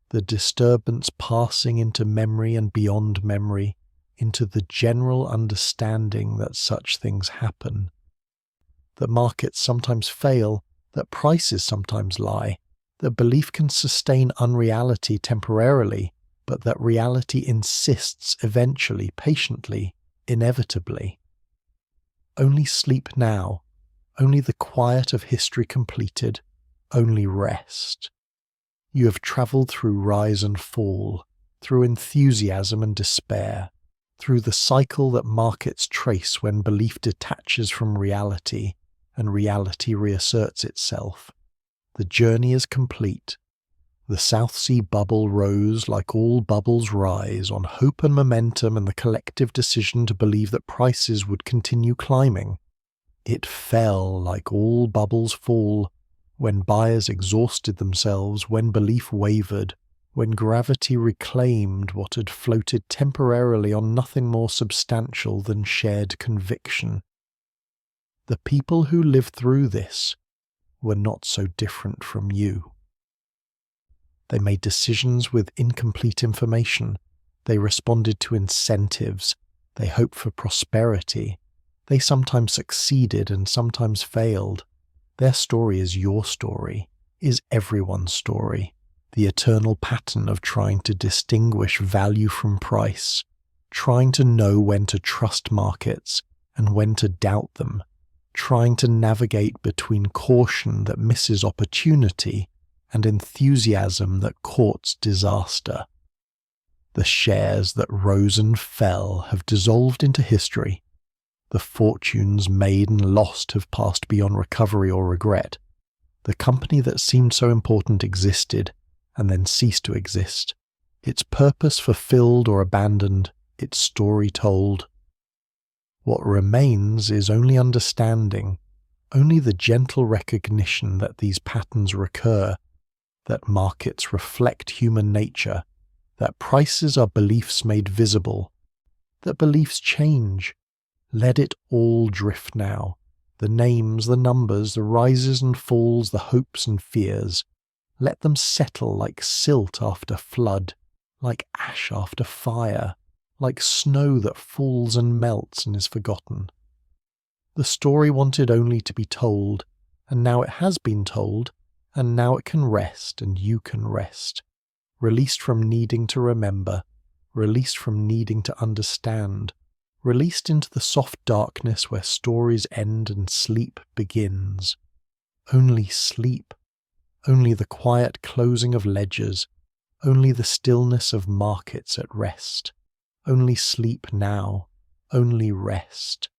the disturbance passing into memory and beyond memory, into the general understanding that such things happen, that markets sometimes fail, that prices sometimes lie, that belief can sustain unreality temporarily, but that reality insists eventually, patiently, inevitably. Only sleep now, only the quiet of history completed, only rest. You have travelled through rise and fall, through enthusiasm and despair, through the cycle that markets trace when belief detaches from reality and reality reasserts itself. The journey is complete. The South Sea bubble rose like all bubbles rise on hope and momentum and the collective decision to believe that prices would continue climbing. It fell like all bubbles fall, when buyers exhausted themselves, when belief wavered, when gravity reclaimed what had floated temporarily on nothing more substantial than shared conviction. The people who lived through this were not so different from you. They made decisions with incomplete information. They responded to incentives. They hoped for prosperity. They sometimes succeeded and sometimes failed. Their story is your story, is everyone's story, the eternal pattern of trying to distinguish value from price, trying to know when to trust markets and when to doubt them, trying to navigate between caution that misses opportunity and enthusiasm that courts disaster. The shares that rose and fell have dissolved into history. The fortunes made and lost have passed beyond recovery or regret. The company that seemed so important existed and then ceased to exist. Its purpose fulfilled or abandoned, its story told. What remains is only understanding, only the gentle recognition that these patterns recur, that markets reflect human nature, that prices are beliefs made visible, that beliefs change. Let it all drift now. The names, the numbers, the rises and falls, the hopes and fears. Let them settle like silt after flood, like ash after fire, like snow that falls and melts and is forgotten. The story wanted only to be told, and now it has been told, and now it can rest and you can rest. Released from needing to remember, released from needing to understand, released into the soft darkness where stories end and sleep begins. Only sleep, only the quiet closing of ledgers, only the stillness of markets at rest. Only sleep now, only rest.